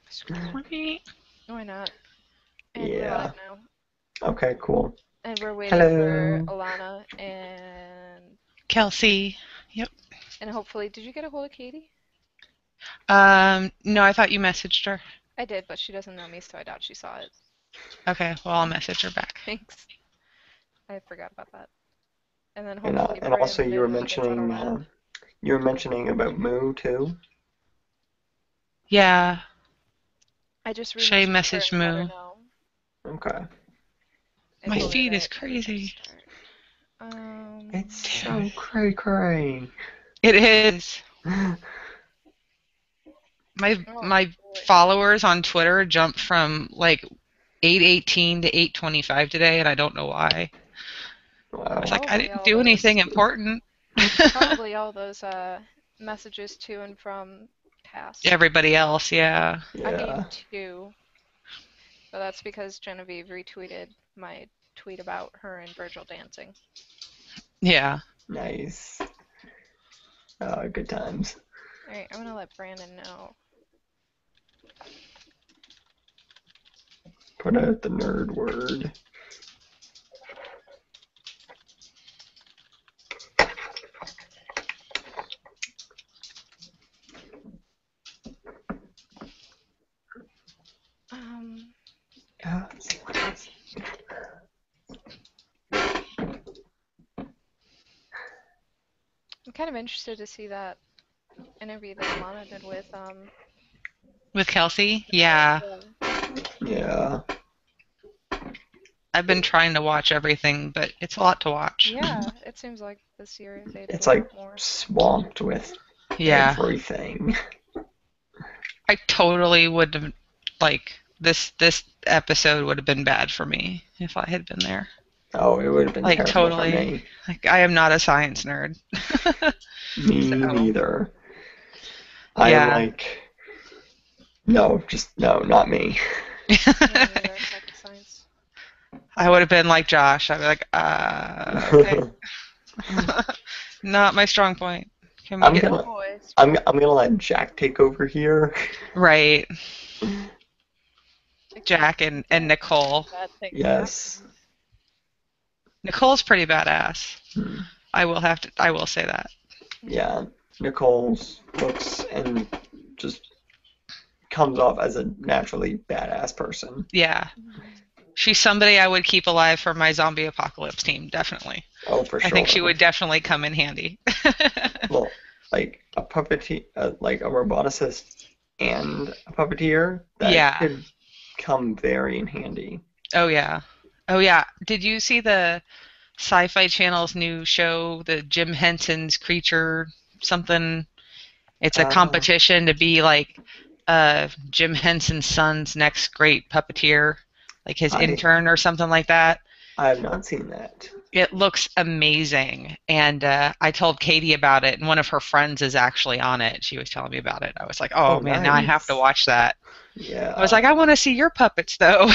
Sweet. Why not? And we're live Yeah. now. Okay, cool. And we're waiting for Hello. Alana Kelsey. Yep. and hopefully, did you get a hold of Katie? No, I thought you messaged her. I did, but she doesn't know me, so I doubt she saw it. Okay, well, I'll message her back. Thanks. I forgot about that. And then And hopefully and also you were Brandon gets on a mentioning lab. about Moo too. Yeah, I just Shay re-messaged her messaged and let her Moo. know. Okay. I My told her feed is that we were gonna crazy. start. It's Damn so cray. it. It is. Oh My boy. followers on Twitter jumped from like 818 to 825 today, and I don't know why. I was Wow. like, I Probably didn't all do anything those. important. Probably all those messages to and from past. Everybody else, yeah. I gained Yeah. two, but that's because Genevieve retweeted my tweet about her and Virgil dancing. Yeah. Nice. Good times. Alright, I'm gonna let Brandon know. Put out the nerd word. Um, Let's see what else. I'm kind of interested to see that interview that Alana did With Kelsey, Shay. yeah. Yeah. I've been trying to watch everything, but it's a lot to watch. Yeah, it seems like this year they did a It's lot like more. swamped with Yeah. everything. I totally would have like this episode would have been bad for me if I had been there. Oh, it would have been Like terrible for totally. me. Like I am not a science nerd. Me So, neither. I am yeah. like, no, just no, not me. Yeah, neither. Suck at science. I would have been like Josh. I'd be like, okay. Not my strong point. Can we I'm get Oh gonna, boy, I'm gonna let Jack take over here. right? except Jack and Nicole. bad things Yes. happen. Nicole's pretty badass. Hmm. I will say that. Yeah. Nicole's looks and just comes off as a naturally badass person. Yeah. Mhm. She's somebody I would keep alive for my zombie apocalypse team, definitely. Oh, for I think she sure. would definitely come in handy. Well, like a puppeteer, like a roboticist and a puppeteer, that Yeah. could come very in handy. Oh yeah. Oh yeah. Did you see the Sci-Fi Channel's new show, the Jim Henson's Creature something? It's a Uh, competition to be like Jim Henson's son's next great puppeteer, like his I intern or something like that. I have not seen that. It looks amazing. And I told Katie about it, and one of her friends is actually on it. She was telling me about it. I was like, Oh, oh man, now I have to nice. watch that. I was Yeah. like, I want to see your puppets though.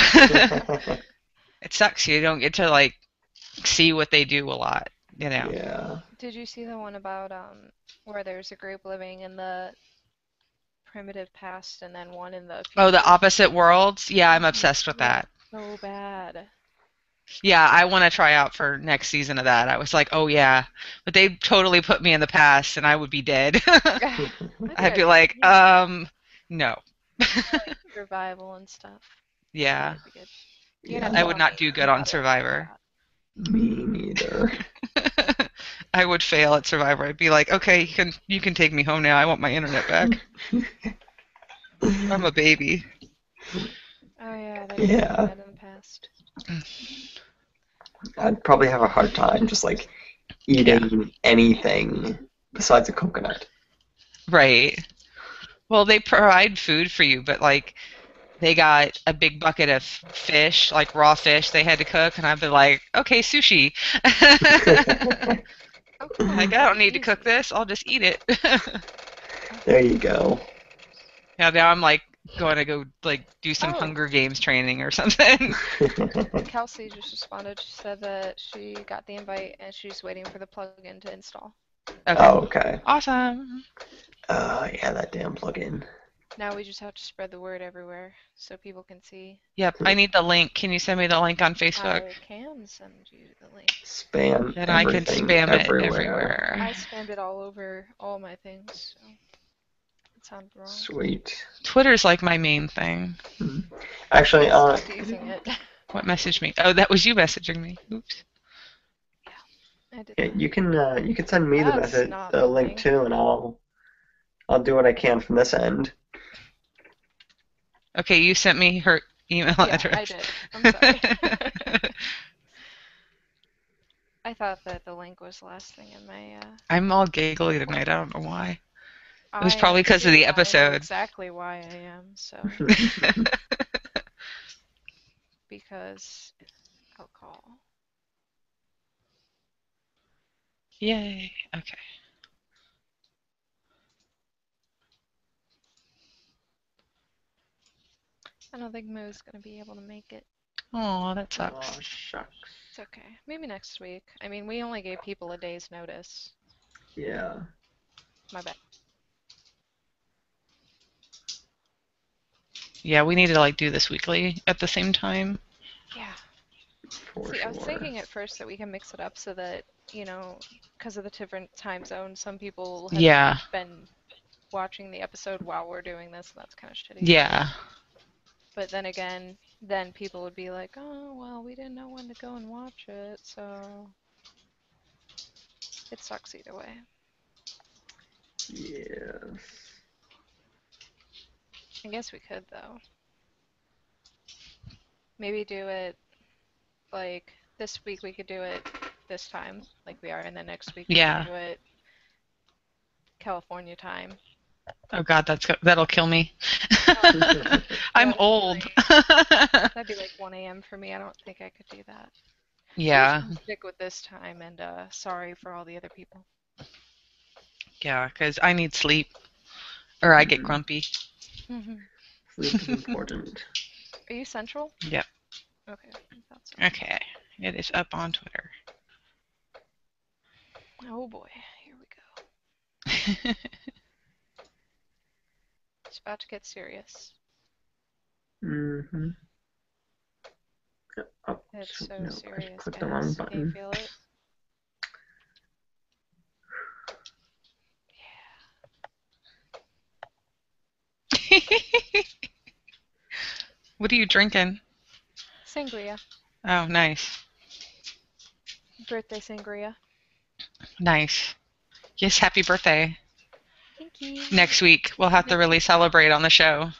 It sucks you don't get to like see what they do a lot, you know. Yeah. Did you see the one about where there's a group living in the primitive past and then one in the Oh, the future? opposite worlds? Yeah, I'm Oh, obsessed with looks that. so bad. Yeah, I want to try out for next season of that. I was like, oh yeah, but they totally put me in the past, and I would be dead. I think I'd I'd be be like, good. no. Like survival and stuff. I think Yeah, I'd be good. You're gonna Yeah, have to I no, would tell not me do good on how to play Survivor. that. me neither. I would fail at Survivor. I'd be like, okay, you can take me home now. I want my internet back. I'm a baby. Oh yeah, they did do Yeah, that in the past. I'd probably have a hard time just like Yeah, eating anything besides a coconut. right. Well, they provide food for you, but like they got a big bucket of fish, like raw fish they had to cook, and I'd be like, okay, sushi. Oh cool, Like, I that'd don't be need to cook easy. this, I'll just eat it. There you go. Yeah, now I'm like going to go like do some Oh, Hunger Games training or something. Kelsey just responded. She said that she got the invite and she's waiting for the plugin to install. Okay. Oh, okay. Awesome. Yeah, that damn plugin. Now we just have to spread the word everywhere so people can see. Yep, I need the link. Can you send me the link on Facebook? I can send you the link. Spam Then I can everything spam it everywhere. I everywhere. spammed it all over all my things, so it sounded wrong. Sweet. Twitter's like my main thing. Actually, I stopped using it. What messaged me? Oh, that was you messaging me. Oops. I did yeah, that. you can send me the That's message, not the link moving. too, and I'll do what I can from this end. Okay, you sent me her email Yeah, address. I did. I'm sorry. I thought that the link was the last thing in my. I'm all giggly tonight. I don't know why. It was I probably am because of too. the I know episode. exactly why I am. So because alcohol. Yay. Okay. I don't think Moo's gonna be able to make it. Oh, that Oh, sucks. shucks. It's okay. Maybe next week. I mean, we only gave people a day's notice. Yeah. My bad. Yeah, we need to like do this weekly at the same time. Yeah. For See, sure. I was thinking at first that we can mix it up so that, because of the different time zones, some people have Yeah. been watching the episode while we're doing this, and that's kind of shitty. Yeah. But then again, then people would be like, oh, well, we didn't know when to go and watch it, so it sucks either way. Yes. I guess we could, though. Maybe do it, like, this week we could do it this time, like we are, and then next week we Yeah. could do it California time. Oh God, that'll kill me. I'm Yeah, old. that'd be like 1 a.m. for me. I don't think I could do that. Yeah. Stick with this time, and sorry for all the other people. Yeah, because I need sleep, or I get grumpy. Sleep is important. Are you Central? Yep. Okay, I thought so. Okay, it is up on Twitter. Oh boy, here we go. It's about to get serious. Mm-hmm. Oh, It's so no, serious, I clicked guys. the wrong Can you button. feel it? What are you drinking? Sangria. Oh, nice. Birthday sangria. Nice. Yes, happy birthday. Thank you. Next week, we'll have to really celebrate on the show.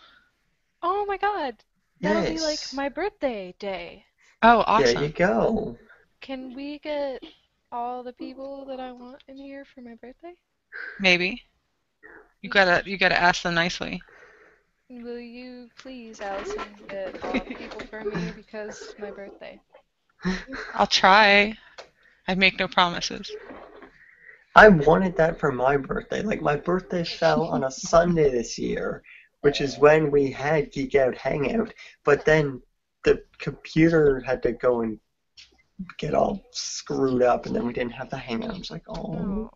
Oh my god. That'll be like Yes. my birthday day. Oh, There you awesome. go. Can we get all the people that I want in here for my birthday? Maybe. You gotta ask them nicely. Will you please, Allison, get all the people for me because it's my birthday? I'll try. I make no promises. I wanted that for my birthday. Like, my birthday fell on a Sunday this year, which is when we had Geek Out Hangout, but then the computer had to go and get all screwed up, and then we didn't have the Hangout. I was like, oh, Aww.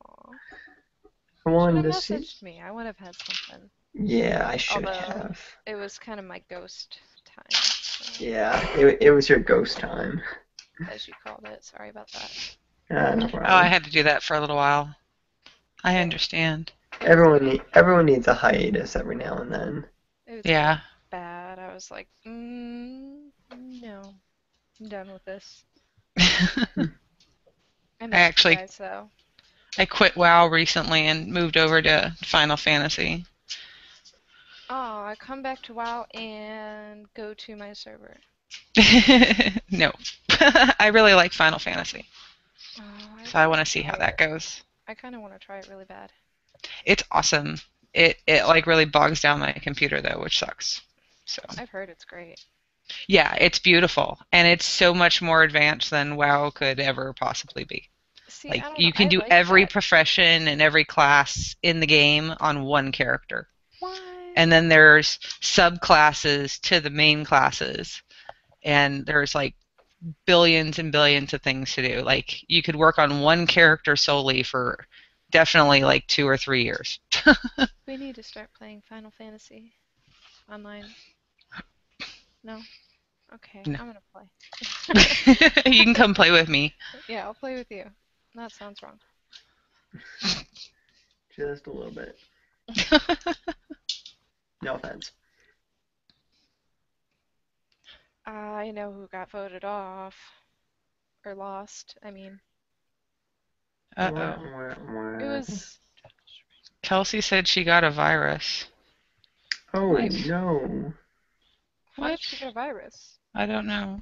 I Should wanted have to see. messaged me. I would have had something. Yeah, I should Although have. it was kind of my ghost time, so, Yeah, it was your ghost time. as you called it. Sorry about that. No Oh, I problem. had to do that for a little while. I understand. Everyone needs a hiatus every now and then. It was Yeah. bad. I was like, no, I'm done with this. I missed actually- you guys, though. I quit WoW recently and moved over to Final Fantasy. Oh, I come back to WoW and go to my server. No. I really like Final Fantasy, Oh, so I want to see how that goes. I kind of want to try it really bad. It's awesome. It like really bogs down my computer though, which sucks. So I've heard it's great. yeah, it's beautiful and it's so much more advanced than WoW could ever possibly be. See, Like I don't you know. can I do like every that. profession and every class in the game on one character. What? And then there's subclasses to the main classes. And there's like billions and billions of things to do. Like you could work on one character solely for definitely like 2 or 3 years. We need to start playing Final Fantasy. online? No? Okay, No. I'm gonna play. You can come play with me. Yeah, I'll play with you. That sounds wrong. Just a little bit. No offense. I know who got voted off. Or lost, I mean. Uh-oh. It was... Kelsey said she got a virus. Oh Why? no. How did What? she get a virus? I don't know.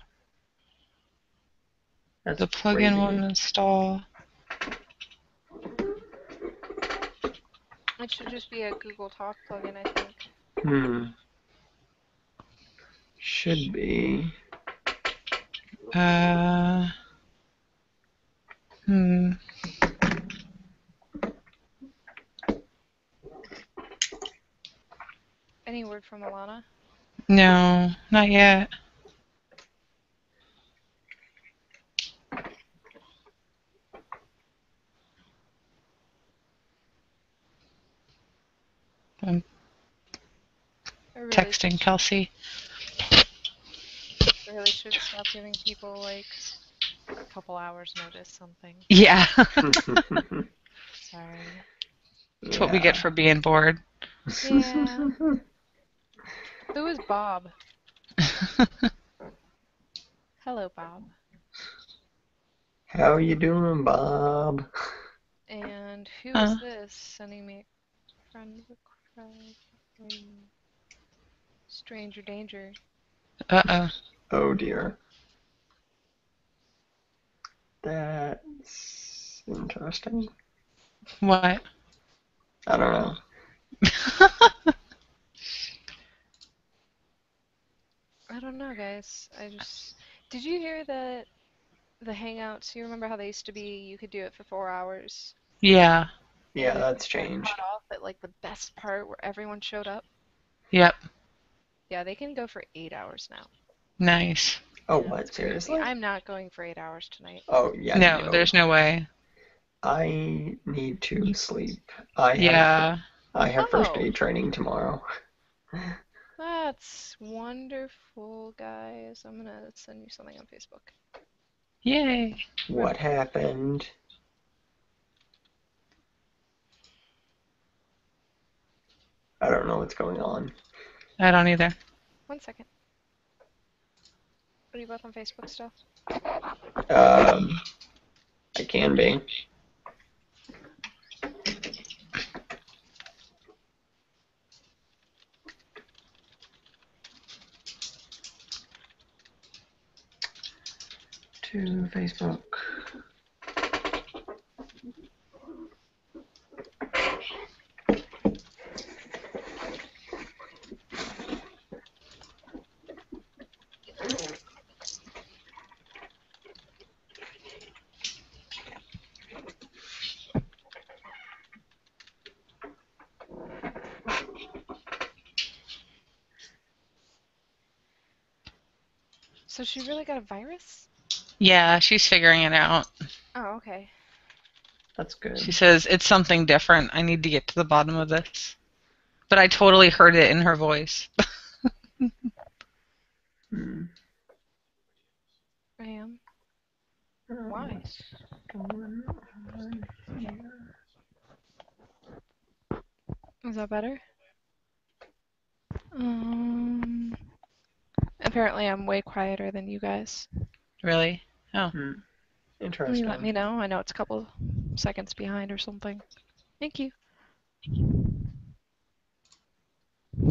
That's The plugin crazy. won't install. It should just be a Google Talk plugin, I think. Should be. Hmm. Any word from Alana? No, not yet. I'm texting Kelsey. Really should stop giving people like a couple hours notice something. Yeah. Sorry. That's what we get for being bored. Yeah. Who is Bob? Hello, Bob. How you doing, Bob? And who is this sending me a friend request? Stranger danger. Uh-oh. Oh dear. That's interesting. What? I don't know. I don't know, guys. Did you hear that the Hangouts, you remember how they used to be, you could do it for 4 hours? Yeah. Yeah, And that's it got changed. cut off at like the best part where everyone showed up? Yep. Yeah, they can go for 8 hours now. Nice. Oh, Yeah, what? that's crazy. Seriously? I'm not going for 8 hours tonight. Oh, yeah. No, there's no way. I need to sleep. I have first aid training tomorrow. That's wonderful, guys. I'm gonna send you something on Facebook. Yay. What happened? I don't know what's going on. I don't either. 1 second. Are you both on Facebook still? I can be. To Facebook. So she really got a virus? Yeah, she's figuring it out. Oh, okay. That's good. She says, it's something different. I need to get to the bottom of this. But I totally heard it in her voice. I am. Why? Is that better? Apparently I'm way quieter than you guys. Really? Oh. Interesting. You let me know. I know it's a couple seconds behind or something. Thank you.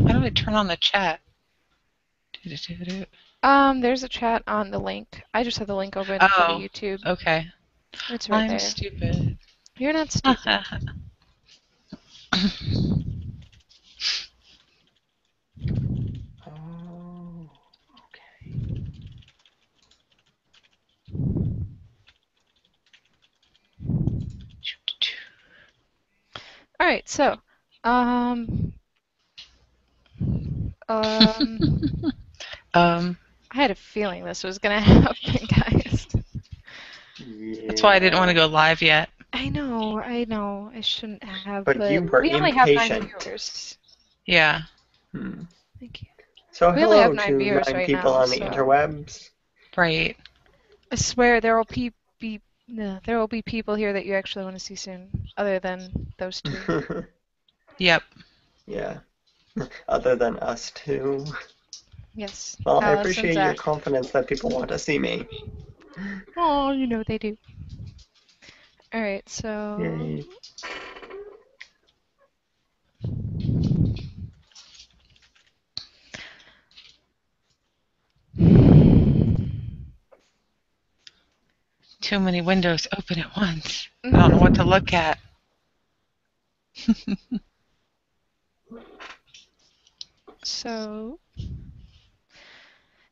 How do I turn on the chat? There's a chat on the link. I just had the link open for the YouTube. Okay. It's right there. I'm stupid. You're not stupid. Oh, okay. All right, so, I had a feeling this was gonna happen, guys. Yeah. That's why I didn't want to go live yet. I know. I shouldn't have. But you were we only have 9 impatient. viewers. Yeah. Thank you. So We only have hello 9 to viewers 9 right people now, on the so interwebs. Right. I swear there will there will be people here that you actually want to see soon, other than those two. Yep. Yeah. Other than us two. Yes, Well, I Alice and appreciate your Zach. confidence that people want to see me. Oh, you know they do. All right, so Yay. Too many windows open at once. I don't know what to look at. So,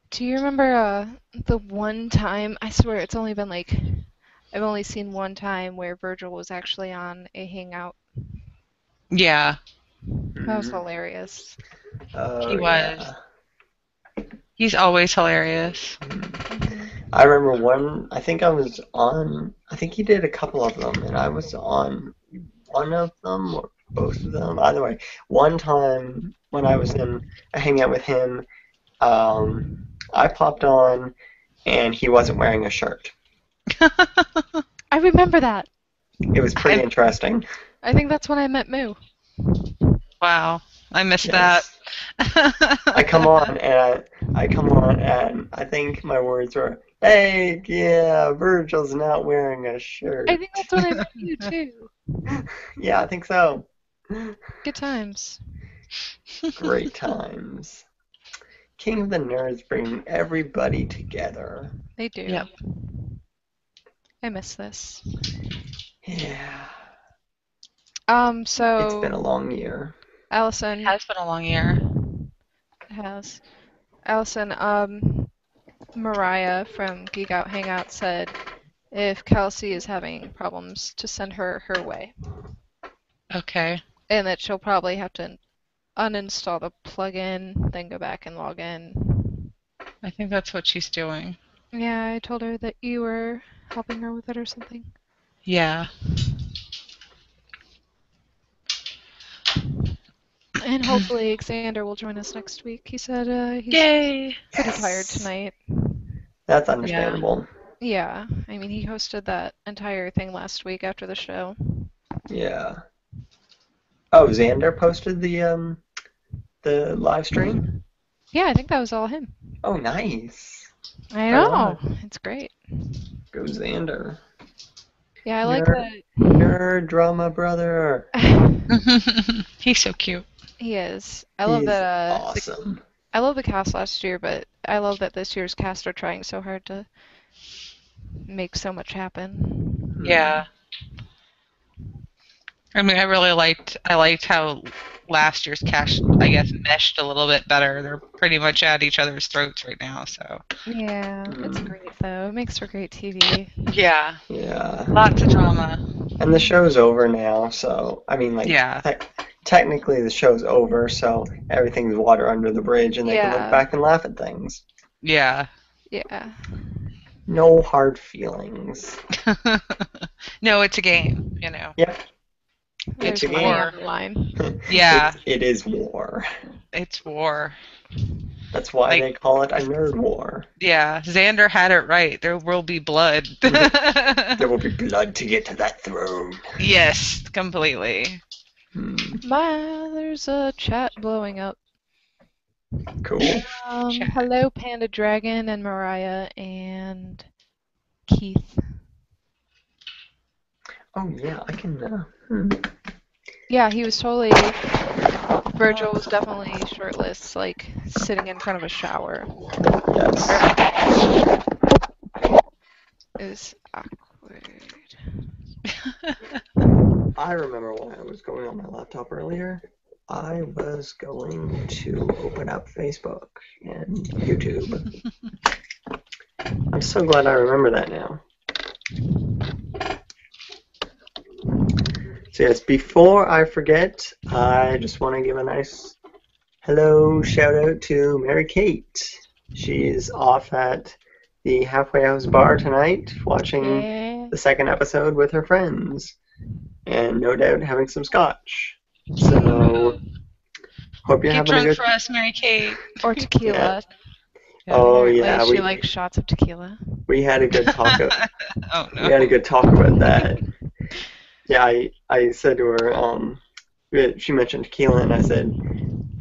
do you remember the one time? I swear it's only been like I've only seen one time where Virgil was actually on a hangout. Yeah, That was Mm. hilarious. Oh, he was. yeah. He's always hilarious. I remember I think I think he did a couple of them, and I was on one of them or both of them. Either way, one time when I was in a hangout with him, I popped on, and he wasn't wearing a shirt. I remember that. It was pretty interesting. I think that's when I met Moo. Wow, I missed that. Yes. I come on and I think my words were, "Hey, yeah, Virgil's not wearing a I shirt." think that's when I met you too. Yeah, I think so. Good times. Great times. King of the Nerds bringing everybody together. They do. Yep. I miss this. Yeah. So It's been a long year. Allison Has been a long year. has. Allison, Mariah from Geek Out Hangout said if Kelsey is having problems to send her way, Okay. and that she'll probably have to uninstall the plugin, then go back and log in. I think that's what she's doing. Yeah, I told her that you were helping her with it or something. Yeah. And hopefully Xander will join us next week. He said he's Yay. pretty tired tonight. That's Yeah. understandable. Yeah, I mean, he hosted that entire thing last week after the show. Yeah. Oh, Xander posted the live stream? Yeah, I think that was all him. Oh, nice. I Right on. know. It's great. Go Xander. Yeah, I like Nerd drama brother. that. He's so cute. He is. I love He's that. awesome. I love the cast last year, but I love that this year's cast are trying so hard to make so much happen. Yeah. I mean, I liked how last year's cast, I guess, meshed a little bit better. They're pretty much at each other's throats right now, so. Yeah, it's great though. It makes for great TV. Yeah. Yeah. Lots of drama. And the show's over now, so I mean, like, Yeah. technically the show's over, so everything's water under the bridge, and they can look Yeah. back and laugh at things. Yeah. Yeah. No hard feelings. No, it's a game, you know. Yep. There's It's a money game. on the line. Yeah. It is war. It's war. That's why Like- they call it a nerd war. Yeah, Xander had it right. There will be blood. There will be blood to get to that throne. Yes, completely. There's a chat blowing up. Cool. Hello, Panda Dragon and Mariah and Keith. Oh yeah, I can. Yeah, he was totally. Virgil was definitely shirtless, like sitting in front of a shower. Yes. It was awkward. I remember when I was going on my laptop earlier. I was going to open up Facebook and YouTube. I'm so glad I remember that now. So yes, before I forget, I just want to give a nice hello shout out to Mary Kate. She's off at the Halfway House Bar tonight watching the second episode with her friends. And no doubt having some scotch. So Hope you're Get having a drunk good. for us, Mary Kate. Or tequila. Yeah. Oh Apparently, yeah, she likes shots of tequila. we had a good talk. Oh We had a no. good talk about that. Yeah, I said to her, she mentioned tequila, and I said,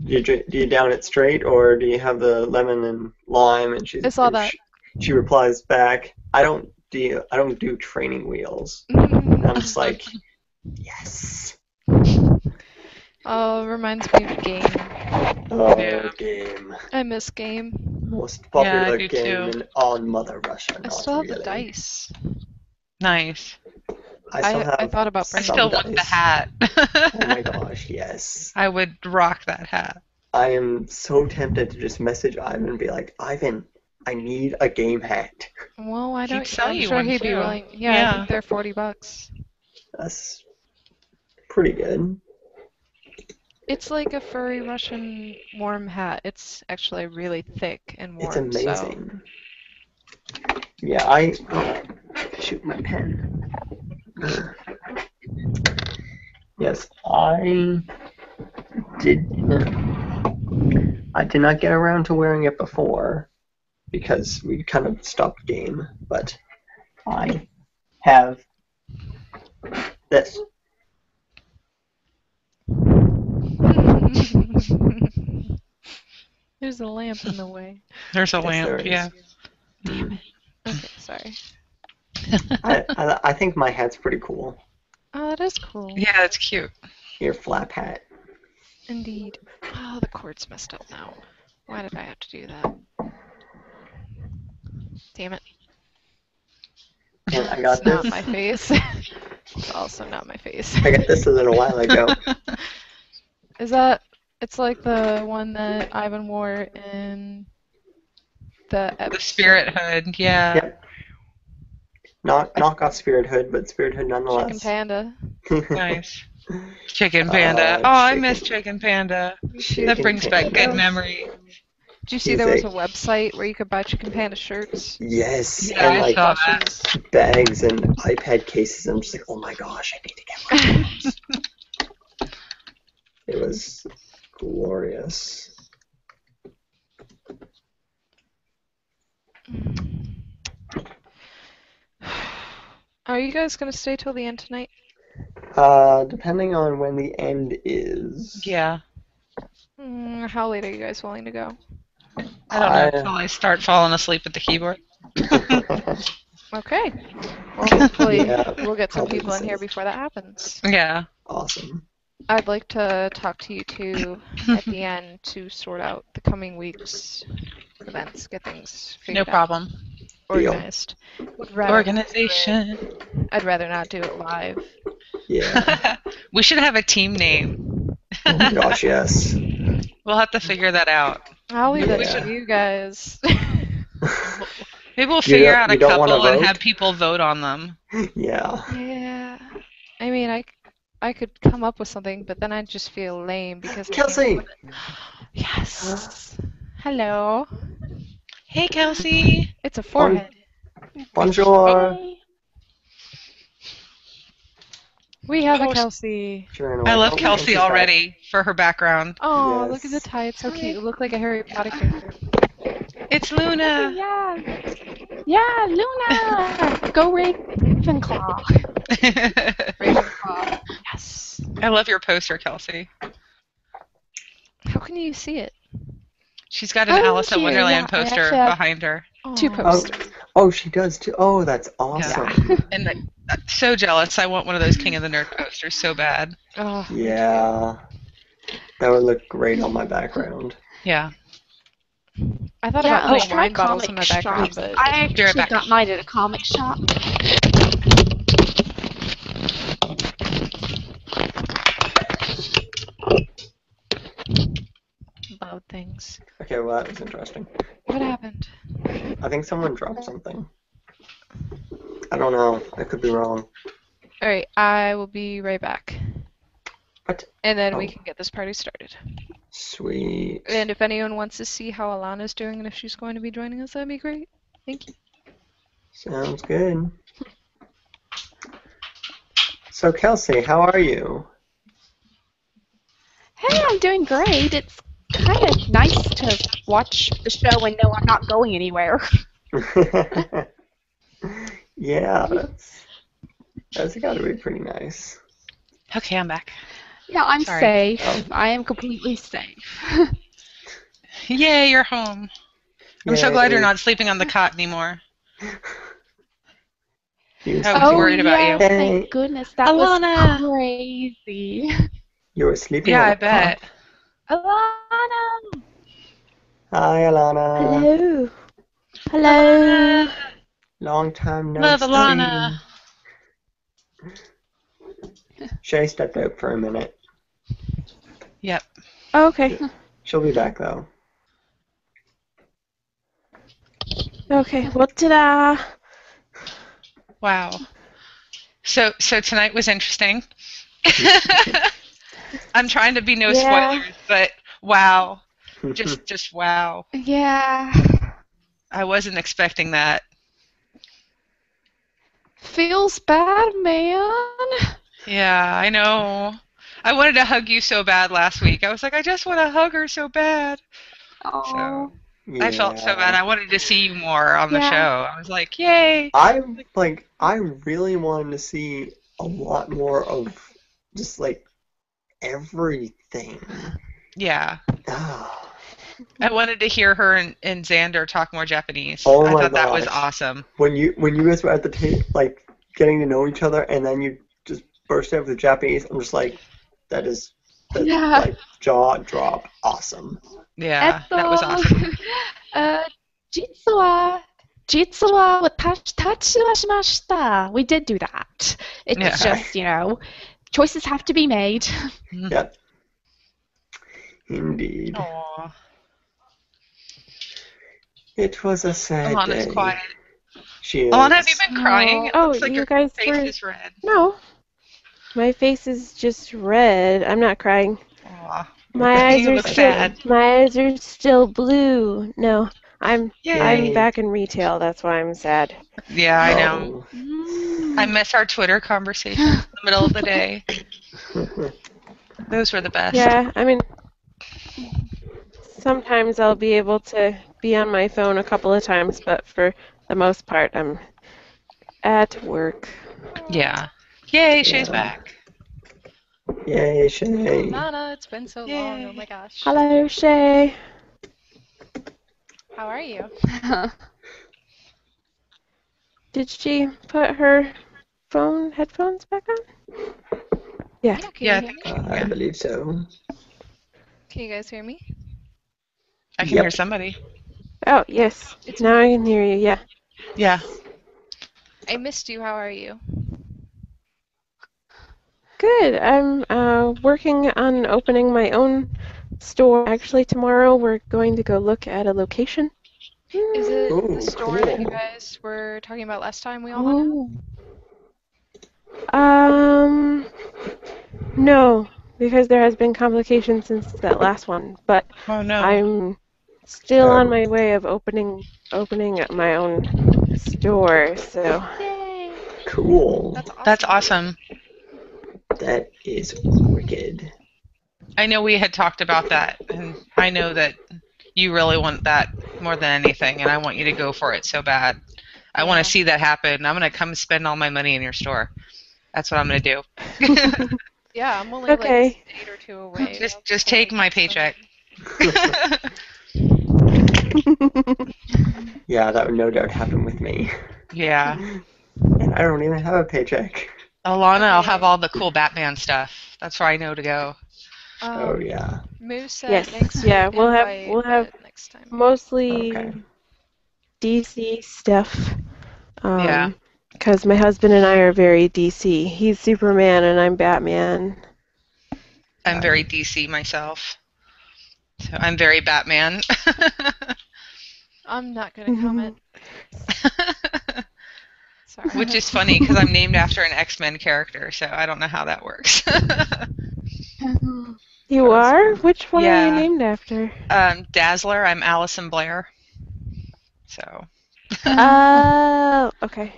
do you down it straight or do you have the lemon and lime? And I saw that. she replies back, I don't do training wheels. And I'm just like, yes. Oh, reminds me of Game. Oh, Yeah. game. I miss Game. Most Yeah, I popular do game too. in all Mother Russia. I Not still have the really. dice. Nice. I still I have thought about I bringing some still want the dice. hat. Oh my gosh, yes. I would rock that hat. I am so tempted to just message Ivan and be like, Ivan, I need a game hat. Well, why He'd don't sell I'm you sure one he'd be too. willing. Yeah, I Yeah. think they're $40. That's pretty good. It's like a furry Russian warm hat. It's actually really thick and It's warm, so amazing. Yeah, shoot my pen. Yes, did I did not get around to wearing it before because we kind of stopped game, but I have this. there's a lamp in the way. There's a Yes, lamp. there is. Yeah. Mm. Okay, sorry. I think my hat's pretty cool. Oh, that is cool. Yeah, that's cute. Your flap hat. Indeed. Oh, the cord's messed up now. Why did I have to do that? Damn it. And I It's got not this. my face. It's also not my face. I got this a little while ago. Is that? It's like the one that Ivan wore in the The episode. spirit hood. Yeah. Yep. Not got Spirit Hood, but Spirit Hood nonetheless. Chicken Panda. Nice. Chicken Panda. Oh, I miss Chicken Panda. That brings back good memories. Did you see there was a website where you could buy Chicken Panda shirts? Yes, Yeah, and I like saw that. bags and iPad cases. I'm just like, oh my gosh, I need to get one of those. It was glorious. Are you guys gonna stay till the end tonight? Depending on when the end is. Yeah. How late are you guys willing to go? I don't know until I start falling asleep at the keyboard. Okay. Well, hopefully Yeah, we'll get some probably people in the here same. before that happens. Yeah. Awesome. I'd like to talk to you two at the end to sort out the coming week's events, get things No figured out, problem. organized. Would rather Organization. I'd rather not do it live. Yeah. We should have a team name. Oh my gosh, yes. We'll have to figure that out. I'll leave that Yeah. to you guys. Maybe we'll figure out a you don't wanna couple and vote? have people vote on them. Yeah. Yeah. I mean, I could come up with something, but then I'd just feel lame because I can't Kelsey! put it. Yes. Hello. Hey, Kelsey. It's a forehead. Bonjour. We have a Oh, Kelsey. I love Oh, Kelsey and she's back. already for her background. Oh, Yes. look at the tie. It's so cute. You look like a Harry Potter character. It's Luna. Yeah. Yeah, Luna! Go Ravenclaw. Ravenclaw. Yes. I love your poster, Kelsey. How can you see it? She's got an Oh, Alice in here, Wonderland yeah, I poster actually have- behind her. Two Aw. posters. Oh, she does too. Oh, that's awesome. And I'm so jealous. I want one of those King of the Nerd posters so bad. Oh, me Yeah. That would look great on my background. Yeah. too. I thought Yeah, about putting try wine bottles in my comic background, shops. but I Be right actually back. got mine at a comic shop. loud things. Okay, well, that was interesting. What happened? I think someone dropped something. I don't know. I could be wrong. Alright, I will be right back. What? And then we Oh. can get this party started. Sweet. And if anyone wants to see how Alana's doing and if she's going to be joining us, that'd be great. Thank you. Sounds good. So, Kelsey, how are you? Hey, I'm doing great. It's kind of nice to watch the show and know I'm not going anywhere. Yeah, that's got to be pretty nice. Okay, I'm back. Yeah, I'm Sorry. safe. Oh. I am completely safe. Yay, you're home. I'm so glad you're Yay. not sleeping on the cot anymore. You were I was Oh, worried about you. yes, Hey. thank goodness. That Alana! was crazy. You were sleeping Yeah, on I the cot. bet. Alana! Hi, Alana. Hello. Hello. Alana! Long time no Love see. Alana! Shay stepped out for a minute. Yep. Okay. She'll be back though. Okay. Well, ta-da. Wow. So tonight was interesting. I'm trying to be no Yeah. spoilers, but wow. Just wow. Yeah. I wasn't expecting that. Feels bad, man. Yeah, I know. I wanted to hug you so bad last week. I was like, I just want to hug her so bad. Oh. So I felt so bad. I wanted to see you more on the Yeah. show. I was like, yay. I really wanted to see a lot more of just like everything. Yeah. Ah. I wanted to hear her and Xander talk more Japanese. Oh I my thought that was gosh. awesome. When you guys were at the table, like getting to know each other, and then you just burst out with the Japanese, I'm just like, that's Yeah. like jaw drop awesome. Yeah, that was awesome. 実は私はしました. We did do that. It's Yeah. just, choices have to be made. Yep. Indeed. Aw. It was a sad Alana's day. quiet. She is. Alana, have you been crying? It Oh, looks like you your guys face were... is red. No. My face is just red. I'm not crying. Aw. My eyes You are look still sad. my eyes are still blue. No. I'm Yay. back in retail, that's why I'm sad. Yeah, I know. Oh. I miss our Twitter conversations in the middle of the day. Those were the best. Yeah, I mean sometimes I'll be able to be on my phone a couple of times, but for the most part I'm at work. Yeah. Yay, Shay's Yeah. back. Yay, Shay. Nana, it's been so long. Yay. Oh my gosh. Hello, Shay. How are you? Did she put her headphones back on? Yeah. Can Yeah, I you hear think me? I believe so. Can you guys hear me? I can Yep. hear somebody. Oh, yes. It's Now I can hear you, yeah. Yeah. I missed you. How are you? Good. I'm working on opening my own store. Actually, tomorrow we're going to go look at a location. Is it Ooh, the store that you cool. guys were talking about last time we all hung out? Um, no, because there has been complications since that last one. But Oh no. I'm still on Oh. my way of opening my own store. So Yay! Cool. That's awesome. That's awesome. That is wicked. I know we had talked about that, and I know that you really want that more than anything, and I want you to go for it so bad. I want Yeah. to see that happen. I'm going to come spend all my money in your store. That's what I'm going to do. Yeah, I'm only Okay. like a state or two away. Just take my paycheck. Yeah, that would no doubt happen with me. Yeah. And I don't even have a paycheck. Alana, I'll Okay. have all the cool Batman stuff. That's where I know to go. Oh yeah. Moo said Yes, thanks yeah, for we'll have- invite, we'll have but next time. mostly Okay. DC stuff. Yeah. Because my husband and I are very DC. He's Superman and I'm Batman. I'm very DC myself. So I'm very Batman. I'm not gonna comment. Sorry. Which is funny because I'm named after an X-Men character, so I don't know how that works. You are? Which one are Yeah. you named after? Dazzler, I'm Allison Blair. So, Oh, okay.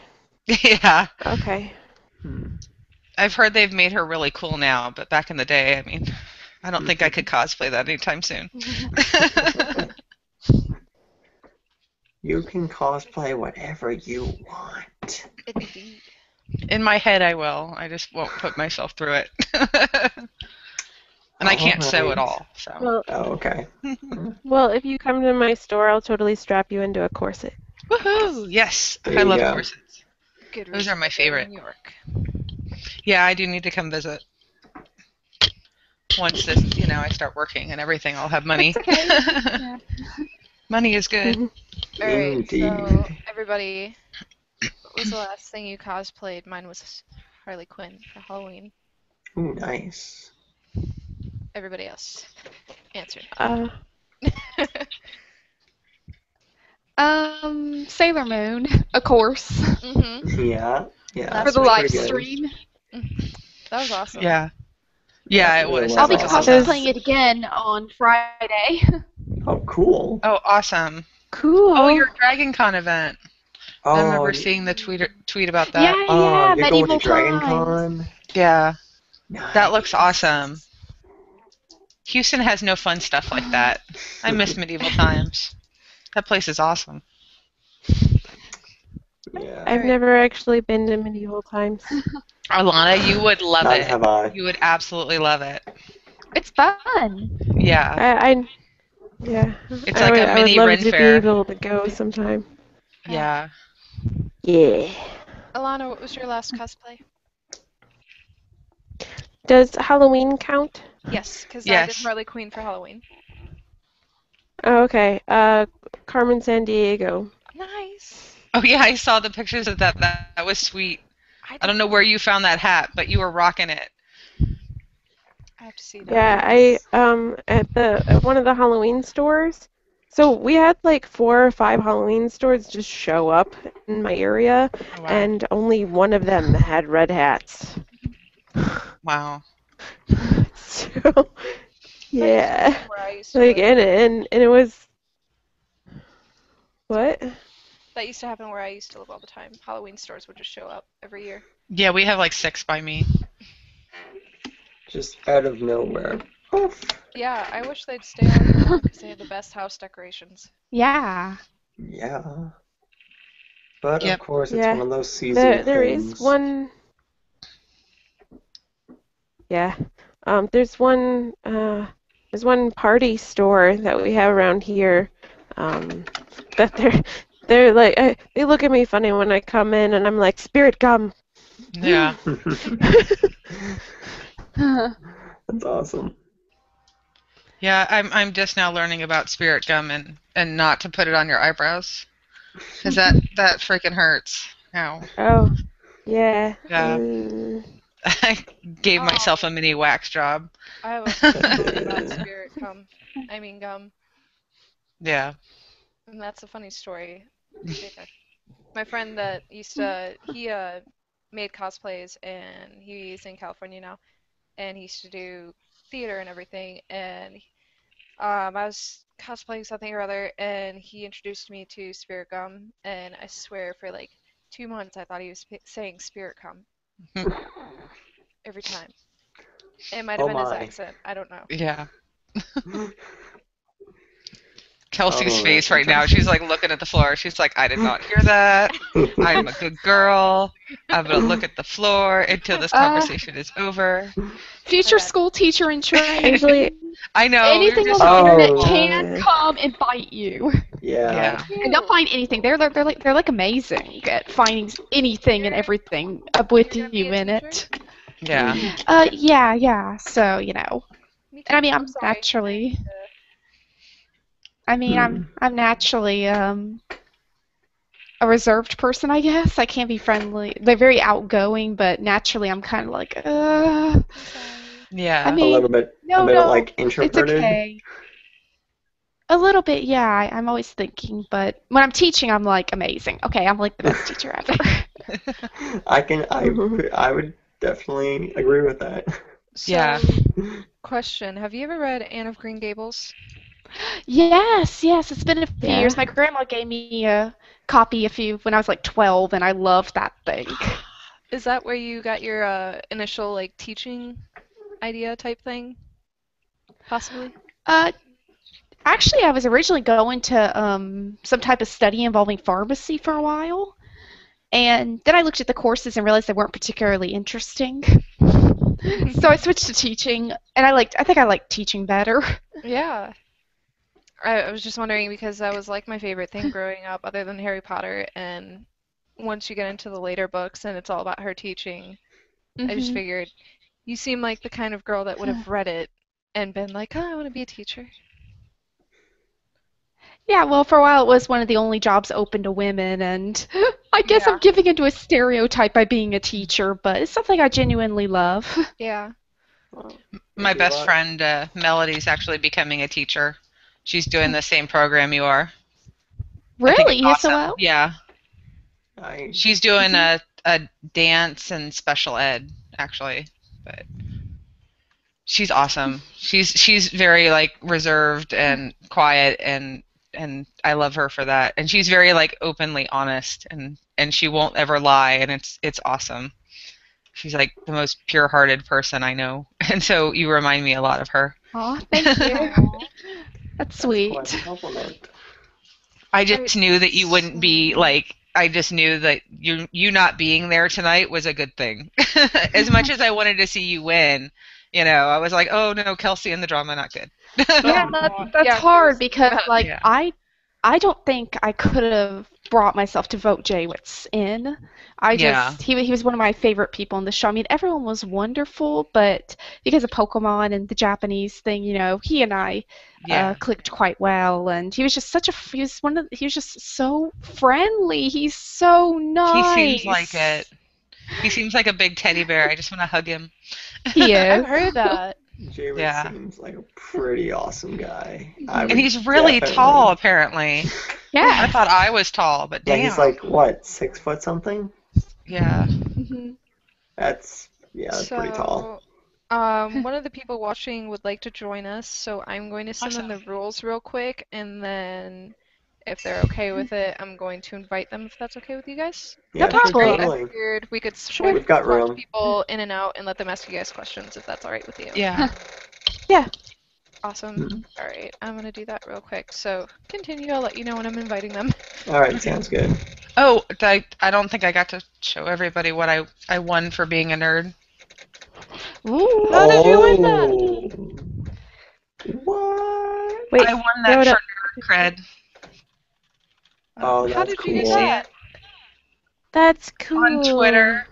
yeah. Okay. Hmm. I've heard they've made her really cool now, but back in the day, I mean, I don't think I could cosplay that anytime soon. You can cosplay whatever you want. Indeed. In my head, I will. I just won't put myself through it. And I can't sew at Alright. all. So. Well, Oh, okay. well, if you come to my store, I'll totally strap you into a corset. Woohoo! Yes, There I you love go. corsets. Good Those are reason my to go to favorite. New York. Yeah, I do need to come visit. Once this, I start working and everything, I'll have money. It's okay. Yeah. Money is good. Alright, Indeed. so everybody, what was the last thing you cosplayed? Mine was Harley Quinn for Halloween. Ooh, nice. Everybody else, answer. Sailor Moon, of course, Yeah, yeah. That's for the that's live pretty good. stream. That was awesome. Yeah. Yeah, it was. I'll That be was awesome. awesome. cosplaying it again on Friday. Oh, cool. Oh, awesome. Cool. Oh, your Dragon Con event. I Oh, remember seeing the tweet about that. Yeah, you're going to medieval Dragon times. Con? Yeah, that looks Nice. awesome. Houston has no fun stuff like that. I miss medieval times. That place is awesome. Yeah. I've never actually been to medieval times. Alana, you would love Not it. have I. You would absolutely love it. It's fun. Yeah. Yeah. It's I like would, a I would mini love Ren to be Fair. able to go sometime. Yeah. Yeah. Alana, what was your last cosplay? Does Halloween count? Yes, because I did Yes. Harley Quinn for Halloween. Oh, okay. Carmen Sandiego. Nice. Oh yeah, I saw the pictures of that. That was sweet. I don't know where you found that hat, but you were rocking it. I have to see that. Yeah, I at one of the Halloween stores. So we had like 4 or 5 Halloween stores just show up in my area, Oh, wow. and only one of them had red hats. Wow. So yeah, Where I used to like live. and it was what? That used to happen where I used to live all the time. Halloween stores would just show up every year. Yeah, we have like 6 by me. Just out of nowhere. Poof. Yeah, I wish they'd stay on because they have the best house decorations. Yeah. Yeah. But Yep. of course, it's Yeah. one of those seasonal There things. is one. Yeah. There's one party store that we have around here. That they're like they look at me funny when I come in, and I'm like, spirit gum. Yeah. That's awesome. Yeah, I'm just now learning about spirit gum and not to put it on your eyebrows. Cuz that freaking hurts. Ow. Oh, yeah. Yeah. I gave myself a mini wax job. I have a funny story about spirit gum. Gum. Yeah. And that's a funny story. My friend that used to, he made cosplays, and he's in California now, and he used to do theater and everything, and I was cosplaying something or other, and he introduced me to spirit gum, and I swear for like 2 months I thought he was saying spirit gum every time. It might have been his my. accent. I don't know. Yeah. Kelsey's Oh, face that's right now, she's like looking at the floor. She's like, I did not hear that. I'm a good girl. I'm going to look at the floor until this conversation is over. Future school teacher in training. Actually, I know. Anything you're on just the internet Oh. can come and bite you. Yeah. And they'll find anything. They're like amazing at finding anything and everything up with You're gonna be you a in teacher? it. Yeah. Yeah. So, Me too. and I mean, I'm sorry. I'm naturally a reserved person, I guess. I can't be friendly. They're very outgoing, but naturally I'm kind of like, Yeah. I A mean, little bit, no, like it's introverted. okay. A little bit, yeah. I'm always thinking, but when I'm teaching, I'm like amazing. Okay, I'm like the best teacher ever. I would definitely agree with that. Yeah. Question: have you ever read Anne of Green Gables? Yes. It's been a few Yeah. years. My grandma gave me a copy when I was like 12, and I loved that thing. Is that where you got your initial like teaching idea type thing? possibly? Uh, Actually, I was originally going to some type of study involving pharmacy for a while, and then I looked at the courses and realized they weren't particularly interesting. So I switched to teaching, and I think I liked teaching better. Yeah. I was just wondering because that was like my favorite thing growing up, other than Harry Potter. And once you get into the later books and it's all about her teaching, I just Hmm. figured you seem like the kind of girl that would have read it and been like, oh, I want to be a teacher. Yeah, well, for a while it was one of the only jobs open to women, and I guess Yeah. I'm giving into a stereotype by being a teacher, but it's something I genuinely love. Yeah. Well, My maybe a best lot. friend Melody's actually becoming a teacher. She's doing the same program you are. I think it's Really, awesome. SOL? Yeah, I she's doing Hmm. a dance and special ed actually, but she's awesome. She's very like reserved and quiet and I love her for that. And she's very like openly honest and she won't ever lie and it's awesome. She's like the most pure-hearted person I know. And so you remind me a lot of her. Aw, thank you. Aw. That's that's quite a sweet. compliment. I I, just knew that you wouldn't be like I just knew that you not being there tonight was a good thing. As much as I wanted to see you win, I was like, oh no, Kelsey and the drama not good. Yeah, that's yeah, hard seriously. because like Yeah. I don't think I could have brought myself to vote Jaywitz in. Yeah. He was one of my favorite people on the show. I mean, everyone was wonderful, but because of Pokemon and the Japanese thing, he and I Yeah. clicked quite well, and he was just he was just so friendly. He's so He seems like it. nice. He seems like a big teddy bear. I just want to hug him. He I've is. heard that. Jared Yeah. seems like a pretty awesome guy. I And would he's really tall, definitely. apparently. I Yeah. thought I was tall, but Yeah, damn. he's like what, 6 foot something? Yeah. Mhm. That's pretty tall. So, one of the people watching would like to join us, so I'm going to send them the rules real quick, and then if they're okay with it, I'm going to invite them if that's okay with you guys. Yeah, No sure, problem. I totally. figured we could Sure. We've got swap room. people in and out and let them ask you guys questions if that's all right with you. Yeah. Yeah. Awesome. Mhm. All right, I'm gonna do that real quick. So continue. I'll let you know when I'm inviting them. All right, sounds good. Oh, I don't think I got to show everybody what I won for being a nerd. Ooh. How did you win that? What? Wait, I won throw that it for up. nerd cred. Oh, How that's did you get cool. that? That's cool. On Twitter.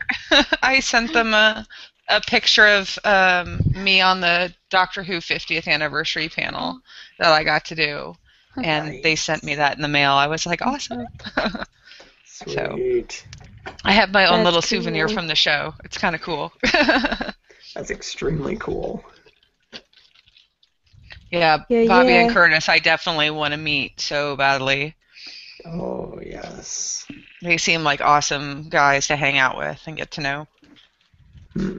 I sent them a picture of me on the Doctor Who 50th anniversary panel that I got to do. And they sent me that in the mail. I was like, awesome. So Sweet. I have my own That's little souvenir cool. from the show. It's kind of cool. That's extremely cool. Yeah, Yeah, Bobby and yeah. Curtis, I definitely want to meet so badly. Oh, yes. They seem like awesome guys to hang out with and get to know. Hmm.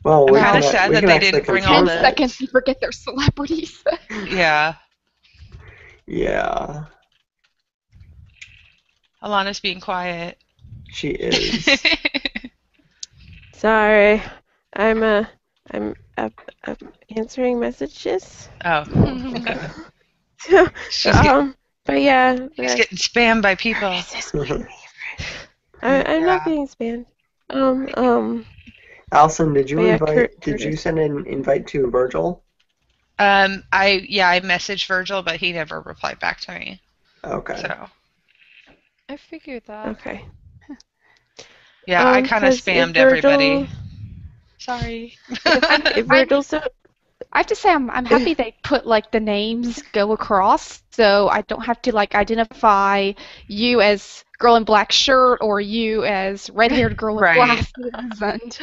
Well, I'm we kind can, of sad we that can they actually didn't bring all confirm 10 the. that. seconds, you forget their celebrities. Yeah, Yeah, Alana's being quiet. she is. Sorry. I'm answering messages. Oh, she's But yeah, getting spammed by people. I'm not Yeah. being spammed. Allison, did you But yeah, invite? Did you Curtis. send an invite to Virgil? I messaged Virgil, but he never replied back to me. Okay. So I figured that. Okay. yeah, I kind of 'Cause if spammed Virgil, everybody. Sorry. if Virgil's so, I have to say I'm happy they put like the names go across, so I don't have to like identify you as girl in black shirt or you as red-haired girl with Right. glasses and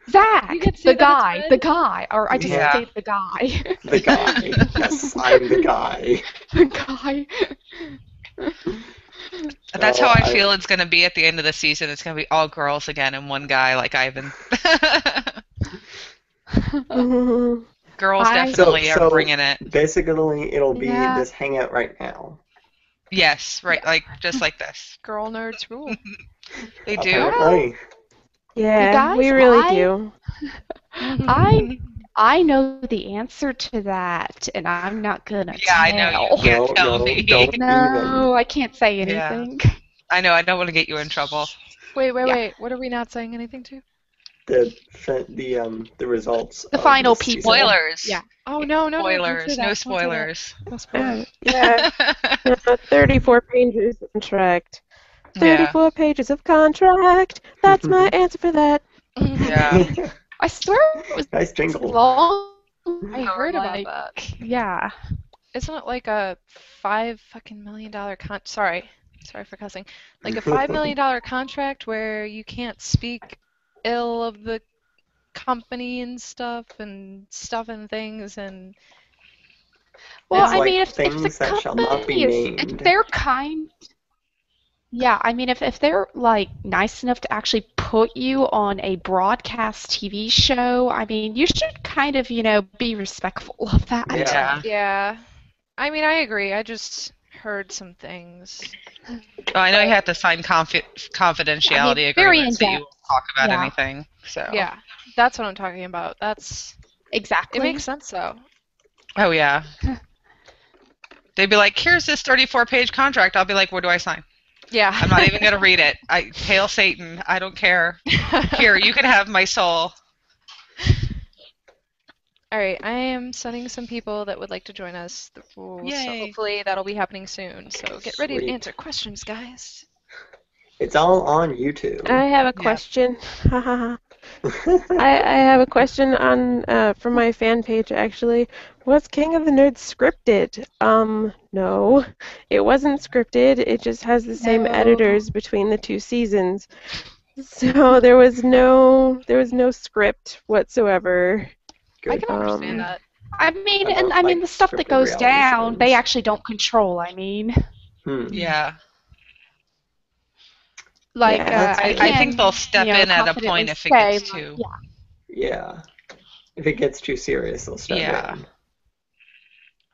Zach, You can say that it's the red? guy, or I just Yeah. say the guy. The guy. Yes, I'm the guy. The guy. That's Oh, how I feel it's going to be at the end of the season. It's going to be all girls again and one guy like Ivan. Girls I- definitely So- are bringing it. Basically, it'll be Yeah. this hangout right now. Yes, right, like just like this. Girl nerds rule. They do. Apparently. yeah, guys, we really I- do. I I know the answer to that, and I'm not gonna Yeah, I know you tell. can't No, tell no, me. don't even. No, I can't say Yeah, anything. I know. I don't want to get you in trouble. Wait, wait, Yeah. wait. What are we not saying anything to? The results The of final this people. season. Spoilers. Yeah. Oh, no, no, no, don't say Spoilers. No that. Don't say that. spoilers. No spoilers. Yeah, 34 pages of contract. Yeah. 34 pages of contract. That's my answer for that. Yeah. I swear it was Nice jingle. long. I heard about that. Yeah. Isn't it like a $5 million sorry for cussing. Like a $5 million contract where you can't speak ill of the company and stuff and things and Well, It's I like mean, if the things that shall not be company is, if named. they're kind, yeah, I mean, if they're like nice enough to actually put you on a broadcast TV show, I mean, you should kind of, be respectful of that. Yeah. yeah. I mean, I agree. I just heard some things. Oh, I know you have to sign confidentiality very agreements that you in-depth. won't talk about Yeah. anything. So. Yeah, that's what I'm talking about. Exactly. It makes sense though. Oh yeah. They'd be like, "Here's this 34-page contract." I'll be like, "Where do I sign?" Yeah. I'm not even gonna read it. Hail Satan. I don't care. Here, you can have my soul. All right, I am sending some people that would like to join us. So Yay. hopefully that'll be happening soon. So get ready to Sweet. answer questions, guys. It's all on YouTube. I have a question. I have a question on from my fan page actually. Was King of the Nerds scripted? No. It wasn't scripted. It just has the same No. editors between the two seasons. So there was no script whatsoever. I can understand Um, that. I mean, I don't and I mean like the stuff that scripted goes reality down, they shows. actually don't control. I mean, Yeah. like Yeah, I can, think they'll step in at a point confidently if it say, gets too. Yeah. If it gets too serious, they'll step Yeah. in.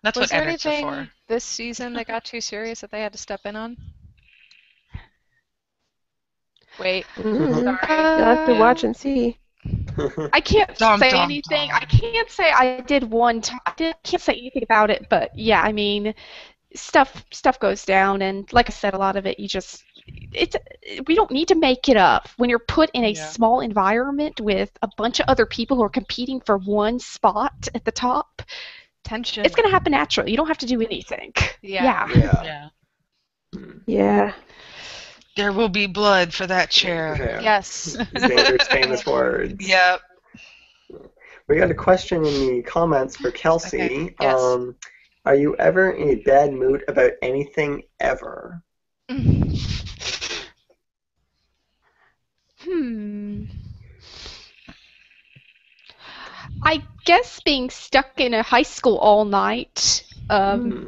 That's Was what there edits are anything for. this season that got too serious that they had to step in on? Wait, You'll sorry. have to watch and see. I can't Dum, say dum, anything. dum. I can't say I did one time. Can't say anything about it, but yeah, I mean, stuff goes down, and like I said, a lot of it we don't need to make it up. When you're put in a Yeah. small environment with a bunch of other people who are competing for one spot at the top, Tension. it's going to happen naturally. You don't have to do anything. Yeah. Yeah. Yeah. Yeah. There will be blood for that chair. Yeah. Yes. Xander's famous words. Yep. We got a question in the comments for Kelsey. Okay. Yes. Are you ever in a bad mood about anything ever? I guess being stuck in a high school all night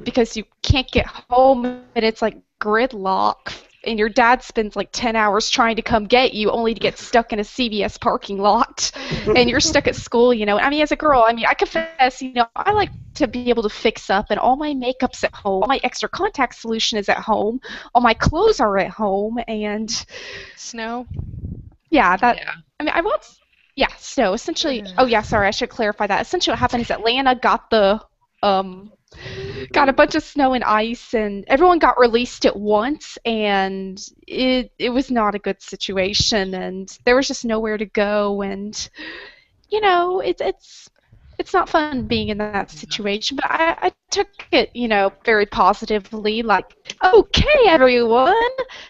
because you can't get home and it's like gridlock and your dad spends like 10 hours trying to come get you only to get stuck in a CVS parking lot and you're stuck at school, I mean, as a girl, I mean, I confess, I like to be able to fix up and all my makeup's at home, all my extra contact solution is at home, all my clothes are at home, and Snow. Yeah. I mean, so essentially, oh yeah, sorry, I should clarify that. Essentially what happened is Atlanta got got a bunch of snow and ice and everyone got released at once and it was not a good situation and there was just nowhere to go and it's not fun being in that situation, but I took it, very positively, like, okay, everyone.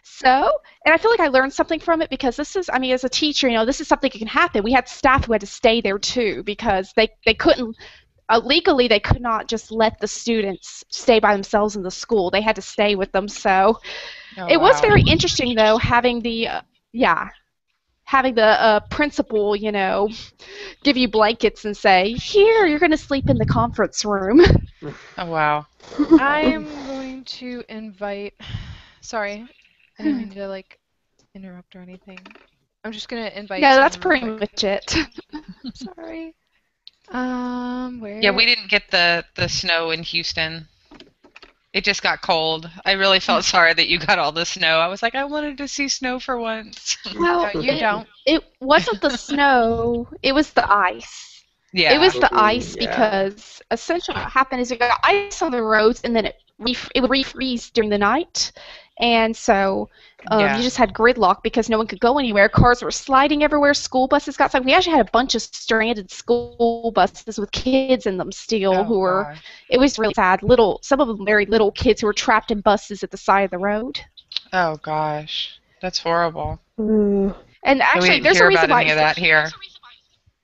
So, and I feel like I learned something from it because this is, I mean, as a teacher, this is something that can happen. We had staff who had to stay there too because they couldn't, legally, they could not just let the students stay by themselves in the school. They had to stay with them. So it was very interesting, though, having the principal, give you blankets and say, here, you're going to sleep in the conference room. Oh wow. I'm going to invite. Sorry, I didn't mean to interrupt or anything. I'm just gonna invite. No, that's someone pretty real quick. much it. Sorry. Where? Yeah, we didn't get the snow in Houston. It just got cold. I really felt sorry that you got all the snow. I was like, I wanted to see snow for once. Well, No, you don't. It wasn't the snow, it was the ice. Yeah. It was the Ooh, ice yeah. because essentially what happened is it got ice on the roads and then it would refreeze during the night. And so you Yeah. just had gridlock because no one could go anywhere. Cars were sliding everywhere. School buses got stuck. We actually had a bunch of stranded school buses with kids in them still Oh who were, gosh. it was really sad. Some of them very little kids who were trapped in buses at the side of the road. Oh gosh. That's horrible. Ooh. And Yeah, we actually, didn't there's a hear reason about why any of that here.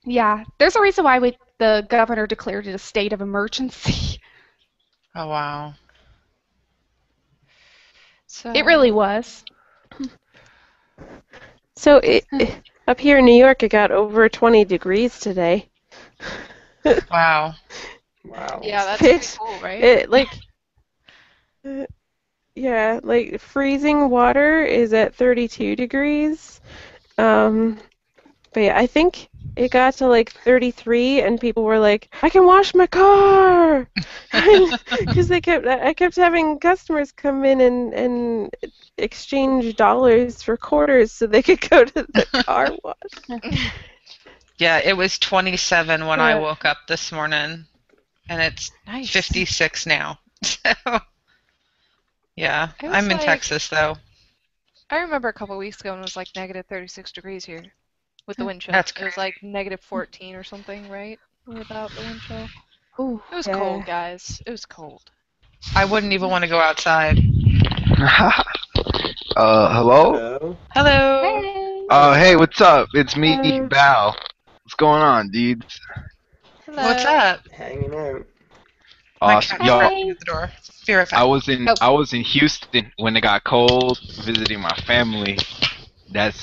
yeah, there's a reason why the governor declared it a state of emergency. Oh wow. So It really was. So up here in New York, it got over 20 degrees today. Wow. Wow. yeah, that's pretty It's cool, right? it like yeah, like freezing water is at 32 degrees. But yeah, I think it got to like 33, and people were like, "I can wash my car," because I kept having customers come in and exchange dollars for quarters so they could go to the car wash. Yeah, it was 27 when I Yeah. woke up this morning, and it's Nice. 56 now. So, yeah, It was I'm in like Texas though. I remember a couple weeks ago and it was like negative 36 degrees here with the wind chill. That's It was crazy. like negative 14 or something, right? Without the wind chill. Ooh. It was Yeah. cold, guys. It was cold. I wouldn't even want to go outside. Hello? Hello? Hello. Hey. Hey, what's up? It's me, Uh, Val. What's going on, dudes? What's Hello. up? Hanging out. My Awesome. cat's Yo, barking at the door. Be right back. Oh. I was in Houston when it got cold, visiting my family.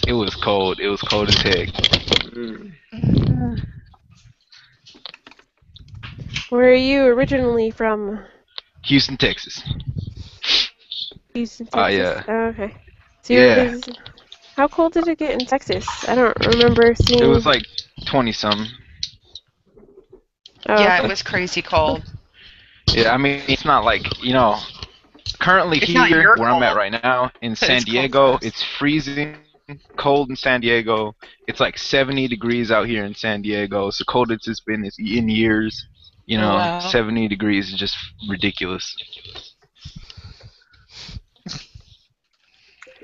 It was cold. It was cold as heck. Mm. where are you originally from? Houston, Texas. Houston, Texas? Yeah. Oh, okay. So Yeah. how cold did it get in Texas? I don't remember It seeing. was like 20 something. Oh, Yeah, it okay. was crazy cold. Yeah, I mean, it's not like, currently It's not here your where I'm at cold, right now in but San it's cold for Diego, us. it's freezing cold in San Diego. It's like 70 degrees out here in San Diego. It's the coldest it's been in years. Oh, wow. 70 degrees is just ridiculous.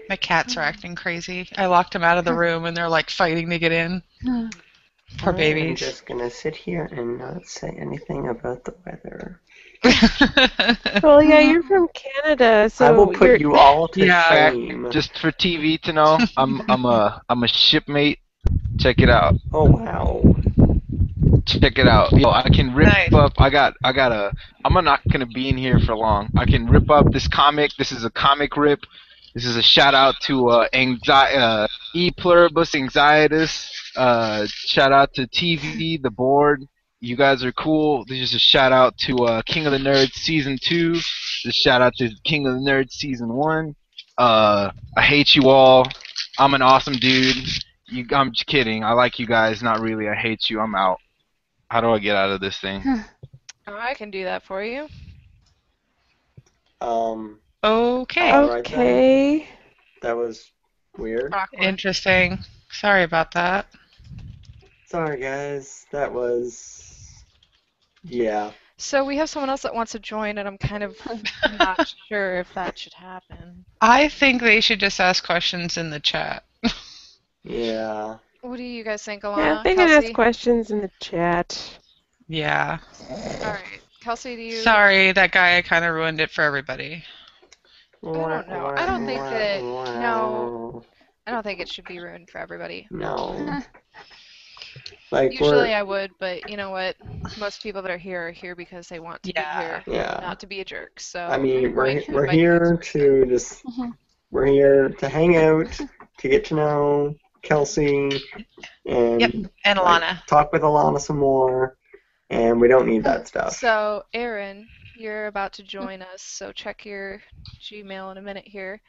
My cats are acting crazy. I locked them out of the room and they're like fighting to get in. Poor I'm babies. just gonna sit here and not say anything about the weather. Well, yeah, you're from Canada, so I will put you all to Yeah. shame. Just for TV to know, I'm a shipmate. Check it out. Oh wow. Check it out. Yo, I can rip Nice. up. I'm not gonna be in here for long. I can rip up this comic. This is a comic rip. This is a shout out to E Pluribus Anxietus. Shout out to TV, the board. You guys are cool. This is a shout out to King of the Nerds season 2. This shout out to King of the Nerds season 1. I hate you all. I'm an awesome dude. I'm just kidding. I like you guys. Not really. I hate you. I'm out. How do I get out of this thing? Oh, I can do that for you. Okay. Alright then. okay. That was weird. Awkward. Interesting. Sorry about that. Sorry guys. That was yeah. So we have someone else that wants to join, and I'm kind of not sure if that should happen. I think they should just ask questions in the chat. Yeah. What do you guys think, Alana? Yeah, they can Kelsey? ask questions in the chat. Yeah. All right. Kelsey, do you... Sorry, that guy kind of ruined it for everybody. I don't know. I don't think that... No. I don't think it should be ruined for everybody. No. Like Usually I would, but you know what? Most people that are here because they want to be here, yeah. not to be a jerk. So I mean, I'm going to we're invite you here guys to just we're here to hang out, to get to know Kelsey, and Yep, and like, Alana. talk with Alana some more. And we don't need that stuff. So, Aaron, you're about to join us, so check your Gmail in a minute here,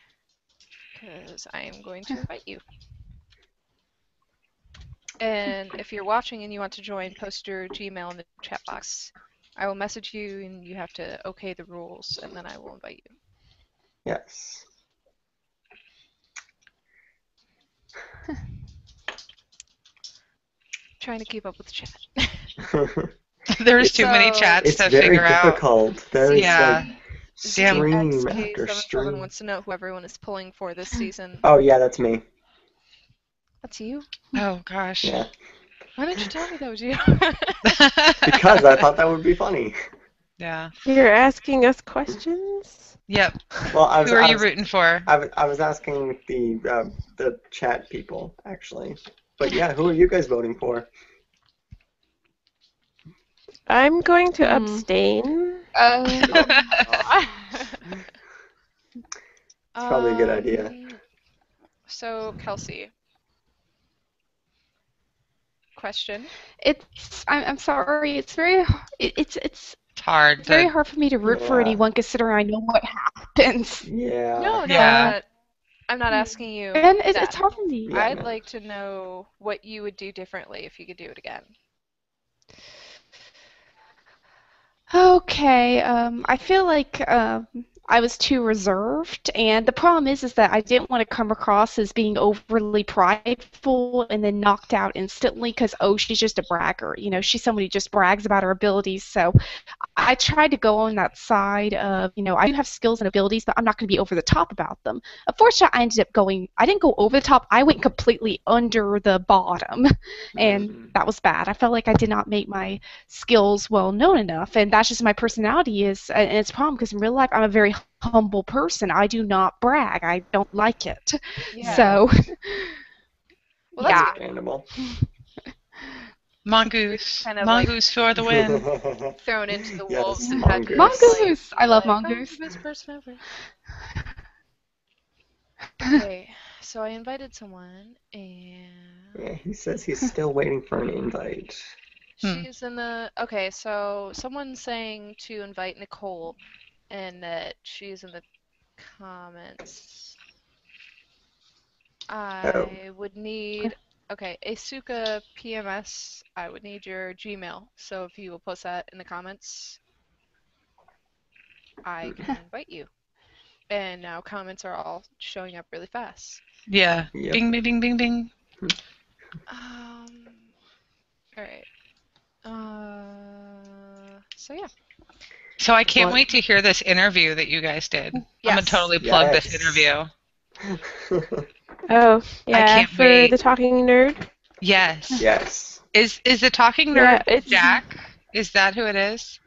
because I am going to invite you. And if you're watching and you want to join, post your Gmail in the chat box. I will message you, and you have to okay the rules, and then I will invite you. Yes. Trying to keep up with the chat. There's too It's many So chats it's to very figure out. difficult. There's Yeah. like Damn. stream after ZXK77 stream. wants to know who everyone is pulling for this season. Oh yeah, that's me. That's you? Oh gosh. Yeah, Why didn't you tell me that was you? because I thought that would be funny. Yeah. You're asking us questions? Yep. Well, Who are you rooting for? I was asking the chat people actually, but yeah, who are you guys voting for? I'm going to Hmm. abstain. It's probably a good idea. So, Kelsey, question. I'm sorry. It's It's hard it's very to. hard for me to root for Yeah. anyone considering I know what happens. Yeah. No, Yeah. I'm not asking you And it's that. hard for me. Yeah, I'd no. like to know what you would do differently if you could do it again. Okay, I feel like I was too reserved, and the problem is that I didn't want to come across as being overly prideful and then knocked out instantly because, oh, she's just a bragger. You know, she's somebody who just brags about her abilities. So I tried to go on that side of, I do have skills and abilities, but I'm not going to be over the top about them. Unfortunately, I didn't go over the top, I went completely under the bottom, and Mhm. that was bad. I felt like I did not make my skills well known enough, and that's just my personality and it's a problem because in real life I'm a very humble person. I do not brag. I don't like it. Yeah. So, Well, that's yeah. Understandable. Mongoose. kind of like Mongoose for the win. thrown into the Yes, wolves and had to mongoose. just, like, Mongoose! I love I'm mongoose. the best person ever. Okay, so I invited someone, and Yeah, he says he's still waiting for an invite. she's in the. Okay, so someone's saying to invite Nicole, and that she's in the comments. I would need. Okay, Asuka PMS, I would need your Gmail. So if you will post that in the comments, I can invite you. And now comments are all showing up really fast. Yeah. Yep. Bing, bing, bing, bing, bing. Alright. So yeah. So I can't What? wait to hear this interview that you guys did. I'm gonna Yes. totally plug this Yes. interview. Oh, yeah, can't for wait. the talking nerd. Yes. Yes. Is the talking Yeah, nerd it's Jack? Is that who it is?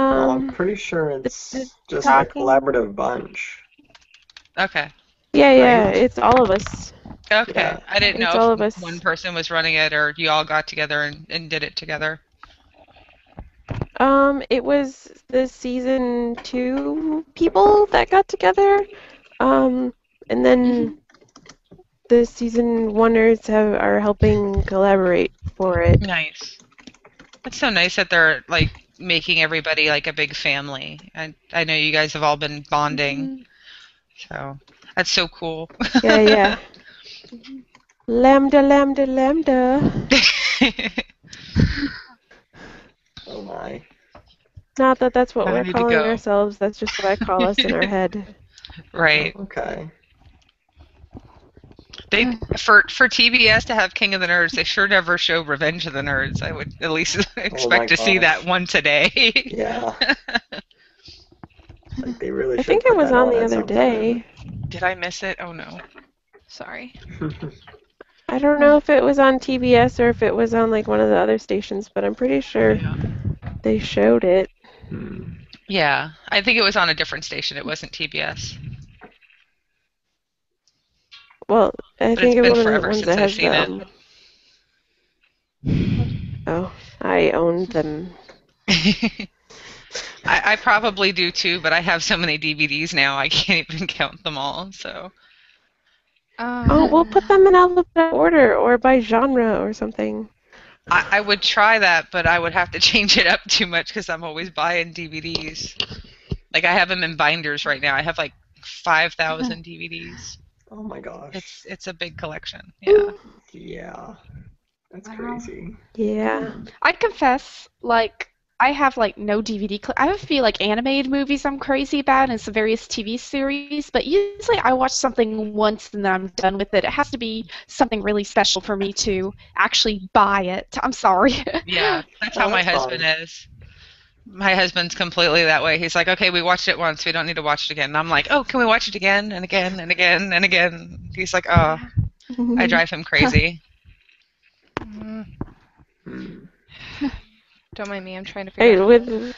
Well, I'm um pretty sure the it's just a talking. collaborative bunch. Okay. Yeah, Right? it's all of us. Okay. Yeah. I didn't It's know all if of us. one person was running it or you all got together and did it together. It was the season 2 people that got together. And then the season 1ers are helping collaborate for it. Nice. It's so nice that they're like making everybody like a big family. And I know you guys have all been bonding, so that's so cool. Yeah. Lambda, lambda, lambda. Oh my. Not that that's what I we're need to calling go. ourselves, that's just what I call us in our head. Right. Oh, okay. They for TBS to have King of the Nerds, they sure never show Revenge of the Nerds. I would at least expect to see that gosh. once a day. Yeah. Like they really I should think put it was that on on the at other some day. Did I miss it? Oh no. Sorry. point. I don't know if it was on TBS or if it was on like one of the other stations, but I'm pretty sure they showed it. Yeah, I think it was on a different station. It wasn't TBS. Well, I But it's think it been was one of the forever ones since that I've has seen it. Oh, I owned them. I probably do too, but I have so many DVDs now I can't even count them all. So Oh, we'll put them in alphabetical order or by genre or something. I would try that, but I would have to change it up too much because I'm always buying DVDs. Like I have them in binders right now. I have like 5,000 DVDs. Oh my gosh. It's a big collection. Yeah. Yeah. That's Wow. crazy. Yeah. I confess, like, I have like no DVD. I have a few like animated movies I'm crazy about and some various TV series, but usually I watch something once and then I'm done with it. It has to be something really special for me to actually buy it. I'm sorry. Yeah, that's Oh, how my that's husband fine. is. My husband's completely that way. He's like, okay, we watched it once. We don't need to watch it again. And I'm like, oh, can we watch it again and again and again and again? He's like, oh, I drive him crazy. Mm, Hmm. don't mind me. I'm trying to Hey, figure out with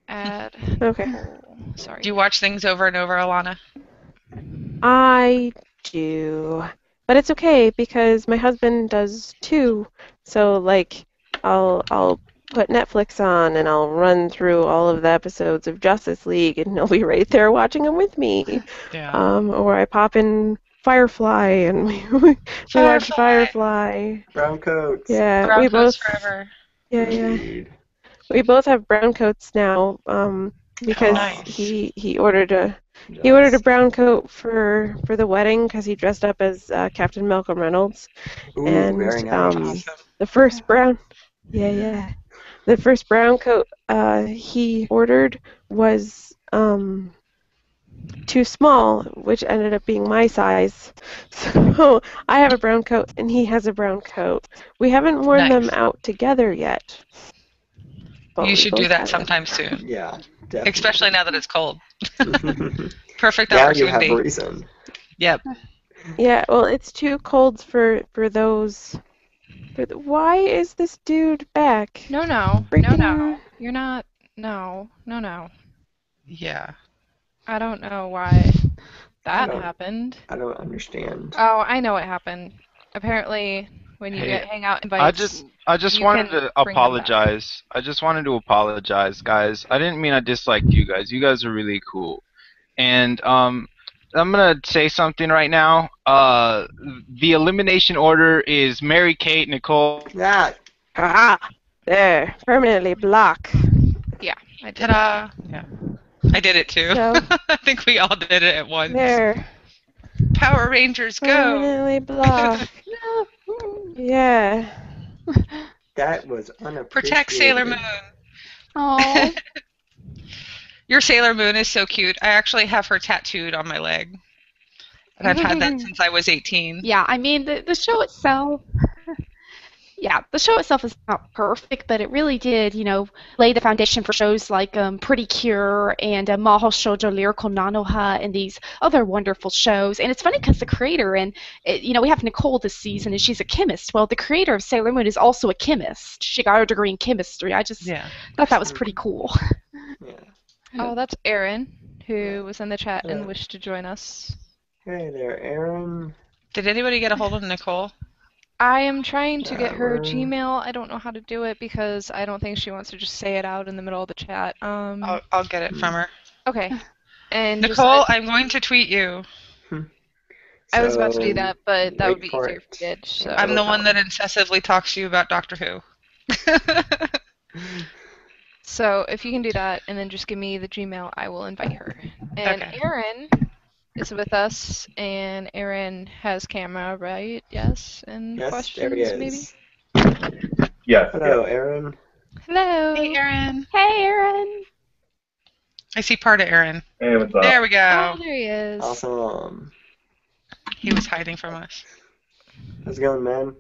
add. okay. Sorry. Do you watch things over and over, Alana? I do. But it's okay because my husband does too. So like I'll put Netflix on and I'll run through all of the episodes of Justice League and he'll be right there watching them with me. Yeah. Or I pop in Firefly and we watch Firefly. Firefly. Brown coats. Yeah, Brown we coats both forever. yeah, Indeed. we both have brown coats now, because Nice. he ordered a Nice. brown coat for the wedding because he dressed up as Captain Malcolm Reynolds, Ooh, and very That's nice. awesome. the first brown the first brown coat he ordered was too small, which ended up being my size. So I have a brown coat and he has a brown coat. We haven't worn them Nice. out together yet, but You we should do both that have them. sometime soon, Yeah, especially now that it's cold. Perfect now you have opportunity. reason. Yep. Yeah, well, it's too cold for those. Why is this dude back? No. Freaking. You're not. No. Yeah. I don't know why I that don't. happened. I don't understand. Oh, I know what happened. Apparently, when you Hey, get hangout I invites, just you wanted can to bring them back. apologize. I just wanted to apologize, guys. I didn't mean I disliked you guys. You guys are really cool. And I'm gonna say something right now. The elimination order is Mary Kate, Nicole. Ah, Ah, there, permanently block. Yeah, I did. Ta-da. Yeah. I did it too. So I think we all did it at once. there, Power Rangers, go! permanently block. Yeah. that was Protect Sailor Moon. unappreciated. Oh. Your Sailor Moon is so cute. I actually have her tattooed on my leg. And I've had that since I was 18. Yeah, I mean the show itself. Yeah, the show itself is not perfect, but it really did, lay the foundation for shows like Pretty Cure and Mahou Shoujo Lyrical Nanoha and these other wonderful shows. And it's funny because the creator we have Nicole this season and she's a chemist. Well, the creator of Sailor Moon is also a chemist. She got her degree in chemistry. I just Yeah. thought that was pretty cool. Yeah. Oh, that's Erin, who was in the chat and Yeah. wished to join us. Hey there, Aaron. Did anybody get a hold of Nicole? I am trying to get her we're- Gmail. I don't know how to do it because I don't think she wants to just say it out in the middle of the chat. I'll get it from her. Okay. And Nicole, I'm going to tweet you. I was about to do So, that, but that would be wait for easier if you did. So. I'm the one that incessantly talks to you about Doctor Who. So if you can do that and then just give me the Gmail, I will invite her. And Okay. Erin is with us, and Erin has camera, right? Yes. And Yes, questions, there he is. maybe. Yes. Hello, Aaron. Hello. Hey, Aaron. Hey, Erin. I see part of Aaron. Hey, what's up? There we Oh, go. there he is. Awesome. He was hiding from us. How's it going, man?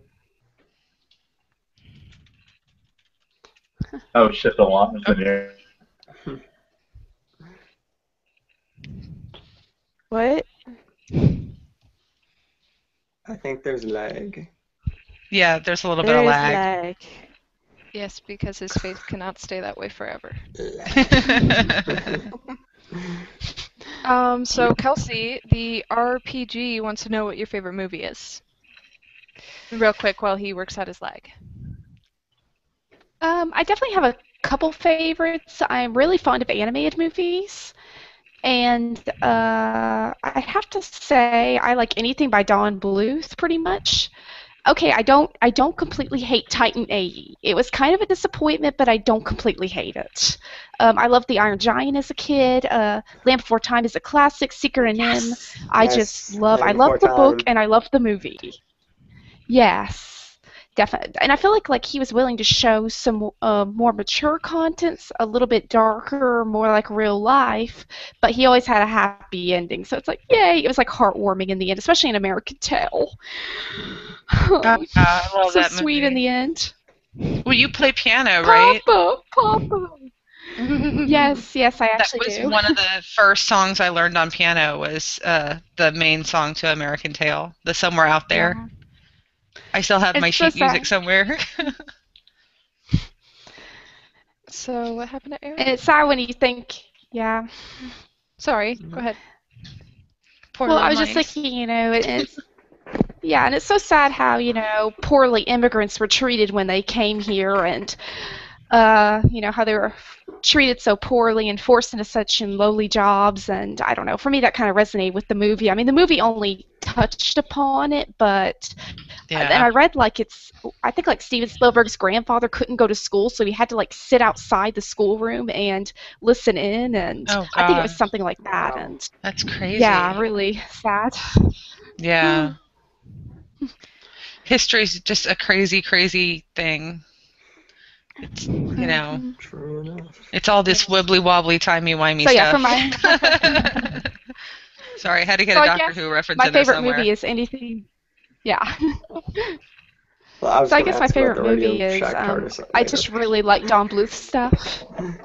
Oh shit, the llama's in here. What? I think there's lag. Yeah, there's a little bit There's of lag. lag. Yes, because his face cannot stay that way forever. So Kelsey, the RPG wants to know what your favorite movie is. Real quick while he works out his lag. I definitely have a couple favorites. I'm really fond of animated movies. And I have to say I like anything by Don Bluth pretty much. Okay, I don't completely hate Titan AE. It was kind of a disappointment, but I don't completely hate it. I loved The Iron Giant as a kid. Land Before Time is a classic. Secret and M. I Yes, just love. I Land love Before the book Time. and I love the movie. Yes. definitely, and I feel like he was willing to show some more mature contents, a little bit darker, more like real life, but he always had a happy ending. So it's like, yay! It was like heartwarming in the end, especially in American Tail. Oh, yeah, I love So that sweet in movie. the end. Well, you play piano, right? Papa. Yes, I That actually was do. one of the first songs I learned on piano was the main song to American Tail, the Somewhere Out There. Yeah. I still have my It's so sheet music sad. somewhere. So what happened to Aaron? And it's sad when you think, yeah. Sorry, go ahead. Poor Well, little I was just mice. thinking, it's yeah, and it's so sad how, poorly immigrants were treated when they came here, and how they were treated so poorly and forced into such lowly jobs, and I don't know. For me, that kind of resonated with the movie. I mean, the movie only touched upon it, but and I read I think like Steven Spielberg's grandfather couldn't go to school, so he had to like sit outside the schoolroom and listen in, and Oh, I think it God. was something like that, and That's crazy. yeah, really sad. Yeah. History's just a crazy, crazy thing. It's, True enough. it's all this wibbly-wobbly, timey-wimey So yeah, stuff. for my Sorry, I had to get So a I Doctor guess Who reference my in there favorite somewhere. movie is anything. Yeah. Well, I was So I gonna guess my ask about favorite the Radio movie is Shack TARDIS I later. just really like Don Bluth's stuff. I'm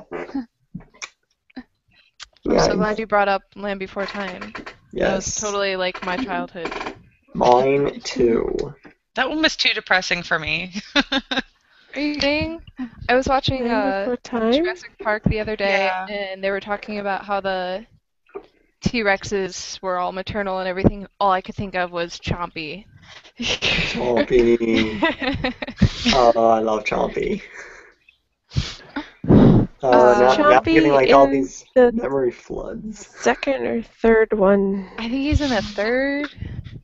Yeah, so glad you brought up Land Before Time. That was yes. totally like my childhood. Mine too. That one was too depressing for me. Are you kidding? I was watching Land Before Time? Jurassic Park the other day, Yeah. and they were talking about how the T-Rexes were all maternal and everything. All I could think of was Chompy. Chompy. Oh, I love Chompy. Now I'm getting like all in these the memory floods. second or third one. I think he's in the third.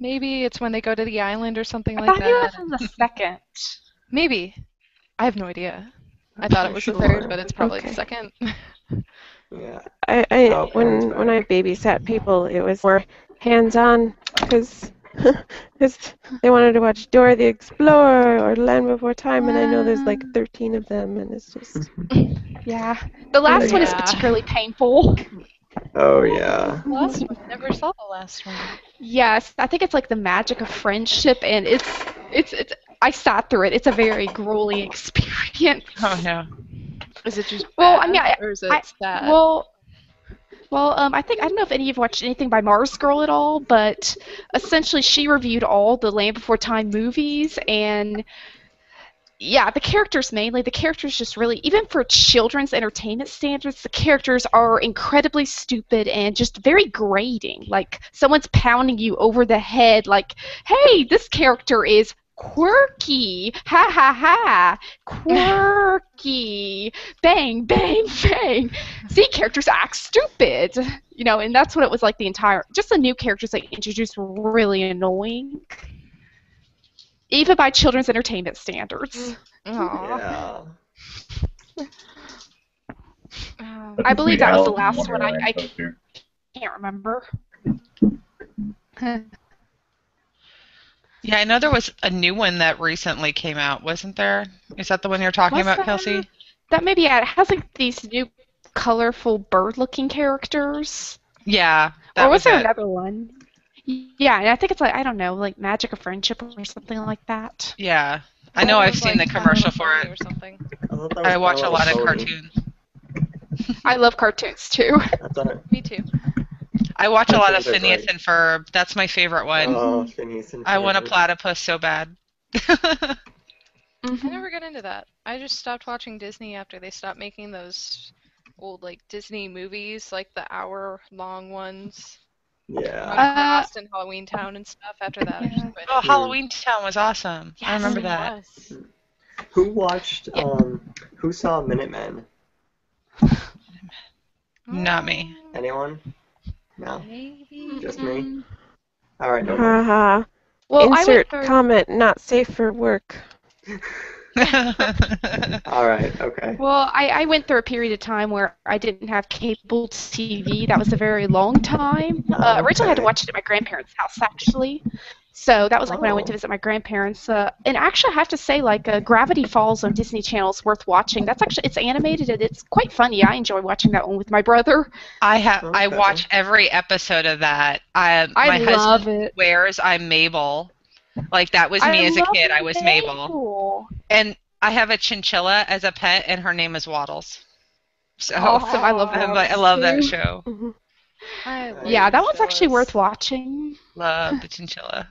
Maybe it's when they go to the island or something I like thought he was that. in the second. Maybe. I have no idea. I thought it was the Sure. third, but it's probably the Okay. second. Yeah. When I babysat people, it was more hands-on because they wanted to watch Dora the Explorer or Land Before Time, and I know there's like 13 of them, and it's just Yeah. The last one is Yeah. particularly painful. Oh yeah. The last one. I never saw the last one. Yes, I think it's like the magic of friendship, and it's I sat through it. It's a very grueling experience. Oh, no. Is it just Well, bad, I mean, or is it sad? Well, I don't know if any of you have watched anything by Mars Girl at all, but essentially she reviewed all the Land Before Time movies, and yeah, the characters just really, even for children's entertainment standards, the characters are incredibly stupid and just very grating. Like someone's pounding you over the head, like, "Hey, this character is quirky, ha ha ha, quirky, bang bang bang." See, characters act stupid, and that's what it was like. Just the new characters they introduced were really annoying, even by children's entertainment standards. Aw. Yeah. I believe that was the Alice in last one. I Wonderland poster. can't remember. Yeah, I know there was a new one that recently came out, wasn't there? Is that the one you're talking Was about, that- Kelsey? That maybe it has like these new colorful bird-looking characters. Yeah, that Or was was there it. another one? Yeah, and I think it's like, I don't know, like Magic of Friendship or something like that. Yeah. I know I've seen the commercial for Or it. something. thought that was I watch a My lot of Little Pony. cartoons. I love cartoons too. I thought it. Me too. I watch a lot of Cartoons are Phineas great. and Ferb. That's my favorite one. Oh, Phineas and I want a Ferb. platypus so bad. I never got into that. I just stopped watching Disney after they stopped making those old like Disney movies, like the hour-long ones. Yeah. Minecraft and Halloween Town and stuff. After that, I just quit. Oh, Halloween Town was awesome. I Yes, remember It that. was. Who watched? Who saw Minutemen? Not me. Anyone? No. Maybe. Just me. All right. No. More. haha. Well, I went Insert through. comment not safe for work. All right. Okay. Well, I went through a period of time where I didn't have cable TV. That was a very long time. Originally, I had to Okay. watch it at my grandparents' house, actually. So that was like when I went to Oh. visit my grandparents. And actually, I have to say, like, Gravity Falls on Disney Channel is worth watching. That's actually, it's animated and it's quite funny. I enjoy watching that one with my brother. I Okay. watch every episode of that. I My love husband it. swears I'm Mabel. Like that was I me as a love kid. I was Mabel. Mabel. And I have a chinchilla as a pet, and her name is Waddles. So Awesome. I love I Waddles love that too. show. Mhm. I love Yeah, that one's actually chinchillas. worth watching. Love the chinchilla.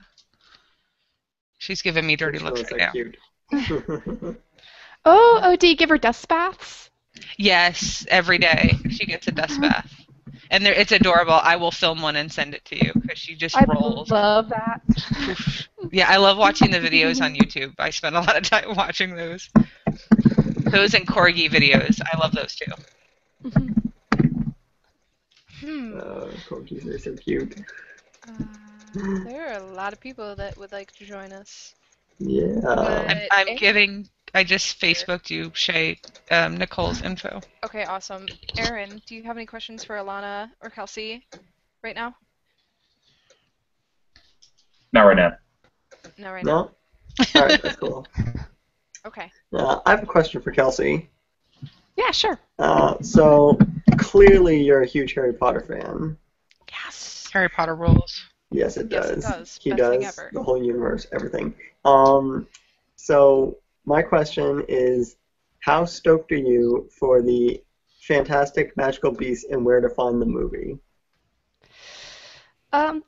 She's giving me dirty looks Chinchillas right are now. cute. Oh, do you give her dust baths? Yes, every day she gets a dust bath, and it's adorable. I will film one and send it to you because she just I rolls. love that. Oof. Yeah, I love watching the videos on YouTube. I spend a lot of time watching those. Those and corgi videos. I love those too. Corgis are so cute. There are a lot of people that would like to join us. Yeah. I'm getting. I just Facebooked you, Shay, Nicole's info. Okay, awesome. Aaron, do you have any questions for Alana or Kelsey right now? Not right now. No, right now. No? All right, that's cool. Okay. I have a question for Kelsey. Yeah, sure. So clearly you're a huge Harry Potter fan. Yes. Harry Potter rules. Yes, it Yes, does. it does. He Best thing does. ever. The whole universe, everything. So my question is, how stoked are you for the Fantastic Magical Beasts and Where to Find the movie?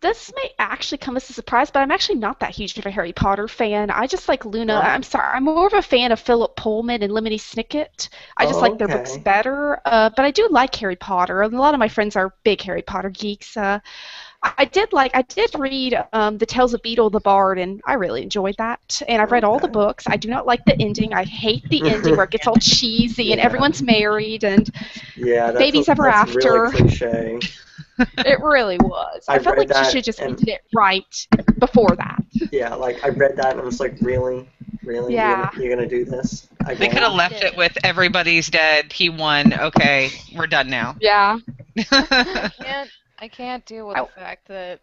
This may actually come as a surprise, but I'm actually not that huge of a Harry Potter fan. I just like Luna. Oh. I'm sorry, I'm more of a fan of Philip Pullman and Lemony Snicket. I just like their books Okay. better. But I do like Harry Potter. A lot of my friends are big Harry Potter geeks. I did read the Tales of Beetle the Bard, and I really enjoyed that. And I've read all the Okay. books. I do not like the ending. I hate the ending where it gets all cheesy and Yeah. everyone's married and Yeah, babies ever that's after. really cliche. It really was. I I felt read like she that should just and- ended it right before that. Yeah, like I read that and I was like, really? Really? Yeah. You're gonna do this? They Again? could have left it with everybody's dead. He won. Okay, we're done now. Yeah. I can't deal with the fact that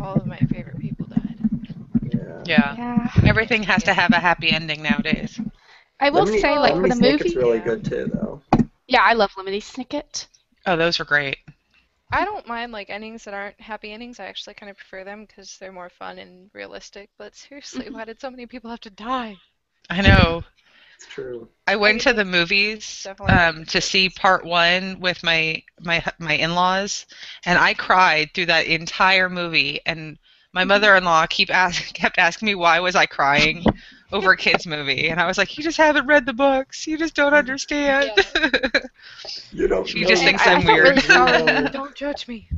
all of my favorite people died. Yeah. Yeah. Yeah. Everything has to have a happy ending nowadays. I will Lemony- say, like, for Lemony the Snicket's movie, really Yeah. good too, though. yeah, I love Lemony Snicket. Oh, those are great. I don't mind like endings that aren't happy endings. I actually kind of prefer them because they're more fun and realistic. But seriously, why did so many people have to die? I know. It's true. I went to think the movies definitely to see part one with my in-laws, and I cried through that entire movie. And my mother-in-law kept asking me why was I crying over a kids movie, and I was like, you just haven't read the books, you just don't understand. You don't She know just what thinks I I'm felt weird. really sorry. Don't judge me.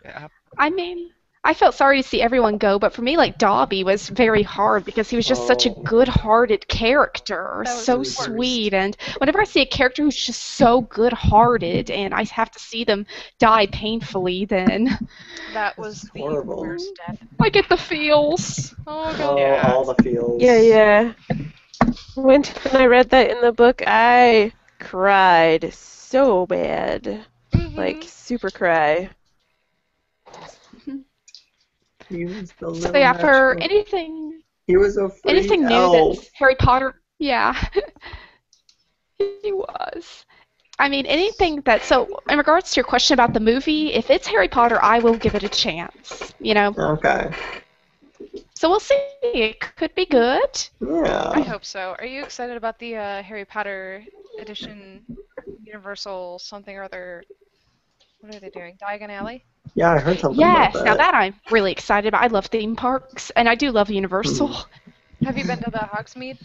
Yeah. I mean, I felt sorry to see everyone go, but for me, like, Dobby was very hard because he was just such a Oh. good-hearted character, That was so the worst. sweet. And whenever I see a character who's just so good-hearted and I have to see them die painfully, then That was It's the horrible. worst death. I get the feels. Oh Oh, god. Yeah. all the feels. Yeah. When I read that in the book, I cried so bad. Like, super cry. He was the So little yeah, for magical- anything He was a free anything new elf. that's Harry Potter, yeah, he was. I mean, anything that, so in regards to your question about the movie, if it's Harry Potter, I will give it a chance, you know? Okay. So we'll see. It could be good. I Yeah. hope so. Are you excited about the Harry Potter edition Universal something or other? What are they doing? Diagon Alley? Yeah, I heard something Yes, about now that I'm really excited about. I love theme parks, and I do love Universal. Have you been to the Hogsmeade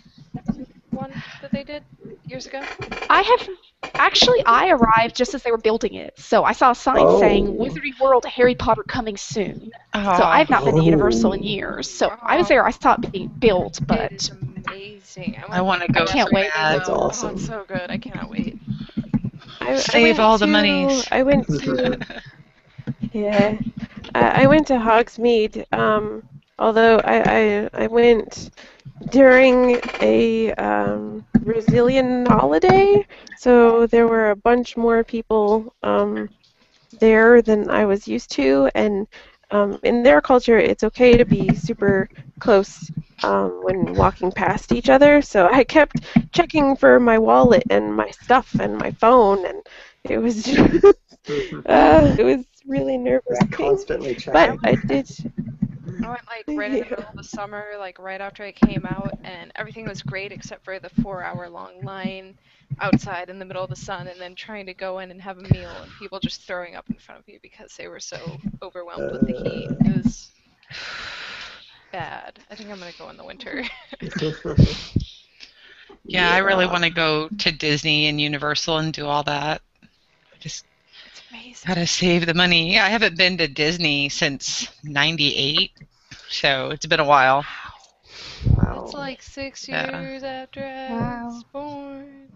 one that they did years ago? I have, actually, I arrived just as they were building it, so I saw a sign Oh. saying Wizarding World Harry Potter coming soon. So Oh, I've not been to Universal in Oh. years. So I was there, I saw it being built, It but is amazing. I want to go. I can't so wait. bad. That's Oh, awesome. it's so good. I cannot wait. Save all the monies. I went to yeah. I went to Hogsmeade. Although I went during a Brazilian holiday, so there were a bunch more people there than I was used to, and in their culture, it's okay to be super close when walking past each other. So I kept checking for my wallet and my stuff and my phone, and it was it was really Just nerve-wracking. constantly But checking. I did. I went like right in the middle of the summer, like right after it came out, and everything was great except for the 4-hour long line outside in the middle of the sun, and then trying to go in and have a meal, and people just throwing up in front of you because they were so overwhelmed with the heat. It was bad. I think I'm gonna go in the winter. Yeah, I really want to go to Disney and Universal and do all that. Just It's amazing. gotta save the money. I haven't been to Disney since '98, so it's been a while. Wow. It's like 6 Yeah. years after I Wow. was born.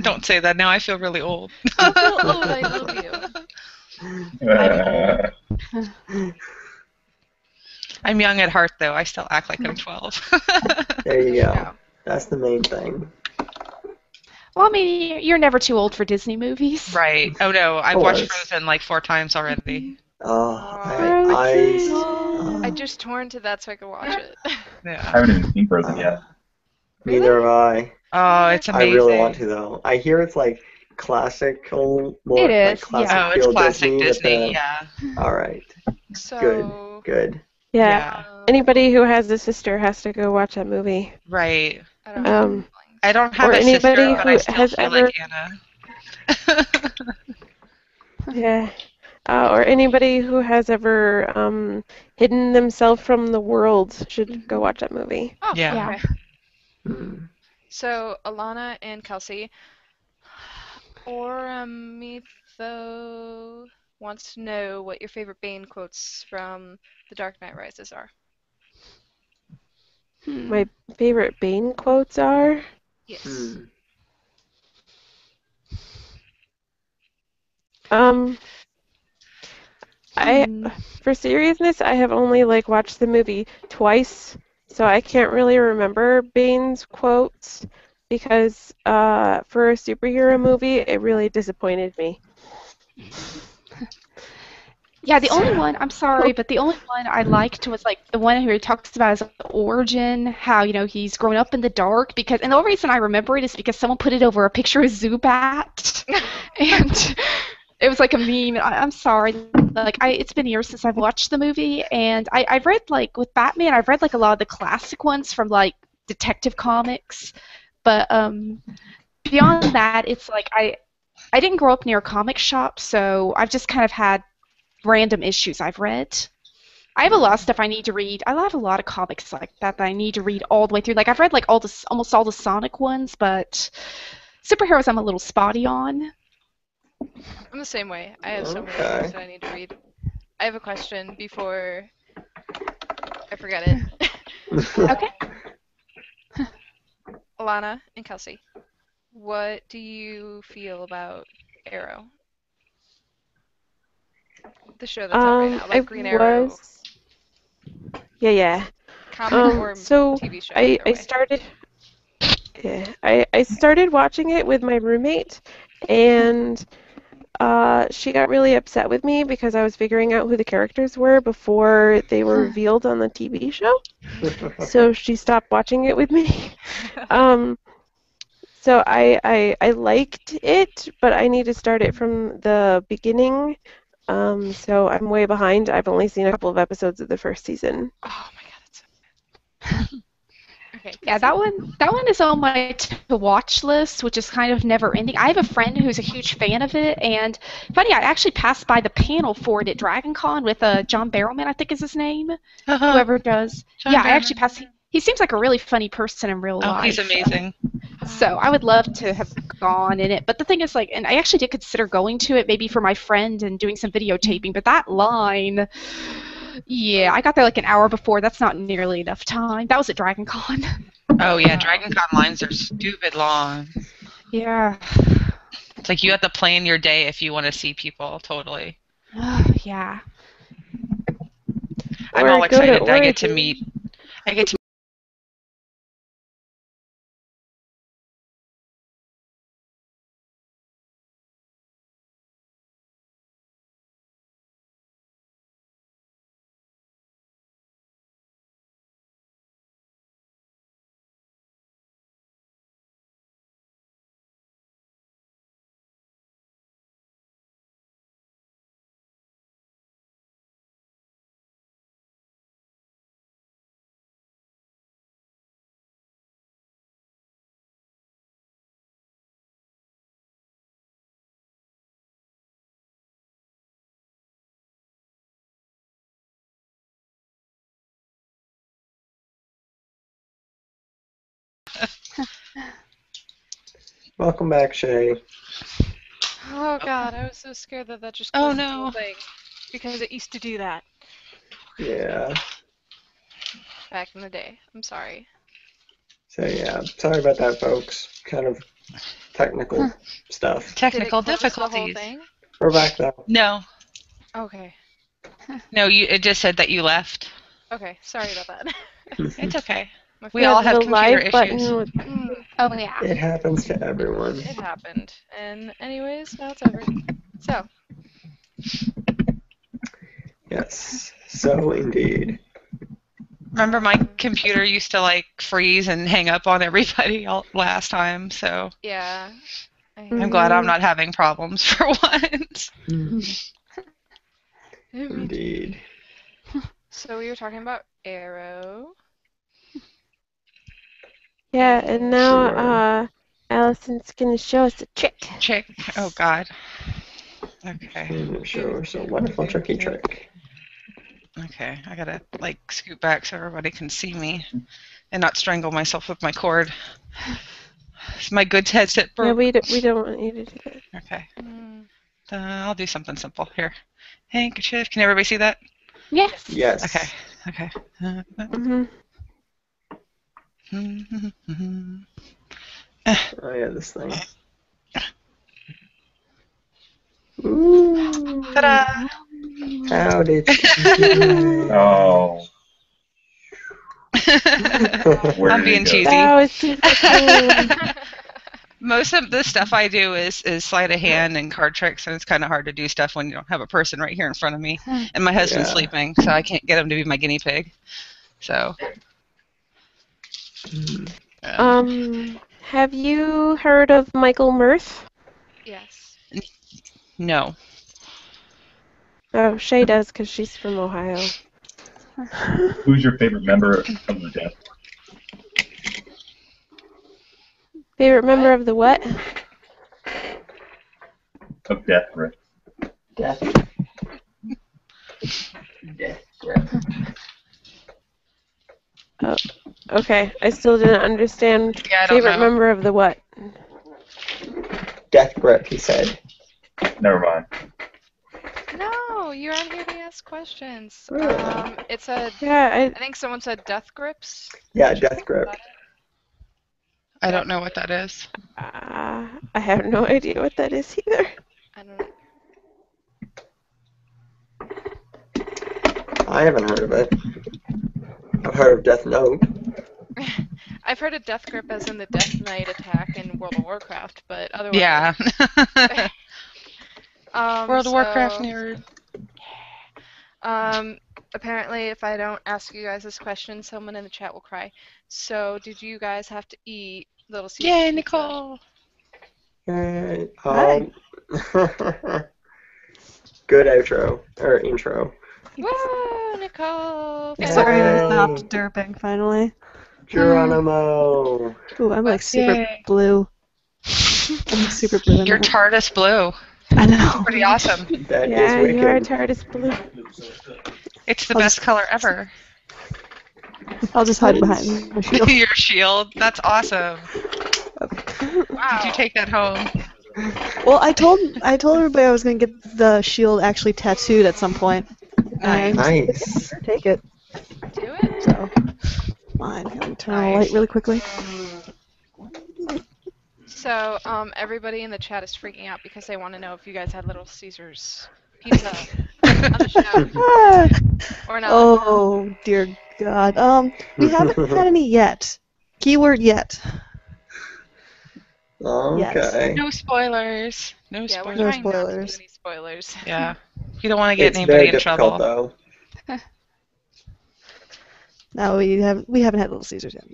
Don't say that now. I feel really old. Don't feel old. I love you. I'm old. I'm young at heart, though. I still act like I'm 12. There you go. Yeah. That's the main thing. Well, I mean, you're never too old for Disney movies. Right. Oh no, I've Of watched course. Frozen like 4 times already. Oh, Frozen. I just torn to that so I could watch it. I Yeah. haven't even seen Frozen yet. neither have I. Oh, it's I amazing. really want to though. I hear it's like classical, more It like is, classic yeah. Oh, it's feel classic Disney. Disney. Yeah. All right, So, good. Yeah. Anybody who has a sister has to go watch that movie. Right. I don't have any Um, feelings. I don't have Or a sister, anybody but who I still has feel ever- like Anna. Yeah. Or anybody who has ever hidden themselves from the world should go watch that movie. Oh, Yeah. okay. Hmm. So, Alana and Kelsey, Oramitho wants to know what your favorite Bane quotes from The Dark Knight Rises are. My favorite Bane quotes are. Yes. Hmm. For seriousness, I have only watched the movie twice, so I can't really remember Bane's quotes because for a superhero movie, it really disappointed me. Yeah, the only one, I'm sorry, but the only one I liked was the one where he talks about his origin, how, he's grown up in the dark and the only reason I remember it is because someone put it over a picture of Zubat. And it was like a meme. I'm sorry. It's been years since I've watched the movie, and I've read, with Batman, I've read, a lot of the classic ones from, Detective Comics. But beyond that, it's I didn't grow up near a comic shop, so I've just kind of had random issues I've read. I have a lot of stuff I need to read. I have a lot of comics like that I need to read all the way through. I've read almost all the Sonic ones, but superheroes I'm a little spotty on. I'm the same way. I have so many Okay. books that I need to read. I have a question before I forget it. Okay. Alana and Kelsey, what do you feel about Arrow? The show that's out right now, I Green Arrow, was. Yeah. comic or So TV show. I Either way. started. Yeah, I started watching it with my roommate, and she got really upset with me because I was figuring out who the characters were before they were revealed on the TV show. So she stopped watching it with me. So I liked it, but I need to start it from the beginning. So I'm way behind. I've only seen a couple of episodes of the first season. Oh my god, it's so okay. Yeah, that one is on my to-watch list, which is kind of never ending. I have a friend who's a huge fan of it, and funny, I actually passed by the panel for it at DragonCon with John Barrowman, I think is his name. Whoever does. John Yeah, I Barrowman. actually passed. He seems like a really funny person in real Oh, life. he's amazing. So I would love to have gone in it. But the thing is, and I actually did consider going to it maybe for my friend and doing some videotaping, but that line, yeah, I got there an hour before. That's not nearly enough time. That was at DragonCon. Oh yeah, DragonCon lines are stupid long. Yeah. It's you have to plan your day if you want to see people. Totally. Yeah. I'm Or all go to excited. I get to Oregon. meet. I get to Welcome back, Shay. Oh god, I was so scared that that just Oh, closed the whole no. thing. Because it used to do that Yeah. back in the day. I'm sorry. So yeah, sorry about that, folks. Kind of technical stuff. Technical Did it close the whole difficulties. thing? We're back though. No. Okay. No, it just said that you left. Okay, sorry about that. It's okay. My We Yeah, all have the computer live button issues. was Oh yeah. It happens to everyone. It happened. And anyways, now it's over. So, Yes. So indeed. Remember my computer used to like freeze and hang up on everybody last time, so yeah. I'm glad I'm not having problems for once. Indeed. So we were talking about Arrow. yeah, and now Allison's gonna show us a trick. Trick. Oh God. Okay. And show us a wonderful tricky trick. Okay. I gotta like scoot back so everybody can see me and not strangle myself with my cord. My good headset Yeah, broke. we don't want you to do that. Okay. Mm. I'll do something simple here. Handkerchief. Can everybody see that? Yes. Yes. Okay. Okay. Mm-hmm. Oh yeah, this thing. Ooh. Ta-da! How did you do Oh, where I'm did being it go? cheesy. That was super cool. Most of the stuff I do is sleight of hand and card tricks, and it's kind of hard to do stuff when you don't have a person right here in front of me, and my husband's Yeah. sleeping, so I can't get him to be my guinea pig. So. Have you heard of Michael Mirth? Yes. No. Oh, Shay does because she's from Ohio. Who's your favorite member of the Death? Favorite member of the what? Of Death Grip? Death. Death grip. Oh, okay. I still didn't understand. Yeah, I don't Favorite know. member of the what? Death grip, he said. Never mind. No, you're on here to ask questions. Yeah. It's a. Yeah, I think someone said death grips. Yeah, death grip. I don't know what that is. I have no idea what that is either. I don't know. I haven't heard of it. I've heard of Death Note. I've heard of death grip as in the Death Knight attack in World of Warcraft, but otherwise. Yeah. World of So, Warcraft nerd. Apparently, if I don't ask you guys this question, someone in the chat will cry. So, did you guys have to eat Little Caesars Yay, pizza? Nicole. Alright, Hi. Good outro, or intro. Woo, Nicole! Yay. Sorry, I stopped derping finally. Geronimo. Ooh, I'm like super Yay. blue. I'm super blue. Your TARDIS blue. I know. Pretty awesome. That is Yeah, wicked. you are TARDIS blue. It's the I'll best just- color ever. I'll just hide behind my shield. Your shield. That's awesome. Wow. Did you take that home? Well, I told everybody I was gonna get the shield actually tattooed at some point. And Nice. take it. Do it? So fine. Let me turn on the light really quickly. So, everybody in the chat is freaking out because they want to know if you guys had Little Caesars pizza on the show Ah, or not. oh dear God. We haven't had any yet. Keyword yet. Okay. No spoilers. No Yeah, we're spoilers. trying not to spoilers. do any spoilers. Yeah. You don't want to get It's anybody very in difficult, trouble. though. No, we haven't had Little Caesars yet.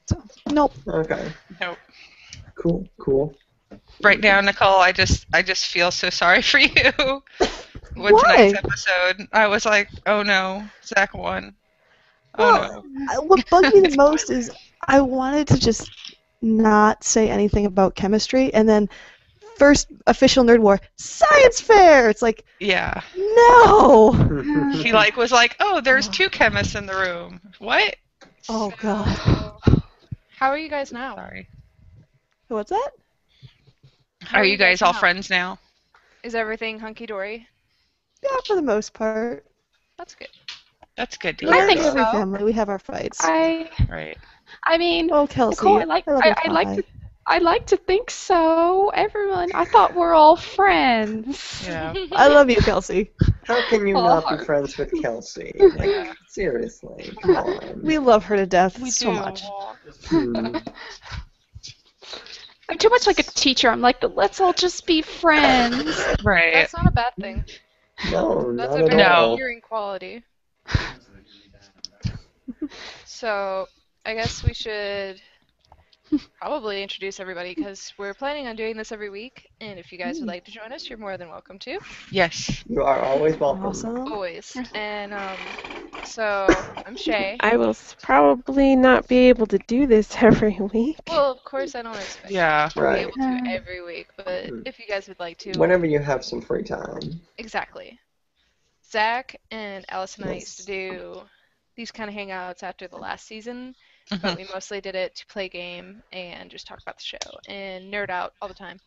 So nope. Okay. Nope. Cool. Right now, Nicole, I just feel so sorry for you. With Why? tonight's episode, I was like, oh no, Zach won. Well, Oh no. what bugged me the most is I wanted to just not say anything about chemistry, and then first official Nerd War science fair. It's like Yeah. no. He was like, oh, there's two chemists in the room. What? Oh God. How are you guys now? Sorry. What's that? How Are you guys all now? friends now? Is everything hunky-dory? Yeah, for the most part. That's good. That's good to Like I hear. think every so. family, we have our fights. Right. I mean, Oh, Kelsey, Nicole, I love your I like pie. to, I like to think so. Everyone, I thought we're all friends. Yeah. I love you, Kelsey. How can you All not be heart. friends with Kelsey? Like, seriously, come on. We love her to death We so do. much. Hmm. I'm too much like a teacher. I'm like, let's all just be friends. Right. That's not a bad thing. No, That's not a at very No. all. endearing quality. So, I guess we should probably introduce everybody because we're planning on doing this every week. And if you guys would like to join us, you're more than welcome to. Yes. You are always welcome. Awesome. Always. And so I'm Shay. I will probably not be able to do this every week. Well, of course, I don't expect Yeah. you to be Right. able to every week, but if you guys would like to, Whenever you have some free time. exactly. Zach and Alice and I Yes. used to do these kind of hangouts after the last season, Mhm. but we mostly did it to play a game and just talk about the show and nerd out all the time.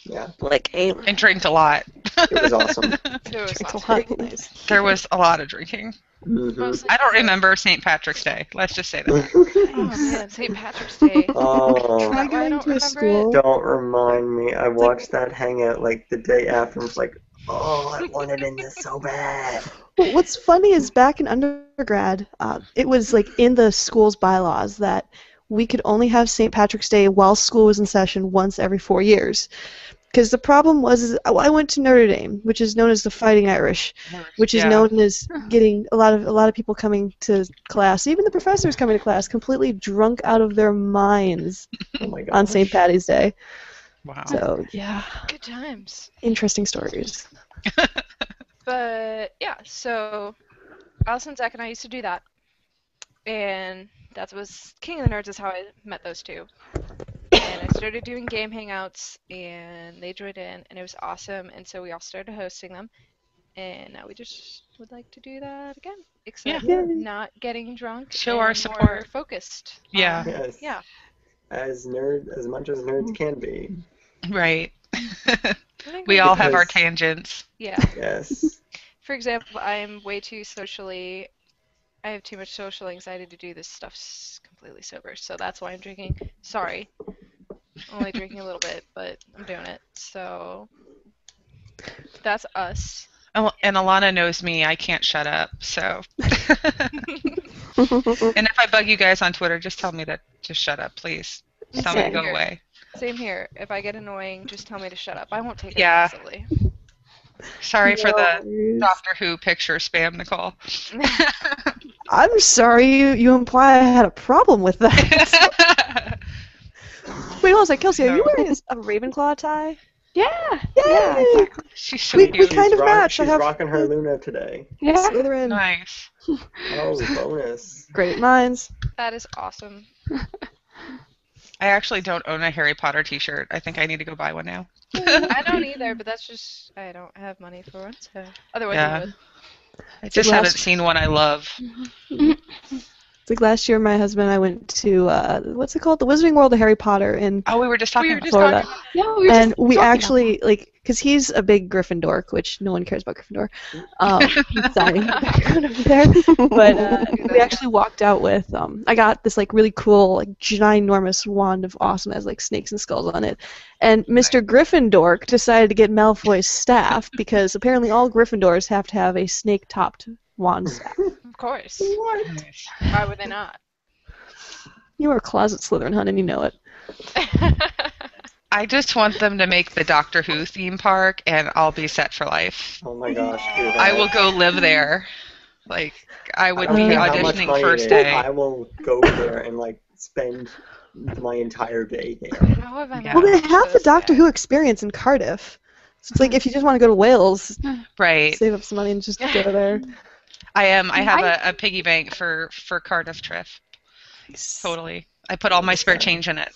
Yeah, Like game. And drinks a lot. it was awesome. There was It's a lots lot. of Nice. There was a lot of drinking. Mhm. mostly I don't remember St. Patrick's Day. Let's just say that. Oh man, St. Patrick's Day. Oh, Try I going don't to a remember school. don't remind me. I watched that hangout like the day after and was like, oh, I wanted in this so bad. Well, what's funny is back in undergrad, it was like in the school's bylaws that we could only have St. Patrick's Day while school was in session once every 4 years. Because the problem was, is I went to Notre Dame, which is known as the Fighting Irish, which is Yeah. known as getting a lot of people coming to class, even the professors coming to class, completely drunk out of their minds Oh my god. on St. Patty's Day. Wow. So yeah, Good times. interesting stories. But yeah, so Allison, Zach, and I used to do that, and that was King of the Nerds is how I met those two. And I started doing game hangouts, and they joined in, and it was awesome. And so we all started hosting them, and now we just would like to do that again, except Yeah. not getting drunk. Show and our More support. focused. Yeah. Yes. Yeah. As much as nerds can be. Right. I think We all have our Because- tangents. Yeah. Yes. For example, I'm way too socially. I have too much social anxiety to do this stuff completely sober, so that's why I'm drinking. Sorry. Only drinking a little bit, but I'm doing it. So that's us. And Alana knows me. I can't shut up. So. And if I bug you guys on Twitter, just tell me to just shut up, please. Just tell me to Same go here. away. Same here. If I get annoying, just tell me to shut up. I won't take it Yeah. offensively. Sorry for the No. Doctor Who picture spam, Nicole. I'm sorry, you imply I had a problem with that. Wait, hold on a second, Kelsey, are you No. wearing a Ravenclaw tie? Yeah. Yay! Yeah, exactly. She's so We cute. kind of match. She's I have rocking her Luna today. Yeah. Slytherin. Nice. Oh, bonus. Great minds. That is awesome. I actually don't own a Harry Potter t-shirt. I think I need to go buy one now. I don't either, but that's just I don't have money for one, so otherwise Yeah. I would. I just last- haven't seen one I love. It's like last year, my husband and I went to what's it called, the Wizarding World of Harry Potter in Oh, we were just talking We were about just Florida. talking Yeah, we were And just we talking actually, like, because he's a big Gryffindor, which no one cares about Gryffindor. He's signing the background over there. But we actually walked out with, I got this, like, really cool, like, ginormous wand of awesome, has, like, snakes and skulls on it. And Mr. Gryffindor decided to get Malfoy's staff, because apparently all Gryffindors have to have a snake-topped wand staff. Of course. Nice. Why would they not? You are a closet Slytherin, hun, and you know it. I just want them to make the Doctor Who theme park, and I'll be set for life. Oh my gosh, do that. I will go live there. Like, I would I don't be care how much auditioning money first it is, day. I will go there and like spend my entire day there. How have I Yeah. Well, they not have the those Doctor guys? Who experience in Cardiff. So it's like if you just want to go to Wales, Right. save up some money and just go there. I have a piggy bank for Cardiff trip. Totally. I put all my spare change in it.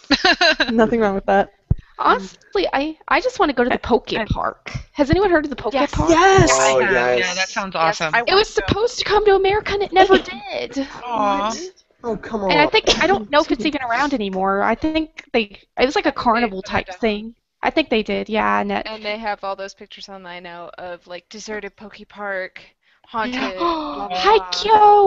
Nothing wrong with that. Honestly, I just want to go to the Poke Park. Has anyone heard of the Poke Yes. Park? Yes! Oh, I have. yes. Yeah, that sounds Yes, awesome. I It was want to. supposed to come to America and it never did. Aw. Oh, come And I on. think I don't know if it's even around anymore. I think it was like a carnival put it type down. thing. I think they did, yeah. And they have all those pictures online now of like deserted Poke Park, haunted, blah blah blah.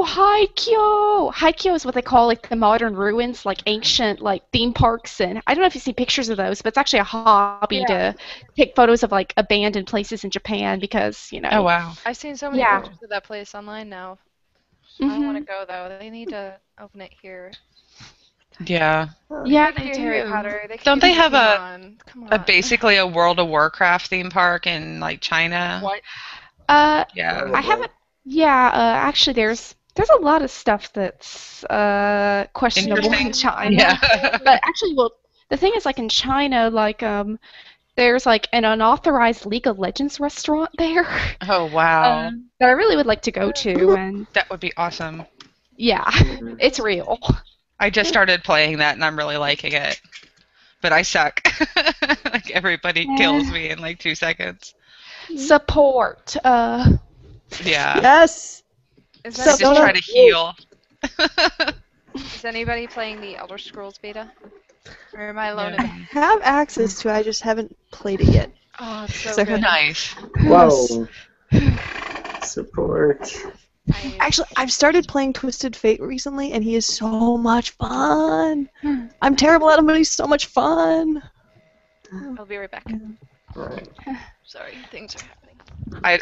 Haikyo! Haikyo is what they call like the modern ruins, like ancient like theme parks, and I don't know if you see pictures of those, but it's actually a hobby to take photos of like abandoned places in Japan because, Oh wow. I've seen so many yeah. pictures of that place online now. I want hmm to go though. They need to open it here. Yeah. Yeah, They they can do Harry do. Potter. They can Don't do they have Pokemon. Come on. basically a World of Warcraft theme park in like China? What? Yeah. I haven't. Yeah, actually, there's a lot of stuff that's questionable in Interesting. China. Yeah. But actually, well, the thing is, like in China, like there's like an unauthorized League of Legends restaurant there Oh wow. that I really would like to go to, and That would be awesome. yeah, it's real. I just started playing that and I'm really liking it. But I suck. Like everybody kills me in like 2 seconds. Support. Yeah. Yes. Is I just anybody, try to heal. is anybody playing the Elder Scrolls beta? Or am I alone Yeah. in I have access to it, I just haven't played it yet. Oh, it's so So good. Nice. Whoa. Support. Actually, I've started playing Twisted Fate recently, and he is so much fun. I'm terrible at him, but he's so much fun. I'll be right back. Right. Sorry, things are happening.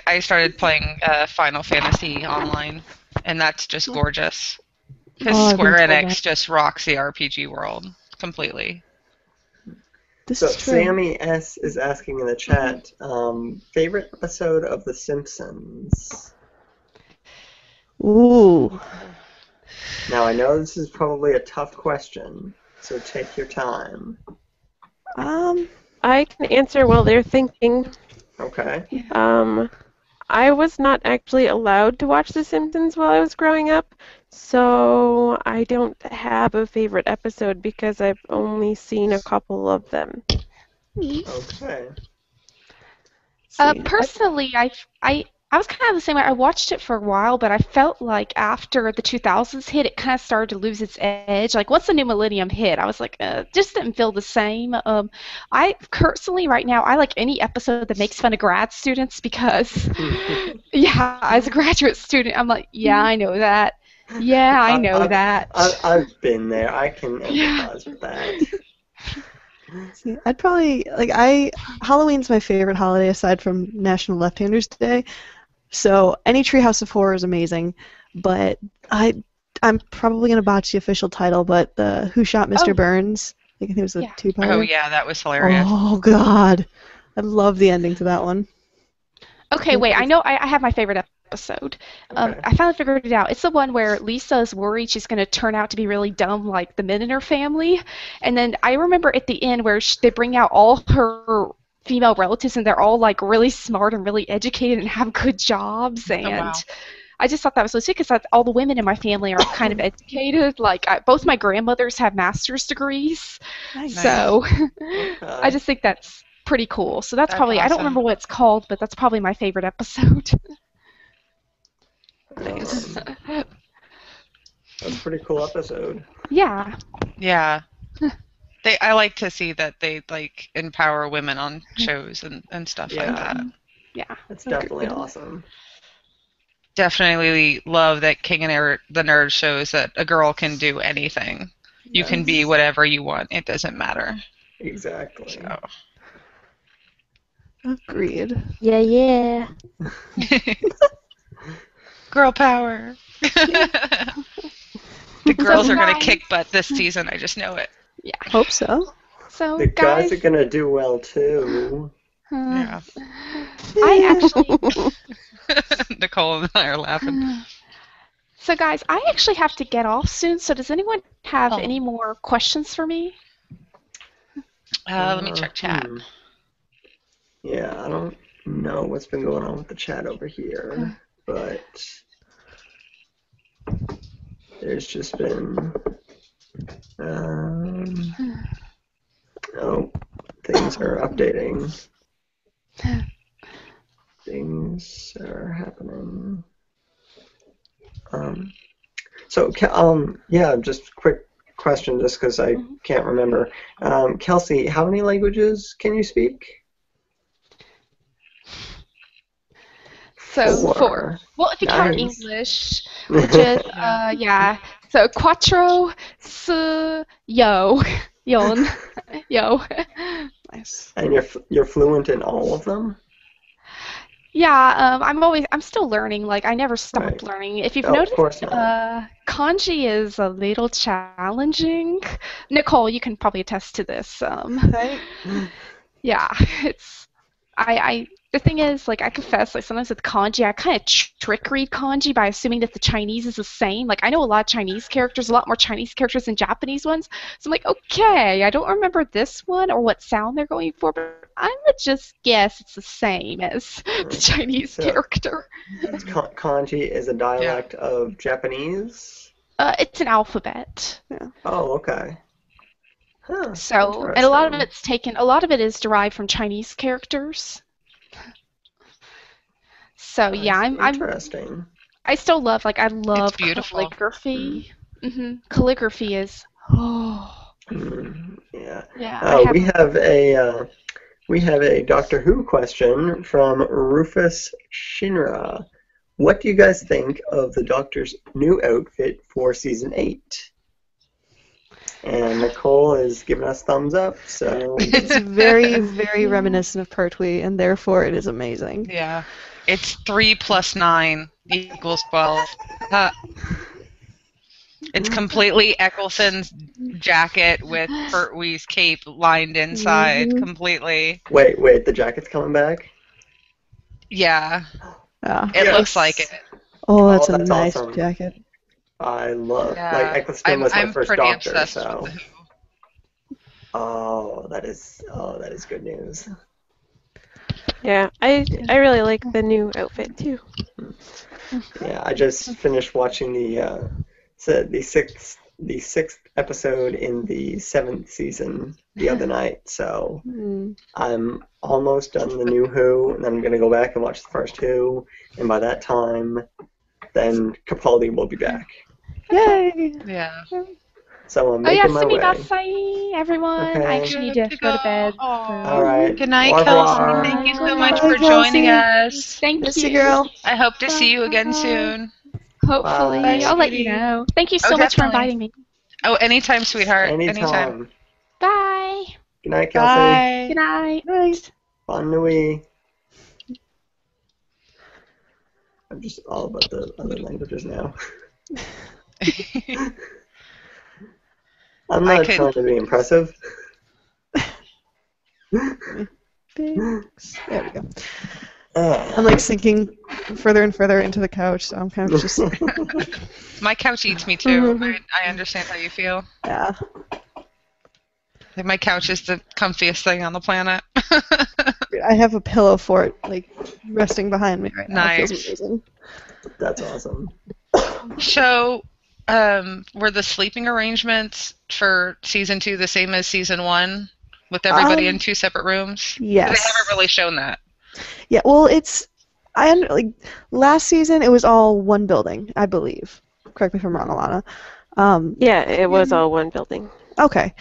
I started playing Final Fantasy online, and that's just gorgeous. Because Oh, I've been Square told Enix that. just rocks the RPG world completely. This So is true. Sammy S is asking in the chat, favorite episode of The Simpsons? Ooh. Now I know this is probably a tough question, so take your time. I can answer while they're thinking. Okay. I was not actually allowed to watch The Simpsons while I was growing up, so I don't have a favorite episode because I've only seen a couple of them. Okay. Personally, I was kind of the same way. I watched it for a while, but I felt like after the 2000s hit, it kind of started to lose its edge. Like once the new millennium hit, I was like, just didn't feel the same. I personally, right now, I like any episode that makes fun of grad students because, yeah, as a graduate student, I'm like, yeah, I know that. Yeah, I know that. I've been there. I can Yeah. empathize with that. See, I'd probably Halloween's my favorite holiday aside from National Left-Handers Day. So any Treehouse of Horror is amazing, but I'm probably gonna botch the official title, but the Who Shot Mr. Oh. Burns? I think it was a Yeah. two-parter. Oh yeah, that was hilarious. Oh God, I love the ending to that one. Okay, wait, I know I have my favorite episode. Okay. I finally figured it out. It's the one where Lisa is worried she's going to turn out to be really dumb like the men in her family. And then I remember at the end where they bring out all her female relatives and they're all like really smart and really educated and have good jobs. And wow. I just thought that was so sweet because all the women in my family are kind of educated. Like both my grandmothers have master's degrees. Nice. So Okay. I just think that's pretty cool. So that's That's probably, I don't awesome. remember what it's called, but that's probably my favorite episode. That's a pretty cool episode. Yeah. Yeah. I like to see that they like empower women on shows and stuff Yeah. like that. Yeah. That's definitely awesome. Definitely love that King and the Nerd shows that a girl can do anything. You can be Yes. whatever you want. It doesn't matter. Exactly. So. Agreed. Yeah. Girl power. The girls are going to kick butt this season. I just know it. Yeah. Hope so. So, The guys guys, are gonna do well too. Yeah. I actually, Nicole and I are laughing. so guys, I actually have to get off soon. So, does anyone have any more questions for me? Let me check chat. Yeah, I don't know what's been going on with the chat over here, but there's just been oh, things are updating. Things are happening. So, yeah, just quick question, just because I can't remember. Kelsey, how many languages can you speak? So 4. Well, if you count Nice. English, which is yeah. So cuatro, su, yo, yon, yo. Nice. And you're fluent in all of them? Yeah, I'm still learning. Like I never stop Right. learning. If you've Oh, of noticed, course not. kanji is a little challenging. Nicole, you can probably attest to this. Right? Yeah, it's the thing is, like I confess, like sometimes with kanji, I kind of trick read kanji by assuming that the Chinese is the same. Like I know a lot of Chinese characters, a lot more Chinese characters than Japanese ones. So I'm like, okay, I don't remember this one or what sound they're going for, but I'm gonna just guess it's the same as the Chinese So- character. Kanji is a dialect of Japanese? It's an alphabet. Oh, okay. Huh, So, and a lot of interesting. a lot of it is derived from Chinese characters. So yeah, That's interesting. I still love, like, I love beautiful. calligraphy. Calligraphy is, oh, Yeah. yeah. We have a Doctor Who question from Rufus Shinra. What do you guys think of the Doctor's new outfit for season 8? And Nicole is giving us thumbs up, so It's very, very reminiscent of Pertwee, and therefore it is amazing. Yeah. It's 3 + 9 = 12. It's completely Eccleston's jacket with Pertwee's cape lined inside completely. wait, the jacket's coming back? Yeah. Yeah. It looks like it. Oh, that's Oh, a that's nice awesome. jacket. I love Yeah. like Eccleston was my I'm first pretty Doctor, obsessed so with the Who. oh, that is good news. Yeah, I really like the new outfit too. Yeah, I just finished watching the sixth episode in the 7th season the other night, so I'm almost done the new Who, and then I'm gonna go back and watch the first Who, and by that time, then Capaldi will be back. Yay! Yeah. So I'm Oh yeah, making my way. sumimasen, everyone. Okay. I actually need to go to bed. All right. Good night, Au Kelsey. revoir. Thank you so Good much night, for joining Kelsey. us. Thank Miss you. you, girl. I hope to see you again soon. Hopefully. Bye. I'll let you Sweetie. know. Thank you Oh, so much for definitely. inviting me. Oh, anytime, sweetheart. Anytime. Bye. Good night, Kelsey. Bye. Good night. Nice. Bonne nuit. I'm just all about the other languages now. I'm not trying to be impressive. Thanks. There we go. I'm like sinking further and further into the couch, so I'm kind of just My couch eats me too. I understand how you feel. yeah. Like my couch is the comfiest thing on the planet. I have a pillow for it, like resting behind me right now. It feels Nice. amazing. That's awesome. So, were the sleeping arrangements for season 2 the same as season 1, with everybody in 2 separate rooms? Yes. They haven't really shown that. Yeah. Well, like last season it was all one building, I believe. Correct me if I'm wrong, Alana. Yeah, it was all one building. Okay.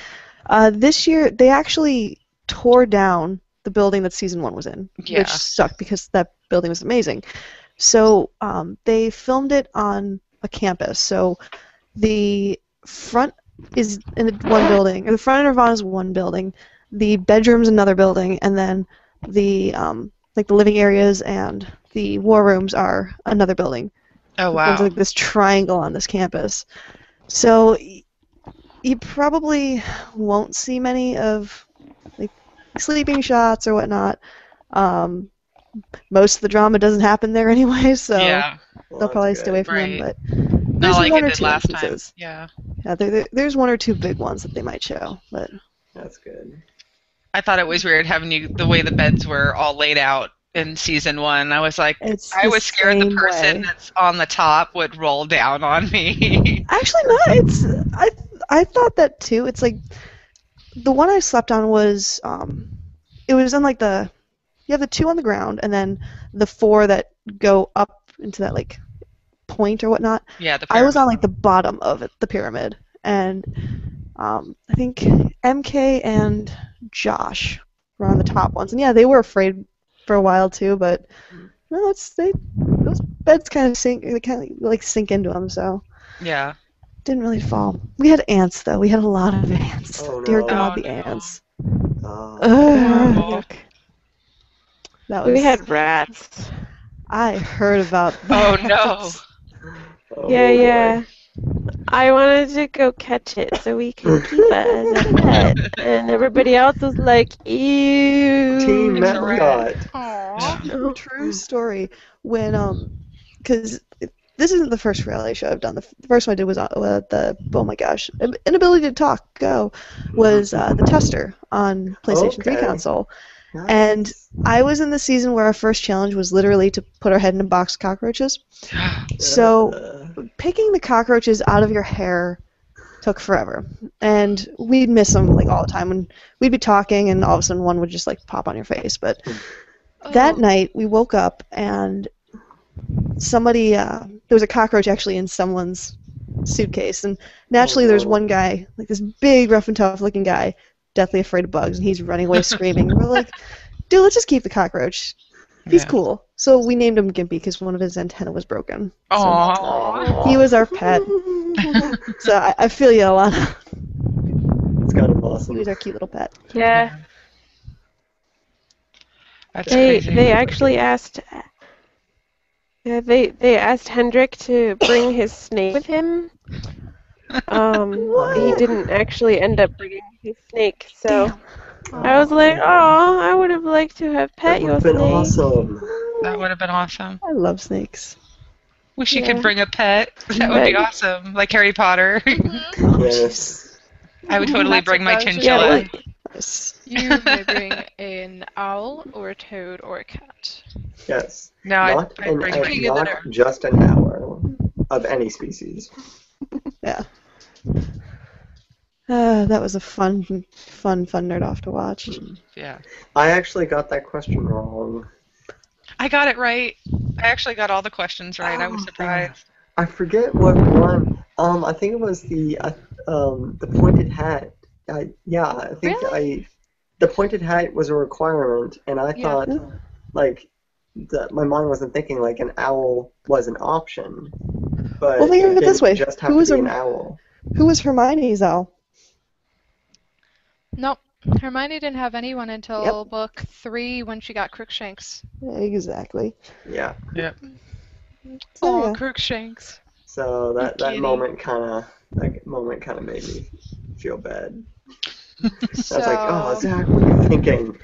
This year they actually tore down the building that season 1 was in, Yeah. which sucked because that building was amazing. So they filmed it on a campus. So the front is in one building, or the front of Nirvana is one building, the bedroom's another building, and then the like the living areas and the war rooms are another building. Oh, It's wow. like this triangle on this campus. So you probably won't see many of like sleeping shots or whatnot. Most of the drama doesn't happen there anyway, so Yeah. they'll probably stay away from them. Right. But Not there's like one it or did two last instances. time. Yeah. Yeah, there's one or two big ones that they might show, but That's good. I thought it was weird having the way the beds were all laid out in season 1. I was like, it's I the was scared the same person way. that's on the top would roll down on me. Actually, no. I thought that too. It's like the one I slept on was it was on like you have the 2 on the ground and then the 4 that go up into that like point or whatnot. Yeah, the I was pyramid. on like the bottom of it, the pyramid, and I think MK and Josh were on the top ones, and yeah, they were afraid for a while too. But no, those beds kind of sink, they kind of like sink into them, so Yeah. didn't really fall. We had ants though. We had a lot of ants. Oh, Dear no. God, Oh, the no. ants. Oh. Horrible. Yuck. That was. We had rats. I heard about Oh that. no. Oh, Yeah, boy. yeah. I wanted to go catch it so we could keep it as a pet, and everybody else was like, "Ew." Team It's a rat. mascot. Yeah. True story. When because this isn't the first reality show I've done. The first one I did was the oh my gosh, inability to talk go was the tester on PlayStation 3 Okay. console, Nice. and I was in the season where our first challenge was literally to put our head in a box of cockroaches. So picking the cockroaches out of your hair took forever, and we'd miss them like all the time. And we'd be talking, and all of a sudden one would just like pop on your face. But that night we woke up and somebody there was a cockroach actually in someone's suitcase, and naturally there's one guy, like this big rough and tough looking guy, deathly afraid of bugs, and he's running away screaming. And we're like, dude, let's just keep the cockroach. He's Yeah. cool. So we named him Gimpy because one of his antennae was broken. So Aww. he was our pet. So I feel you, Alana. It's kind of He awesome. was our cute little pet. Yeah, That's they crazy. actually asked. Yeah, they asked Hendrik to bring his snake with him. He didn't actually end up bringing his snake, so I was like, "Oh, I would have liked to have That pet would your have been snake." awesome. That would have been awesome. I love snakes. Wish you Yeah. could bring a pet. That would be But- awesome. Like Harry Potter. Yes. I would totally That's bring what my I was just chinchilla. like- Nice. You may bring an owl or a toad or a cat. Yes. No, Not I'd bring my King of the not North. just an owl of any species. Yeah. That was a fun nerd off to watch. Yeah. I actually got that question wrong. I got it right. I actually got all the questions right. I was surprised. I forget what one. I think it was the pointed hat. I think Really? the pointed hat was a requirement, and I Yeah. thought like my mind wasn't thinking like an owl was an option. But Well, think of it this didn't way. just have Who to was be a- an owl. Who was Hermione's owl? Nope. Hermione didn't have anyone until book 3 when she got Crookshanks. Exactly. Yeah. So, Oh, yeah. Crookshanks. So that Kitty. moment kind of made me feel bad. I was So, like, oh, Zach, what are you thinking?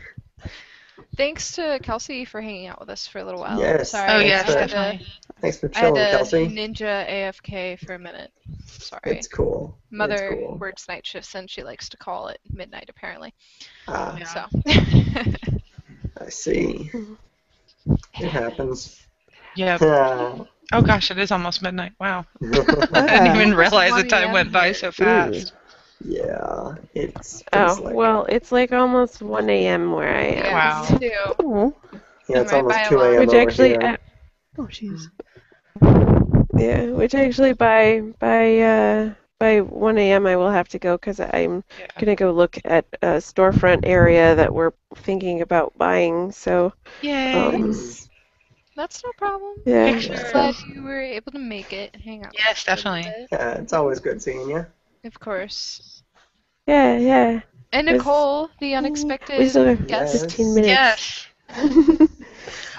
thanks to Kelsey for hanging out with us for a little while. Yes. Sorry, Oh, Thanks yes, for- definitely. Thanks for I had chilling, to Kelsey. ninja AFK for a minute. Sorry. It's cool. Mother It's cool. works night shifts and she likes to call at midnight apparently. Ah, Yeah. So I see. It happens. Yep. Ah. Oh gosh, it is almost midnight. Wow. I Yeah. didn't even realize the 1 time a.m. went by so fast. Yeah, it's Oh, like, well, it's like almost 1 a.m. where I am. Wow. me too. Oh, yeah, it's right almost by 2 Alana. a.m. Which over actually, here. oh, jeez. which actually by 1 a.m. I will have to go because I'm Yeah. gonna go look at a storefront area that we're thinking about buying. So, Yay. That's no problem. yeah. I'm just Yeah. glad you were able to make it and hang out. with Yes, us a little definitely. bit. Yeah, it's always good seeing you. Of course. Yeah, yeah. And Yes. Nicole, the We unexpected still have guest. Yes. 15 minutes. Yes.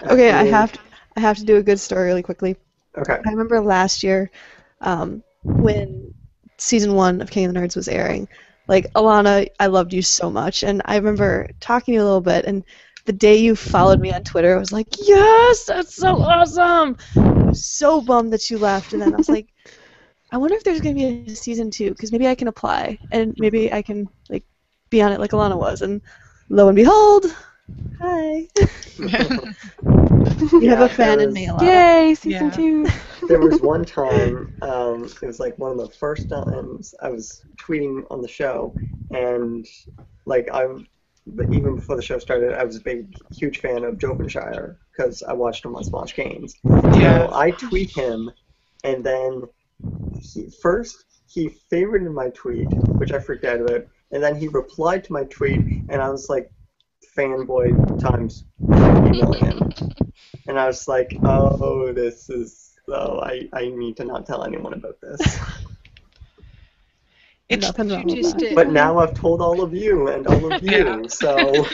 Okay, I Absolutely. have to do a good story really quickly. Okay. I remember last year, when season 1 of King of the Nerds was airing. Like, Alana, I loved you so much, and I remember talking to you a little bit, and the day you followed me on Twitter, I was like, yes, that's so awesome! I was so bummed that you left, and then I was like, I wonder if there's going to be a season 2, because maybe I can apply, and maybe I can, like, be on it like Alana was, and lo and behold, hi. You have a fan in me, Alana. Yay, season Yeah. 2. There was one time, it was like one of the first times I was tweeting on the show, and like but even before the show started, I was a huge fan of Jovenshire because I watched him on Smosh Games. Yeah. So I tweet him and then he favorited my tweet, which I freaked out about, and then he replied to my tweet, and I was like, fanboy times 50 million. And I was like, oh, I need to not tell anyone about this. Nothing wrong with just that. did. But now I've told all of you and all of you, so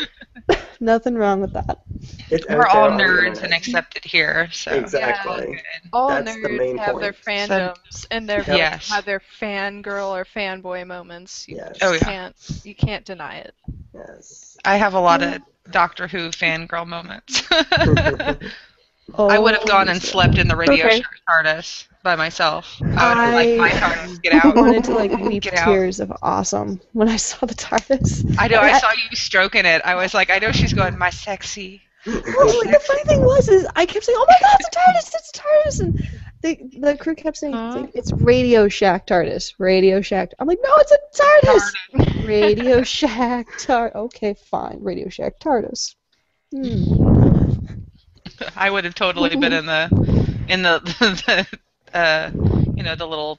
Nothing wrong with that. it's We're out there all on the nerds internet. and accepted here, so Exactly. All That's the nerds main have their point. fandoms and their Yes. have their fangirl or fanboy moments. You Yes. Oh, yeah. can't deny it. Yes. I have a lot of Doctor Who fangirl moments. Oh, I would have gone and slept in the Radio Okay. Shack TARDIS by myself. I would have been like, my TARDIS, get out. wanted to like weep Get out. tears of awesome when I saw the TARDIS. I know, I saw you stroking it. I was like, I know she's going, my sexy. Well, like, the funny thing was, is I kept saying, "Oh my God, it's a TARDIS! It's a TARDIS!" And the crew kept saying, "It's Radio Shack TARDIS, Radio Shack." I'm like, "No, it's a TARDIS! Radio Shack TARDIS." Okay, fine, Radio Shack TARDIS. I would have totally been in the the little,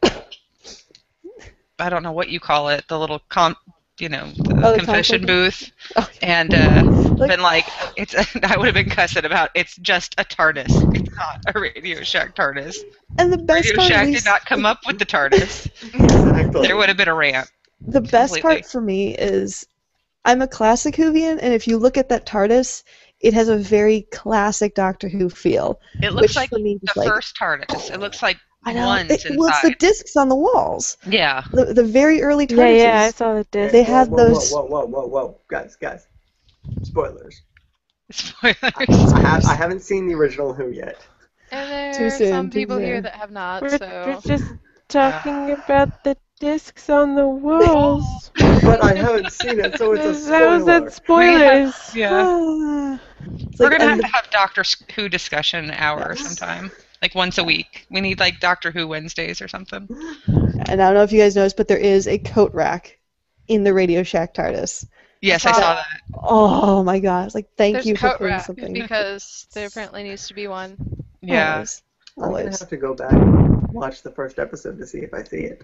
I don't know what you call it, the little the confession conflict. booth, Oh, and been like, I would have been cussing about, it's just a TARDIS. It's not a Radio Shack TARDIS. and the best Radio part, Shack at did least, not come up with the TARDIS. Exactly. There would have been a rant. the best completely. part for me is I'm a classic Whovian, and if you look at that TARDIS, it has a very classic Doctor Who feel. It looks which like for me is the like, first TARDIS. It looks like I know. ones Well, it's the inside. discs on the walls. Yeah. The very early Yeah, TARDISes. yeah, I saw the disc. They had whoa, those- Whoa, guys. Spoilers. Spoilers. I haven't seen the original Who yet. And there Too are soon, some too people here soon. that have not, We're so just talking about the discs on the walls. But I haven't seen it, so it's a That was spoiler. that spoilers. Yeah. It's We're like, gonna and have to have Doctor Who discussion hour sometime, like once a week. We need like Doctor Who Wednesdays or something. and I don't know if you guys noticed, but there is a coat rack in the Radio Shack TARDIS. Yes, I saw that. Oh my God! It's like, thank there's you a for coat putting rack something. because there apparently needs to be one. Yeah. Always. I'm gonna Always. have to go back and watch the first episode to see if I see it.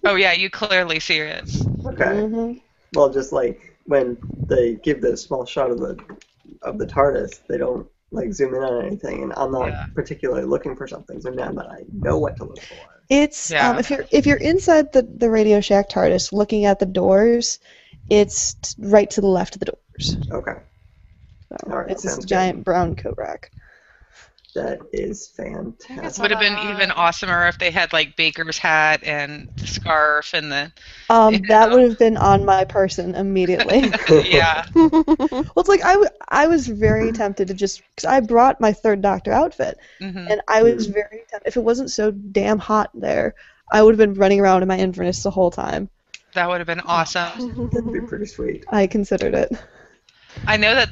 Oh yeah, you clearly see it. Okay. Mhm. Well, just like when they give the small shot of the TARDIS, they don't like zoom in on anything, and I'm not Yeah. particularly looking for something. So now that I know what to look for. It's Yeah. if you're inside the Radio Shack TARDIS, looking at the doors, it's right to the left of the doors. Okay. So All right, it's this sounds good. giant brown coat rack. That is It fantastic. Would have been even awesomer if they had like Baker's hat and the scarf and the That would have been on my person immediately. yeah. Well, it's like I was very tempted to just, because I brought my Third Doctor outfit, Hmm. and I was very tempted. If it wasn't so damn hot there, I would have been running around in my Inverness the whole time. That would have been awesome. That'd be pretty sweet. I considered it. I know that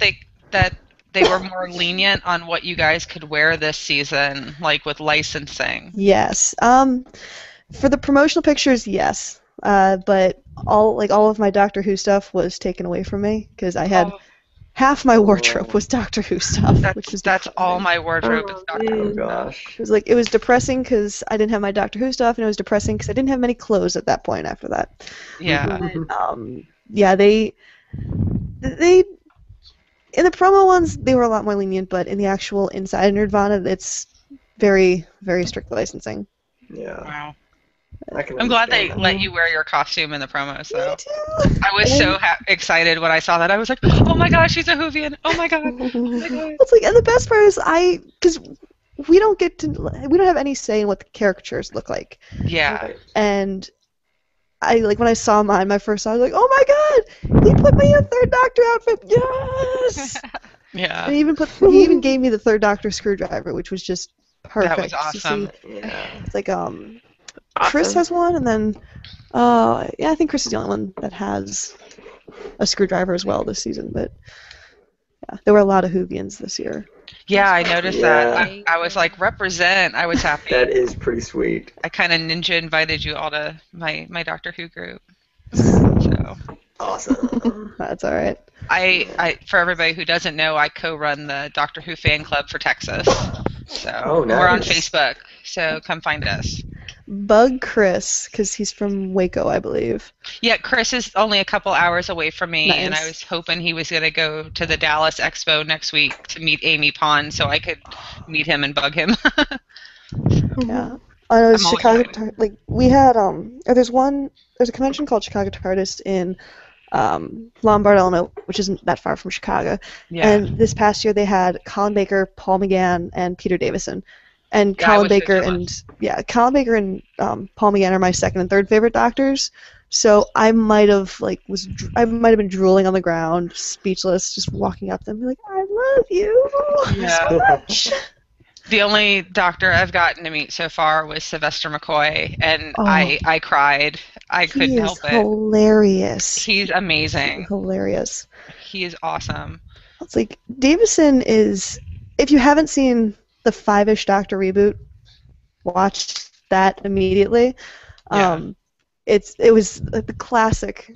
they were more lenient on what you guys could wear this season, like with licensing. Yes. For the promotional pictures, yes. But all of my Doctor Who stuff was taken away from me because I had Oh, half my wardrobe was Doctor Who stuff, which was that's all depressing. my wardrobe is Doctor Oh Who. gosh. It was depressing because I didn't have my Doctor Who stuff, and it was depressing because I didn't have many clothes at that point after that. Yeah. Yeah, they in the promo ones they were a lot more lenient, but in the actual inside Nerdvana, it's very, very strict licensing. Yeah. Wow. I can I'm glad they understand let you wear your costume in the promos, though. Me too. I was so excited when I saw that. I was like, oh my gosh, she's a Whovian. Oh my god. Oh my god. It's like, and the best part is because we don't have any say in what the caricatures look like, Yeah. Right. and when I saw mine, my first thought, I was like, oh my God, he put me in a Third Doctor outfit, yes. Yeah. And he even gave me the Third Doctor screwdriver, which was just perfect. That was to see. awesome. Yeah. It's like Chris has one, and then I think Chris is the only one that has a screwdriver as well this season. But yeah, there were a lot of Whovians this year. Yeah, I noticed Yeah. that. I was like, represent. I was happy. That is pretty sweet. I kind of ninja invited you all to my Doctor Who group. So Awesome. That's all right. I for everybody who doesn't know, I co-run the Doctor Who fan club for Texas. So Oh, we're on nice. Facebook. so come find us. Bug Chris, because he's from Waco, I believe. Yeah, Chris is only a couple hours away from me, and I Nice. was hoping he was going to go to the Dallas Expo next week to meet Amy Pond so I could meet him and bug him. Yeah. I know I'm always Chicago. excited. Like we had there's a convention called Chicago Tardist in Lombard, Illinois, which isn't that far from Chicago. Yeah. And this past year they had Colin Baker, Paul McGann, and Peter Davison. And Yeah, I Colin was so Baker jealous. and Paul McGann are my second and third favorite doctors. So I might have been drooling on the ground, speechless, just walking up to them, and be like, "I love you Yeah. so much." The only doctor I've gotten to meet so far was Sylvester McCoy, and Oh. I cried. I couldn't He is help it. hilarious. He's amazing. Hilarious. He is awesome. It's like Davison is. If you haven't seen the Five-ish Doctor reboot, watch that immediately. Yeah. It was like the classic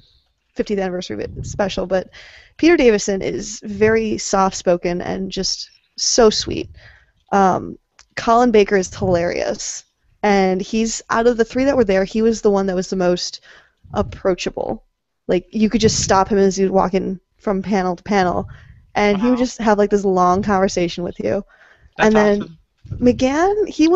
50th anniversary special, but Peter Davison is very soft-spoken and just so sweet. Colin Baker is hilarious, and he's out of the three that were there, he was the one that was the most approachable. Like you could just stop him as he was walking from panel to panel, and he would Wow. just have like this long conversation with you. That's And then awesome. McGann, he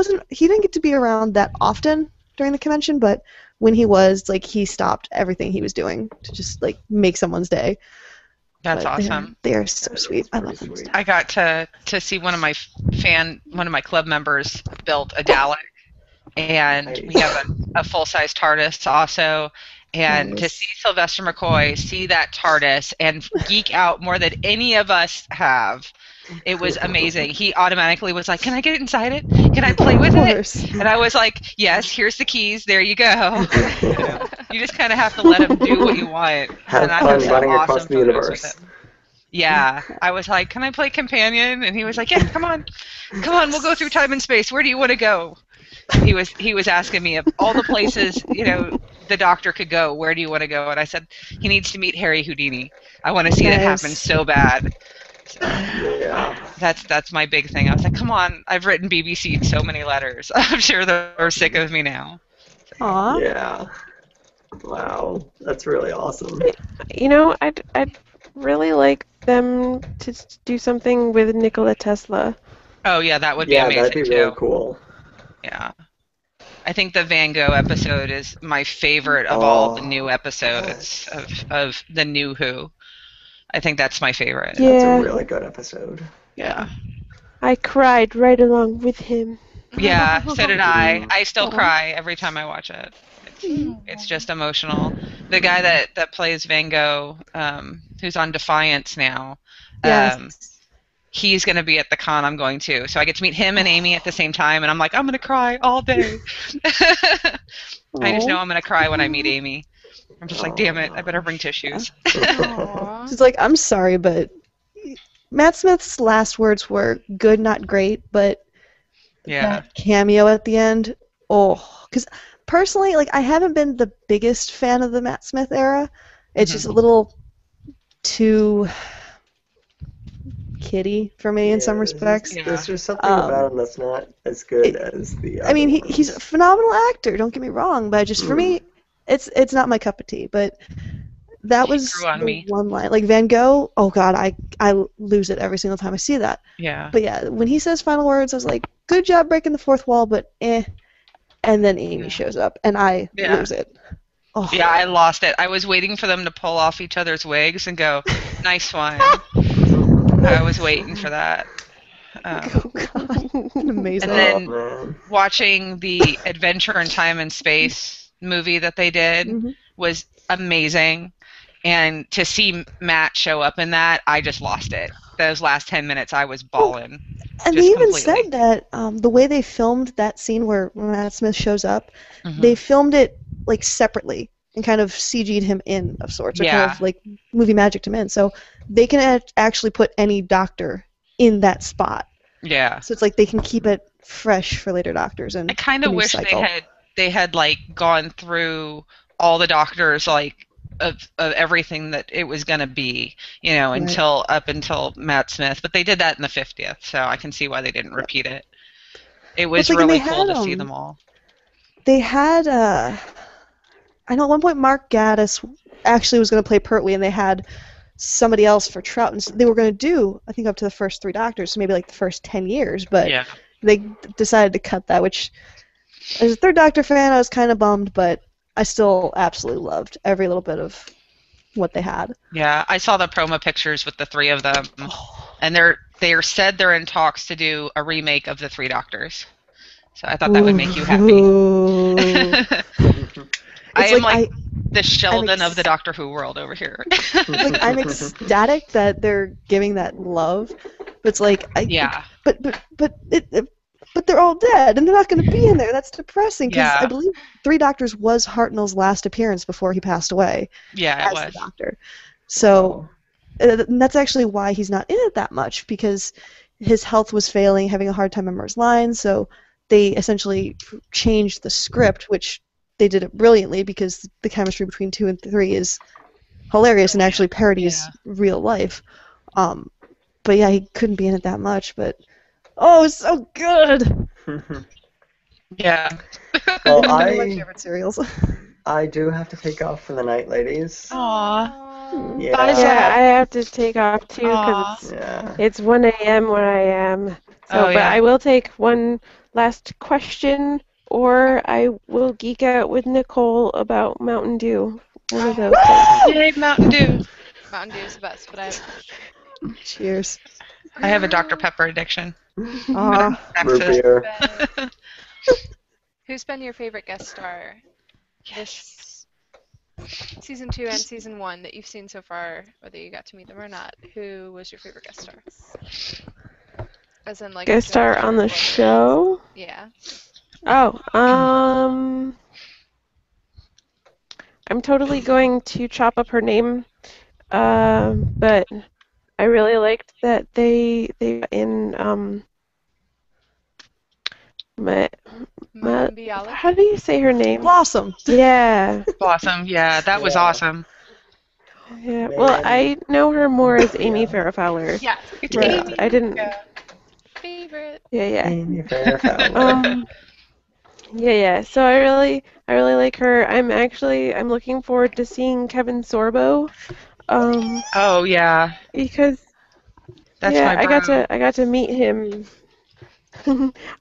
didn't get to be around that often during the convention, but when he was, like, he stopped everything he was doing to just like make someone's day. That's But awesome. They are so sweet. I love them. Pretty sweet. I got to see one of my club members built a Dalek, and we Nice. have a full-size TARDIS also. And to Nice. see Sylvester McCoy see that TARDIS and geek out more than any of us have, it was amazing. He automatically was like, "Can I get inside it? Can I play with Of it?" course. And I was like, "Yes, here's the keys. There you go." You just kind of have to let him do what you want. Have And I fun have some running across awesome the photos universe. with him. Yeah, I was like, "Can I play companion?" And he was like, "Yeah, come on, we'll go through time and space. Where do you want to go?" He was asking me of all the places the Doctor could go. Where do you want to go? And I said he needs to meet Harry Houdini. I want to see that happen Nice. so bad. So Yeah. that's my big thing. I was like, come on, I've written BBC so many letters. I'm sure they're sick of me now. Aw. Yeah. Wow. That's really awesome. You know, I'd really like them to do something with Nikola Tesla. Oh yeah, that would be Yeah, amazing that'd be too. really cool. Yeah. I think the Van Gogh episode is my favorite of all the new episodes of the new Who. I think that's my favorite. Yeah. That's a really good episode. Yeah. I cried right along with him. Yeah, so did I. I still Aw. cry every time I watch it. It's just emotional. The guy that plays Van Gogh, who's on Defiance now, Yes. he's going to be at the con I'm going to. So I get to meet him and Amy at the same time, and I'm like, I'm going to cry all day. I just know I'm going to cry when I meet Amy. I'm just like, damn it, I better bring tissues. Aw. It's like, I'm sorry, but Matt Smith's last words were good, not great, but Yeah. that cameo at the end, because personally, like, I haven't been the biggest fan of the Matt Smith era. It's just a little too kiddie for me in some Yeah, respects. Yeah. There's just something Um, about him that's not as good as the I mean, other he's a ones. phenomenal actor. Don't get me wrong, but just for me, it's not my cup of tea. But that He was grew on the me. one line. Like Van Gogh, oh God, I lose it every single time I see that. Yeah. But yeah, when he says final words, I was like, good job breaking the fourth wall, but eh. And then Amy shows up, and I Yeah. lose it. Oh. Yeah, I lost it. I was waiting for them to pull off each other's wigs and go, nice one. I was waiting for that. Oh God, amazing. And then Man. watching the Adventure in Time and Space movie that they did Mhm. was amazing. And to see Matt show up in that, I just lost it. Those last 10 minutes, I was bawling. And Just they even completely. said that the way they filmed that scene where Matt Smith shows up, Mhm. they filmed it like separately and kind of CG'd him in of sorts, or kind Yeah. of like movie magicked him in. So they can actually put any doctor in that spot. Yeah. So it's like they can keep it fresh for later doctors. And I kind the of new wish cycle. they had like gone through all the doctors like of everything that it was going to be, Right. until Matt Smith, but they did that in the 50th, so I can see why they didn't repeat it. It was like, and really they cool had to see them all. They had I know at one point Mark Gaddis actually was going to play Pertwee, and they had somebody else for Trout, and they were going to do, I think, up to the first 3 Doctors, so maybe like the first 10 years, but Yeah. they decided to cut that, which, as a Third Doctor fan, I was kind of bummed, but I still absolutely loved every little bit of what they had. Yeah, I saw the promo pictures with the 3 of them, and they said they're in talks to do a remake of the 3 Doctors. So I thought that would make you happy. I am like the Sheldon of the Doctor Who world over here. Like, I'm ecstatic that they're giving that love, but it's like, but they're all dead, and they're not going to be in there. That's depressing, because I believe 3 Doctors was Hartnell's last appearance before he passed away. Yeah, it was. As the Doctor. So, and that's actually why he's not in it that much, because his health was failing, having a hard time remembering his lines, so they essentially changed the script, which they did it brilliantly, because the chemistry between 2 and 3 is hilarious and actually parodies real life. But yeah, he couldn't be in it that much, but oh, it's so good! Yeah. Well, One of my favorite serials. I do have to take off for the night, ladies. Aww. Yeah. I have to take off too, because it's 1 a.m. where I am. So, but I will take one last question, or I will geek out with Nicole about Mountain Dew. One of those things. Yay, Mountain Dew. Mountain Dew is the best, but I have Cheers. I have a Dr. Pepper addiction. Root beer. Who's been your favorite guest star this season 2 and season 1 that you've seen so far, whether you got to meet them or not? Who was your favorite guest star? As in, like, guest star on the show? Yeah. Oh, I'm totally going to chop up her name, but I really liked that they in how do you say her name? Blossom. Yeah. Blossom. Yeah, that was awesome. Yeah. Well, I know her more as Amy Farrah Fowler. Yeah. It's Amy. I didn't. Favorite. Yeah. Amy Farrah Fowler. Yeah. So I really like her. I'm looking forward to seeing Kevin Sorbo. Oh yeah. Because that's my bro. I got to meet him.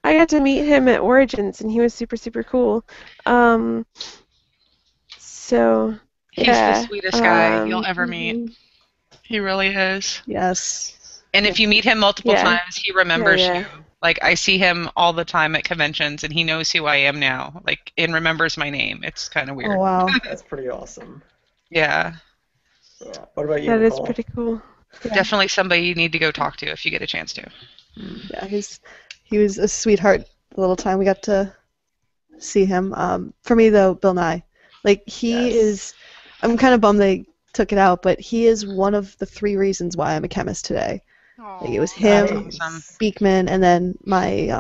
I got to meet him at Origins, and he was super, super cool. So he's the sweetest guy you'll ever meet. He really is. Yes. And if you meet him multiple times, he remembers you. Like, I see him all the time at conventions, and he knows who I am now. Like, and remembers my name. It's kind of weird. Oh wow. That's pretty awesome. Yeah. Yeah. What about you, That Nicole? is pretty cool. Yeah. Definitely somebody you need to go talk to if you get a chance to. Yeah, he was a sweetheart the little time we got to see him. For me, though, Bill Nye. Like, he is... I'm kind of bummed they took it out, but he is one of the 3 reasons why I'm a chemist today. Like, it was him, Beekman, and then my...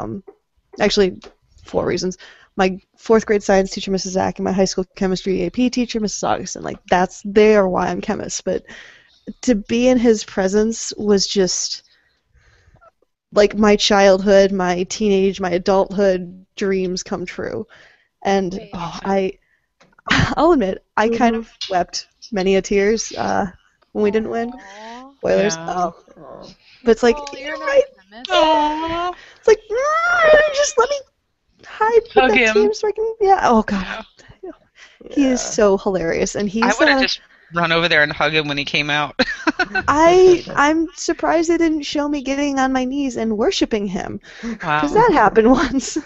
actually, 4 reasons. My 4th grade science teacher, Mrs. Zach, and my high school chemistry AP teacher, Mrs. Augustin. Like, they are why I'm chemist. But to be in his presence was just... like my childhood, my teenage, my adulthood dreams come true. And I'll admit, I kind of wept many a tears when we didn't win. Spoilers. Yeah. But it's like, you're right. Aww. It's like, just let me hide with Hug that him. team so I can, oh god. He is so hilarious, and he's I would have just run over there and hug him when he came out. I'm surprised they didn't show me getting on my knees and worshiping him, because that happened once.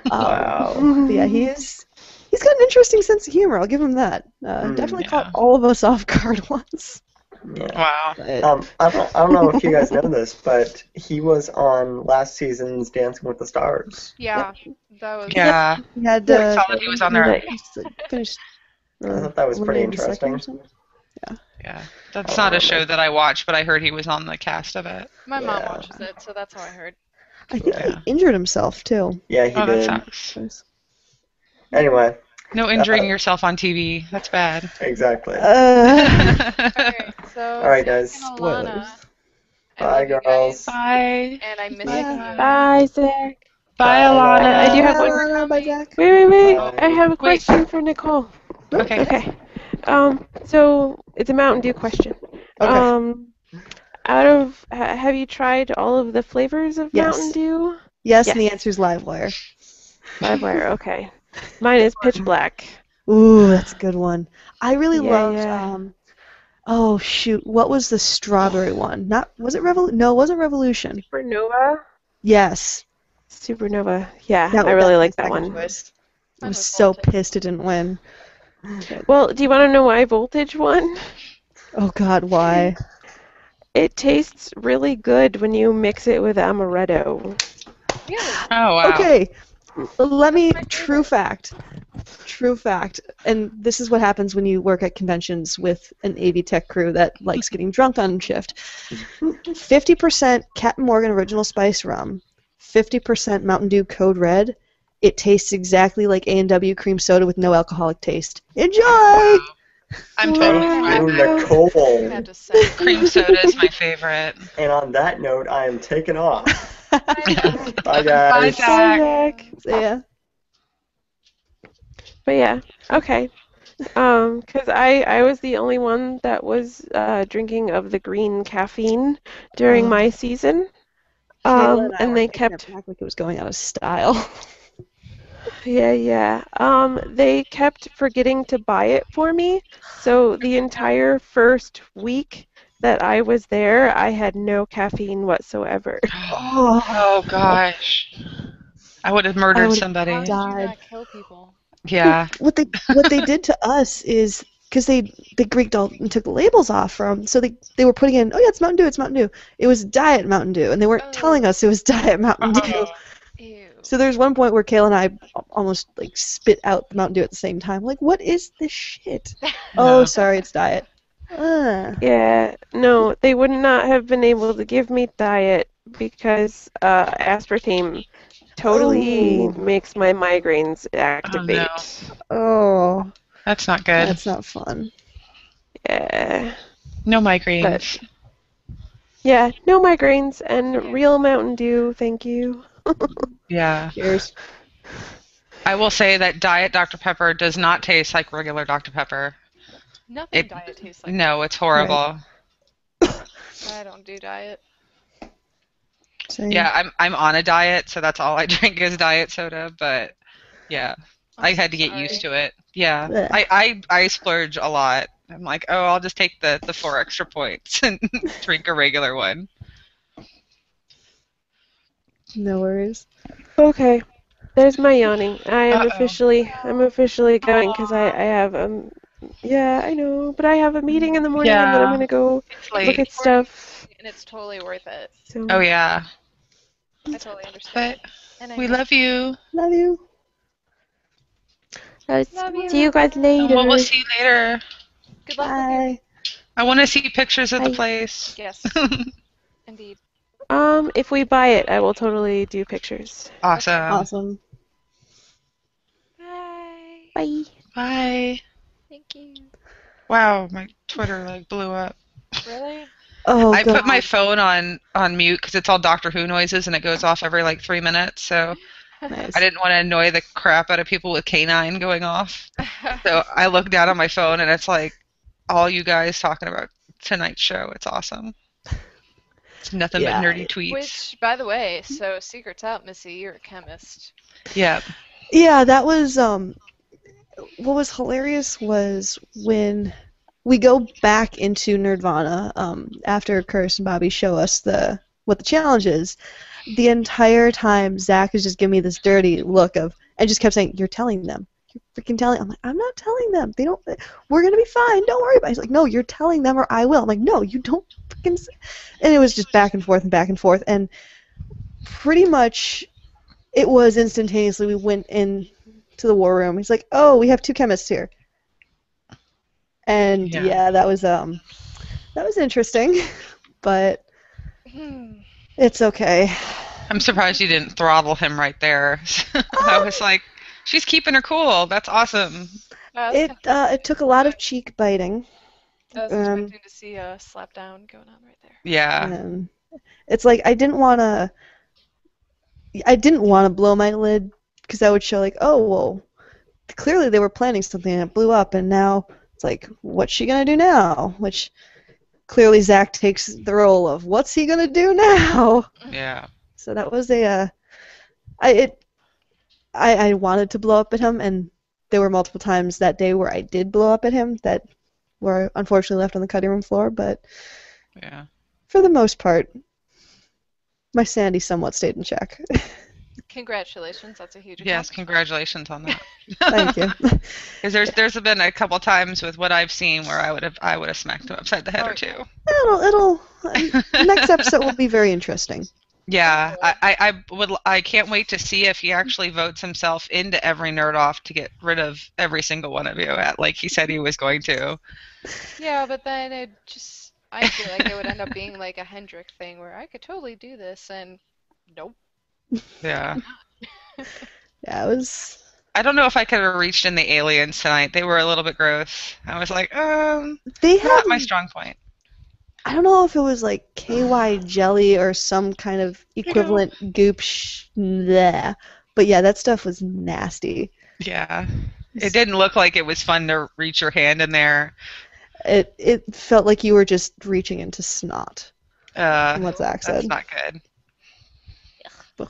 Wow. Yeah, he's got an interesting sense of humor. I'll give him that. Definitely caught all of us off guard once. Yeah. Wow. I don't know if you guys know this, but he was on last season's Dancing with the Stars. Yeah, that was. Yeah. He had I saw that he was on there. Finished. I thought that was pretty interesting. Yeah. That's not a show that I watch, but I heard he was on the cast of it. My mom watches it, so that's how I heard. I think he injured himself too. Yeah, he did. That sucks. Anyway. No injuring yourself on TV. That's bad. Exactly. Okay, so all right, guys. Alana, Bye, girls. Bye. And I miss you. Bye, Zach. Bye, Alana. I do have Bye, one. Alana. Bye, Zach. Wait. Bye. I have a Wait. question for Nicole. Okay. Okay. So it's a Mountain Dew question. Okay. Have you tried all of the flavors of Mountain Yes. Dew? Yes, and Yes. the answer is Livewire. Livewire, okay. Mine is Pitch Black. Ooh, that's a good one. I really loved, Yeah. oh shoot, what was the strawberry one? Was it No, it wasn't Revolution. Supernova? Yes. Supernova. Yeah, That I was really my like that second one. choice. I Mine was was so Voltage. pissed it didn't win. Well, do you want to know why Voltage won? Oh God, why? It tastes really good when you mix it with amaretto. Really? Oh, wow. Okay, let me, my true fact, and this is what happens when you work at conventions with an AV tech crew that likes getting drunk on shift. 50% Captain Morgan Original Spice Rum, 50% Mountain Dew Code Red. It tastes exactly like A&W cream soda with no alcoholic taste. Enjoy! Wow. I'm totally Thank fine you, with that. I Nicole. have to say. Cream soda is my favorite. And on that note, I am taking off. Bye. Bye, Bye, guys. Zach. Zach. So yeah. But yeah, okay. 'Cause I was the only one that was drinking of the green caffeine during Oh. my season. Kayla and I And were they taking kept it back like it was going out of style. yeah. They kept forgetting to buy it for me. So the entire first week that I was there, I had no caffeine whatsoever. Oh, gosh. I would have I murdered would somebody. How did you died. not kill people? Yeah. What they did to us is because they Greeked all and took the labels off from, so they were putting in, oh yeah, it's Mountain Dew. It was Diet Mountain Dew, and they weren't telling us it was Diet Mountain Dew. Oh. Ew. So there's one point where Kayla and I almost like spit out the Mountain Dew at the same time. Like, what is this shit? Oh, sorry, it's Diet. Yeah, no, they would not have been able to give me diet because aspartame totally Oh, makes my migraines Oh, no. activate. oh, That's not good. that's not fun. Yeah, No migraines. yeah, no migraines and real Mountain Dew, thank you. Yeah. Cheers. I will say that Diet Dr. Pepper does not taste like regular Dr. Pepper. Nothing diet tastes like No, it's horrible. that. I don't do diet. Same. Yeah, I'm on a diet, so that's all I drink is diet soda, but yeah. I had to get used to it. Yeah. Blech. I splurge a lot. I'm like, oh, I'll just take the 4 extra points and drink a regular one. No worries. Okay, there's my yawning. I'm Uh-oh. officially going because I have yeah, I know, but I have a meeting in the morning and then I'm Yeah. gonna go It's look late. at stuff. And it's totally worth it. So Oh, yeah. I totally understand. But And I we know. love you. Love you. Love you. see you guys And later. we'll see you later. Good luck with your Bye. I want to see pictures of the Bye. place. Yes, indeed. If we buy it, I will totally do pictures. Awesome. Awesome. Bye. Bye. Bye. Thank you. Wow, my Twitter like blew up. Really? Oh, I God. put my phone on mute because it's all Doctor Who noises and it goes off every like 3 minutes. So Nice. I didn't want to annoy the crap out of people with K9 going off. So I look down on my phone and it's like all you guys talking about tonight's show. It's awesome. It's nothing Yeah. but nerdy tweets. Which, by the way, so secret's out, Missy, you're a chemist. Yeah. Yeah, that was what was hilarious was when we go back into Nerdvana after Curse and Bobby show us what the challenge is. The entire time Zach is just giving me this dirty look and just kept saying, "You're telling them. You're freaking telling." I'm like, "I'm not telling them. They don't. We're gonna be fine. Don't worry about it." He's like, "No, you're telling them or I will." I'm like, "No, you don't freaking." And it was just back and forth and back and forth, and pretty much it was instantaneously. We went in to the war room. He's like, "Oh, we have 2 chemists here," and yeah, that was interesting, but it's okay. I'm surprised you didn't throttle him right there. I was like, she's keeping her cool. That's awesome. It took a lot of cheek biting. I was expecting to see a slap down going on right there. Yeah. It's like I didn't want to, I didn't want to blow my lid because that would show like, oh well, clearly they were planning something and it blew up, and now it's like, what's she gonna do now? Which clearly Zach takes the role of what's he gonna do now? Yeah. So that was I wanted to blow up at him, and there were multiple times that day where I did blow up at him that were unfortunately left on the cutting room floor, but Yeah. for the most part, my sanity somewhat stayed in check. Congratulations, that's a huge Yes, accomplishment. congratulations on that. Thank you. Because there's been a couple times with what I've seen where I would have smacked him upside the head Oh, or two. It'll next episode will be very interesting. Yeah, I can't wait to see if he actually votes himself into every nerd off to get rid of every single one of you, like he said he was going to. Yeah, but then I feel like it would end up being like a Hendrick thing where I could totally do this, and nope. Yeah. Yeah, it was. I don't know if I could have reached in the aliens tonight. They were a little bit gross. I was like, They had. not my strong point. I don't know if it was like KY jelly or some kind of equivalent goop. Bleh. But yeah, that stuff was nasty. Yeah. It didn't look like it was fun to reach your hand in there. It felt like you were just reaching into snot. From what Zach said. That's not good. Ugh.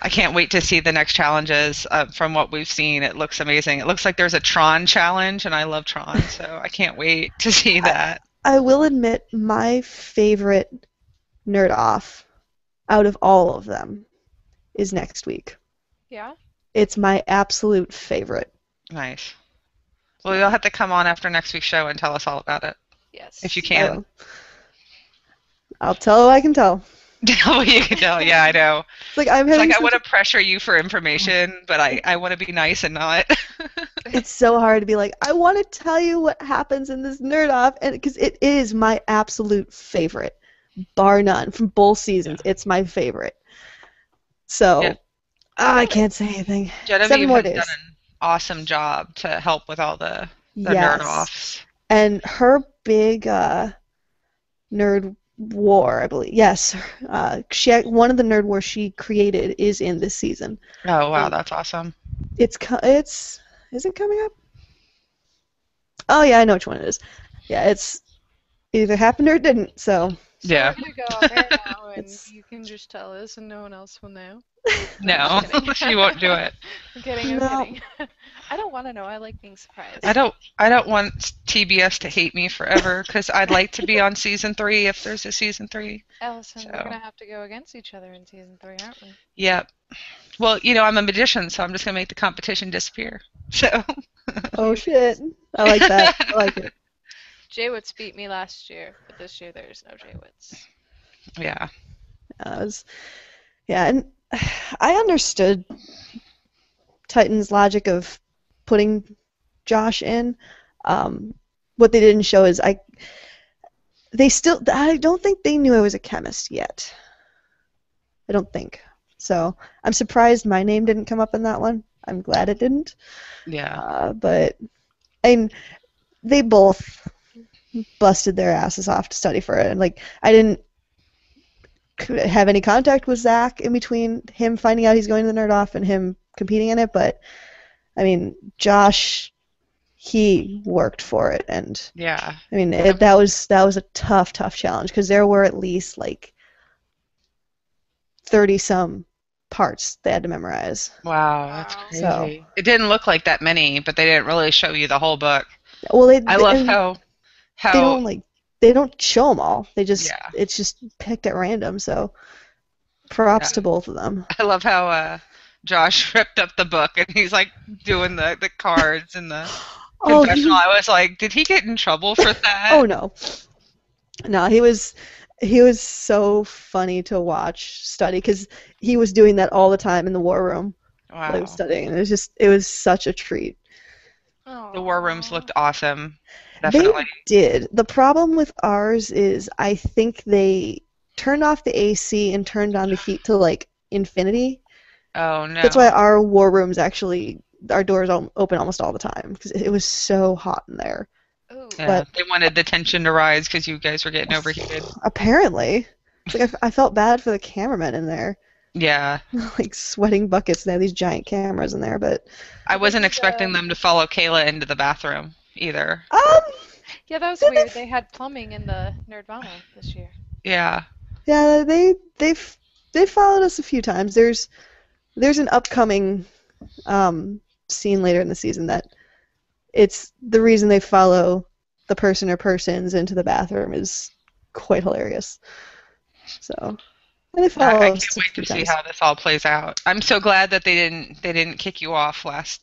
I can't wait to see the next challenges. From what we've seen, it looks amazing. It looks like there's a Tron challenge, and I love Tron, so I can't wait to see that. I will admit my favorite nerd off out of all of them is next week. Yeah? It's my absolute favorite. Nice. Well, you'll have to come on after next week's show and tell us all about it, Yes. if you can. I'll tell what I can tell. Well, you can tell. Yeah, I know. It's like I want to pressure you for information, but I want to be nice and not. It's so hard to be like, I want to tell you what happens in this nerd off, and because it is my absolute favorite, bar none, from both seasons. Yeah. It's my favorite. So, yeah. I can't say anything. Genevieve 7 more has days. done an awesome job to help with all the nerd offs. And her big nerd war, I believe. Yes, one of the nerd wars she created is in this season. Oh wow, that's awesome. Is it coming up? Oh yeah, I know which one it is. Yeah, it's either happened or it didn't. So yeah. We're gonna go off air now, and you can just tell us, and no one else will know. No, she won't do it. I'm kidding. I'm kidding. I don't want to know. I like being surprised. I don't want TBS to hate me forever because I'd like to be on season 3 if there's a season 3. Allison, we're gonna have to go against each other in season 3, aren't we? Yep. Well, I'm a magician, so I'm just gonna make the competition disappear. So. Oh shit! I like that. I like it. Jaywitz beat me last year, but this year there's no Jaywitz. Yeah. And I understood Titan's logic of putting Josh in. What they didn't show is I don't think they knew I was a chemist yet. I don't think. So I'm surprised my name didn't come up in that one. I'm glad it didn't. Yeah. But they both busted their asses off to study for it. And I didn't have any contact with Zach in between him finding out he's going to the nerd off and him competing in it, but Josh, he worked for it, and yeah, that was a tough challenge because there were at least 30 some parts they had to memorize. Wow, that's crazy. So, it didn't look like that many, but they didn't really show you the whole book. Well, I love how they don't show them all. They just it's just picked at random. So props to both of them. I love how Josh ripped up the book and he's doing the cards and the confessional. I was like, did he get in trouble for that? Oh no, he was so funny to watch study because he was doing that all the time in the war room. Wow. While he was studying, and it was such a treat. The war rooms looked awesome. Definitely. They did. The problem with ours is I think they turned off the AC and turned on the heat to infinity. Oh no. That's why our war rooms our doors open almost all the time because it was so hot in there. Ooh. Yeah, but they wanted the tension to rise because you guys were getting overheated. Apparently. It's I felt bad for the cameramen in there. Yeah. like sweating buckets. They have these giant cameras in there, but I They wasn't did, expecting them to follow Kayla into the bathroom either. um, yeah, that was yeah, weird. They had plumbing in the Nerdvana this year. Yeah. yeah, they followed us a few times. There's an upcoming scene later in the season that it's the reason they follow the person or persons into the bathroom is quite hilarious. So, and they I follow can't us a wait few to see times. how this all plays out. I'm so glad that they didn't kick you off last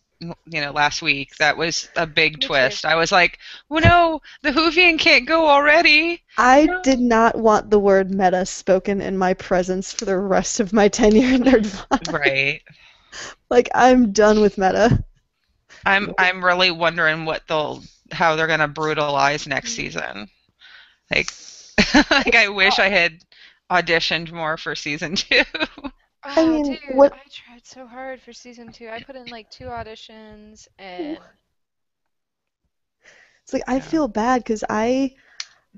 week. That was a big Me too. twist. I was like, well, no, the Hoovian can't go already. I did not want the word meta spoken in my presence for the rest of my tenure in Nerdvana. Right. Like, I'm done with meta. I'm really wondering how they're gonna brutalize next season. Like, like I wish I had auditioned more for season 2. I mean, Dude, what- I tried so hard for season 2. I put in like 2 auditions and It's like I Yeah. feel bad because I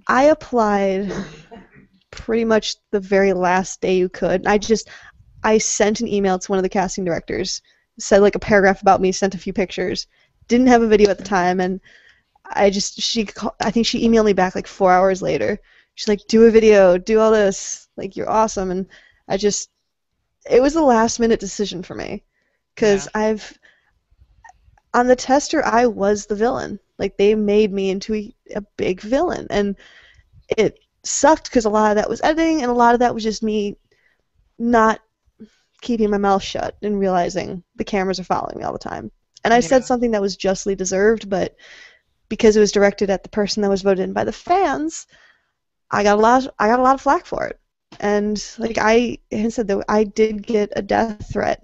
applied pretty much the very last day you could. And I sent an email to one of the casting directors, said like a paragraph about me, sent a few pictures. Didn't have a video at the time, and I think she emailed me back like 4 hours later. She's like, "Do a video, do all this, like you're awesome." And it was a last minute decision for me because on the tester I was the villain. Like they made me into a big villain, and it sucked because a lot of that was editing and a lot of that was just me not keeping my mouth shut and realizing the cameras are following me all the time. And I said something that was justly deserved, but because it was directed at the person that was voted in by the fans, I got a lot of flack for it. And like I said, though, I did get a death threat.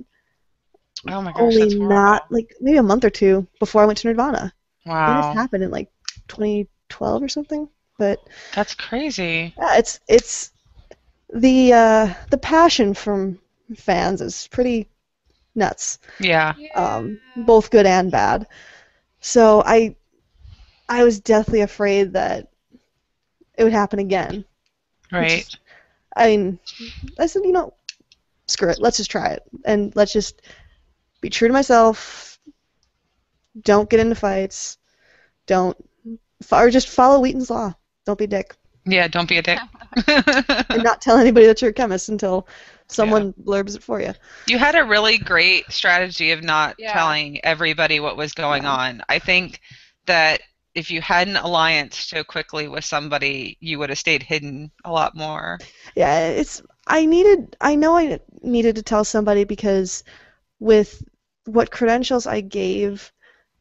Oh my gosh, Only that's horrible. not like maybe a month or two before I went to Nerdvana. And Wow. this happened in like 2012 or something. But That's crazy. yeah, it's the passion from fans is pretty nuts. Yeah. Both good and bad. So I was deathly afraid that it would happen again. Right. I mean, I said, screw it. Let's just try it. And let's just be true to myself. Don't get into fights. Or just follow Wheaton's Law. Don't be a dick. Yeah, don't be a dick. And not tell anybody that you're a chemist until someone blurbs it for you. You had a really great strategy of not Yeah. telling everybody what was going on. I think that if you hadn't allianced so quickly with somebody, you would have stayed hidden a lot more. Yeah, I know I needed to tell somebody because with what credentials I gave,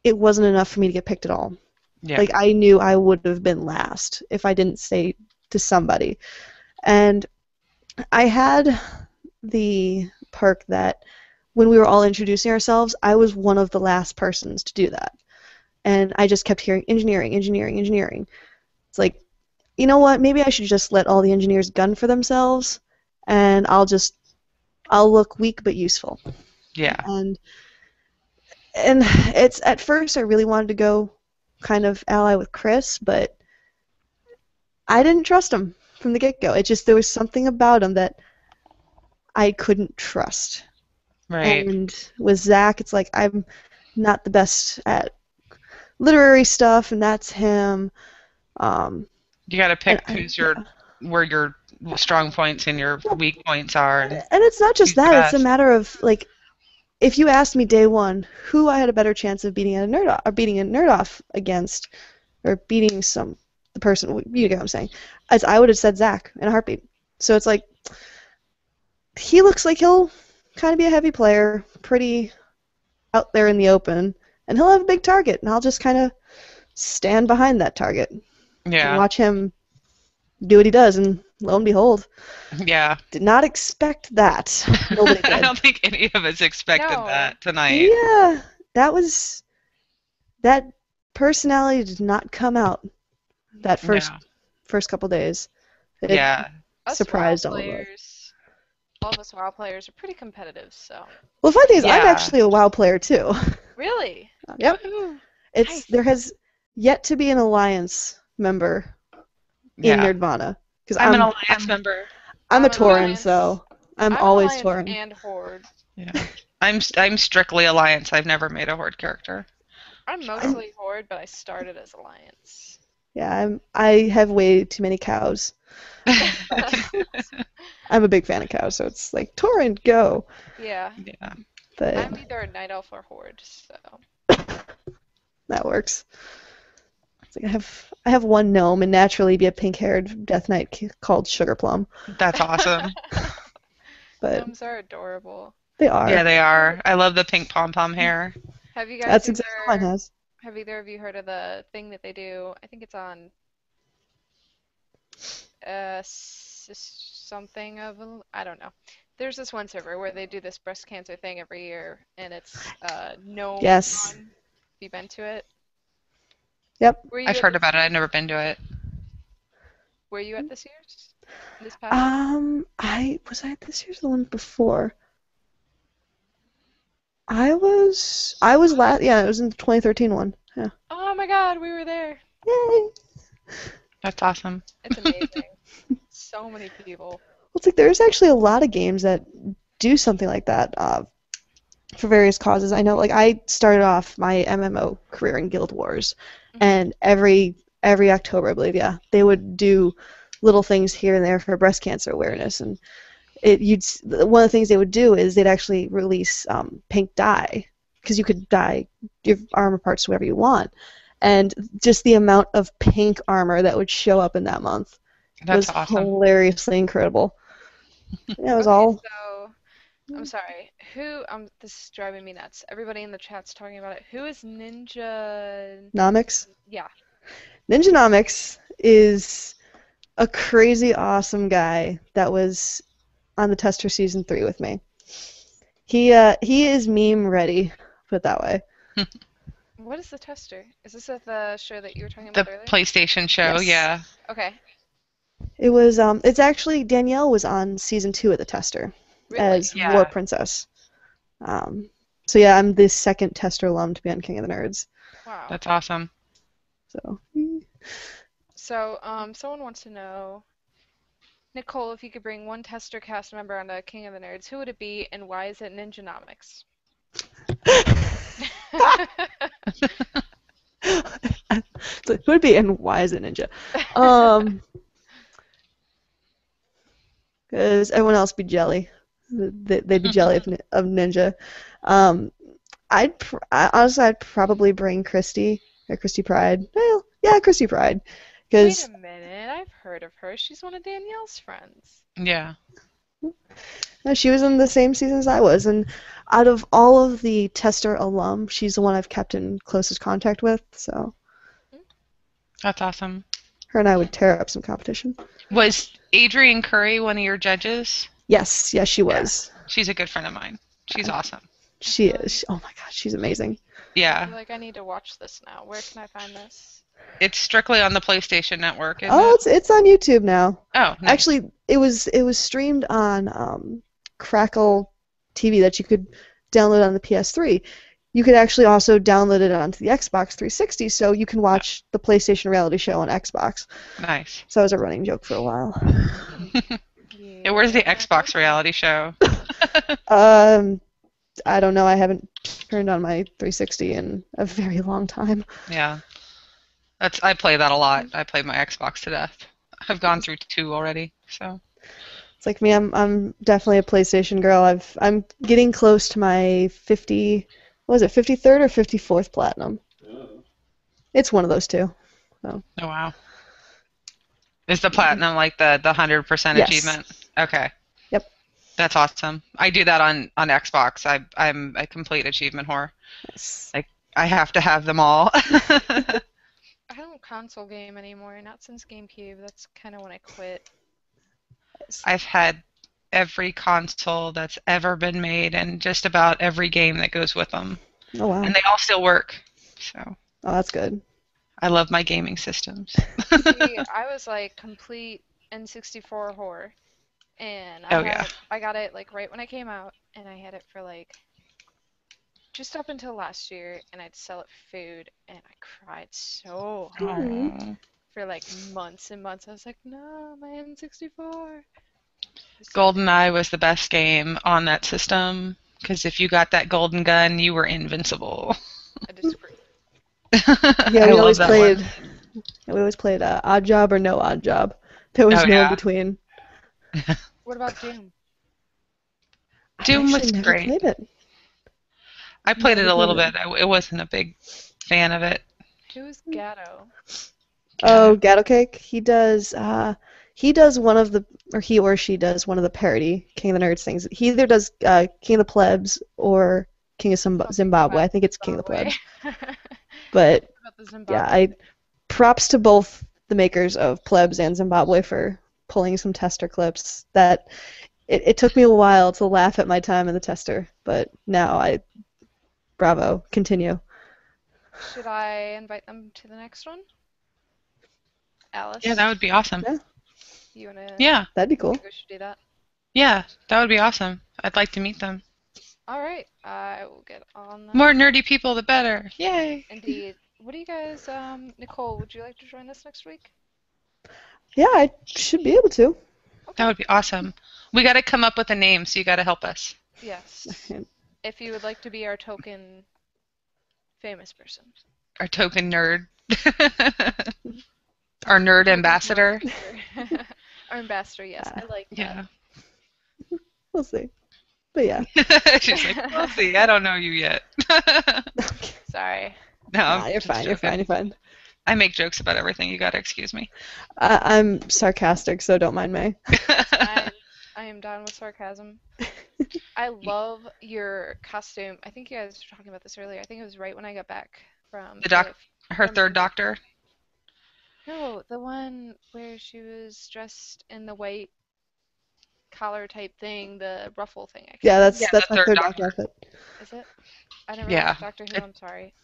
it wasn't enough for me to get picked at all. Yeah. Like I knew I would have been last if I didn't say to somebody. And I had the perk that when we were all introducing ourselves, I was one of the last persons to do that. And I just kept hearing engineering, engineering, engineering. It's like, you know what, maybe I should just let all the engineers gun for themselves and I'll look weak but useful. Yeah. And it's at first I really wanted to go kind of ally with Chris, but I didn't trust him from the get-go. There was something about him that I couldn't trust. Right. And with Zach, it's like I'm not the best at literary stuff, and that's him. You got to pick where your strong points and your weak points are. And it's not just that; it's a matter of like, if you asked me day one who I had a better chance of beating a nerd off against, or beating the person, you get what I'm saying, as I would have said Zach in a heartbeat. So it's like he looks like he'll kind of be a heavy player, pretty out there in the open, and he'll have a big target, and I'll just kind of stand behind that target and watch him do what he does, and lo and behold, did not expect that. Nobody did. I don't think any of us expected that tonight. Yeah, that personality did not come out that first couple days. It surprised all of us. All of us WoW players are pretty competitive, so. Well, the funny thing is, I'm actually a WoW player too. Really? Yep. Nice. There has yet to be an alliance member in Nerdvana. I'm an alliance member. I'm a Tauren, so I'm I'm always Alliance torn. and Horde. Yeah. I'm strictly Alliance. I've never made a Horde character. I'm mostly Horde, but I started as Alliance. Yeah, I have way too many cows. I'm a big fan of cows, so it's like Torrent, go. Yeah, Yeah. But I'm either a Night Elf or Horde, so. that works. It's like I have one gnome, and naturally be a pink-haired Death Knight called Sugar Plum. That's awesome. But Gnomes are adorable. they are. Yeah, they are. I love the pink pom-pom hair. Have you guys That's exactly what mine has. have either of you heard of the thing that they do? I think it's on something of I don't know. There's this one server where they do this breast cancer thing every year, and it's gnome Yes. Have you been to it? Yep. Were you I've at heard this about it. I've year's? never been to it. Were you at this year's? This past year? I at this year's or the one before. I was last. Yeah, it was in the 2013 one. Yeah. Oh my God, we were there. Yay! That's awesome. It's amazing. So many people. Well, it's like there's actually a lot of games that do something like that for various causes. I know, like I started off my MMO career in Guild Wars, and every October, I believe, yeah, they would do little things here and there for breast cancer awareness, and one of the things they would do is they'd actually release pink dye, because you could dye your armor parts to whatever you want, and just the amount of pink armor that would show up in that month That's was awesome. hilariously incredible. Yeah, it was Okay, all. so I'm sorry. This is driving me nuts. Everybody in the chat's talking about it. Who is Ninja? Nomics. Yeah. Ninjanomics is a crazy awesome guy that was on the tester season 3 with me. He is meme ready, put it that way. What is the tester? Is this at the show that you were talking The about earlier? PlayStation show, Yes. yeah. Okay. It was it's actually Danielle was on season 2 of the tester Really? as Yeah. War Princess. So yeah, I'm the second tester alum to be on King of the Nerds. Wow. That's awesome. So So, someone wants to know, Nicole, if you could bring one tester cast member onto King of the Nerds, who would it be, and why is it Ninjanomics? so who would be and why is it Ninja? Because everyone else be jelly. They'd be jelly of Ninja. Honestly, I'd probably bring Christy or Christy Pride. Well, yeah, Christy Pride, Wait because a minute, I've heard of her. She's one of Danielle's friends. Yeah. she was in the same season as I was, and out of all of the tester alum, she's the one I've kept in closest contact with. So That's awesome. her and I would tear up some competition. Was Adrienne Curry one of your judges? Yes, she was. She's a good friend of mine. She's awesome. She is. Oh my God, she's amazing. I Yeah. feel like I need to watch this now. Where can I find this? It's strictly on the PlayStation Network, isn't Oh, it? it's on YouTube now. Oh, nice. Actually, it was streamed on Crackle TV that you could download on the PS3. You could actually also download it onto the Xbox 360, so you can watch the PlayStation reality show on Xbox. Nice. So that was a running joke for a while. Yeah, where's the Xbox reality show? I don't know. I haven't turned on my 360 in a very long time. Yeah. I play that a lot. I play my Xbox to death. I've gone through 2 already, so. It's like me. I'm definitely a PlayStation girl. I'm getting close to my 53rd or 54th platinum. It's one of those two. So. Oh, wow. Is the platinum like the 100% Yes. achievement? Okay. Yep. That's awesome. I do that on Xbox. I'm a complete achievement whore. Nice. Like, I have to have them all. I don't console game anymore, not since GameCube. That's kind of when I quit. I've had every console that's ever been made and just about every game that goes with them. Oh wow. And they all still work. So Oh, that's good. I love my gaming systems. See, I was like complete N64 whore, and I got it like right when I came out, and I had it for like just up until last year, and I'd sell it food, and I cried so hard Aw. for like months and months. I was like, no, my N64. GoldenEye was the best game on that system because if you got that golden gun, you were invincible. I disagree. Yeah, I we love always that played. one. We always played Odd Job or No Odd Job. There was Oh no in yeah, between. What about Doom? I've Doom actually was never great. played it. I played it Never a little played bit. It wasn't a big fan of it. Who's Gatto? Oh, Gatto Cake. He does one of the, or he or she does one of the parody King of the Nerds things. He either does King of the Plebs or King of Zimbabwe. I think it's King of the Plebs. But About the yeah, Zimbabwe. props to both the makers of Plebs and Zimbabwe for pulling some tester clips. That it took me a while to laugh at my time in the tester, but now bravo, continue. Should I invite them to the next one? Alice? Yeah, that would be awesome. Yeah. You wanna? Yeah, That'd be I cool. think we should do that. yeah, that would be awesome. I'd like to meet them. All right, I will get on that. More nerdy people, the better. Yay! Indeed. What do you guys, Nicole? Would you like to join us next week? Yeah, I should be able to. That would be awesome. We got to come up with a name, so you got to help us. Yes. If you would like to be our token famous person. Our token nerd. Our nerd ambassador. Our ambassador, yes. I like that. Yeah. We'll see. But yeah. She's like, we'll see. I don't know you yet. Sorry. No, Nah, I'm you're just fine. You're joking. fine. You're fine. I make jokes about everything. You got to excuse me. I'm sarcastic, so don't mind me. I am down with sarcasm. I love your costume. I think you guys were talking about this earlier. I think it was right when I got back from Her third doctor. No, the one where she was dressed in the white collar type thing, the ruffle thing. I Yeah, that's the my third third doctor. outfit. Is it? I never Yeah. watched Doctor Who. I'm sorry.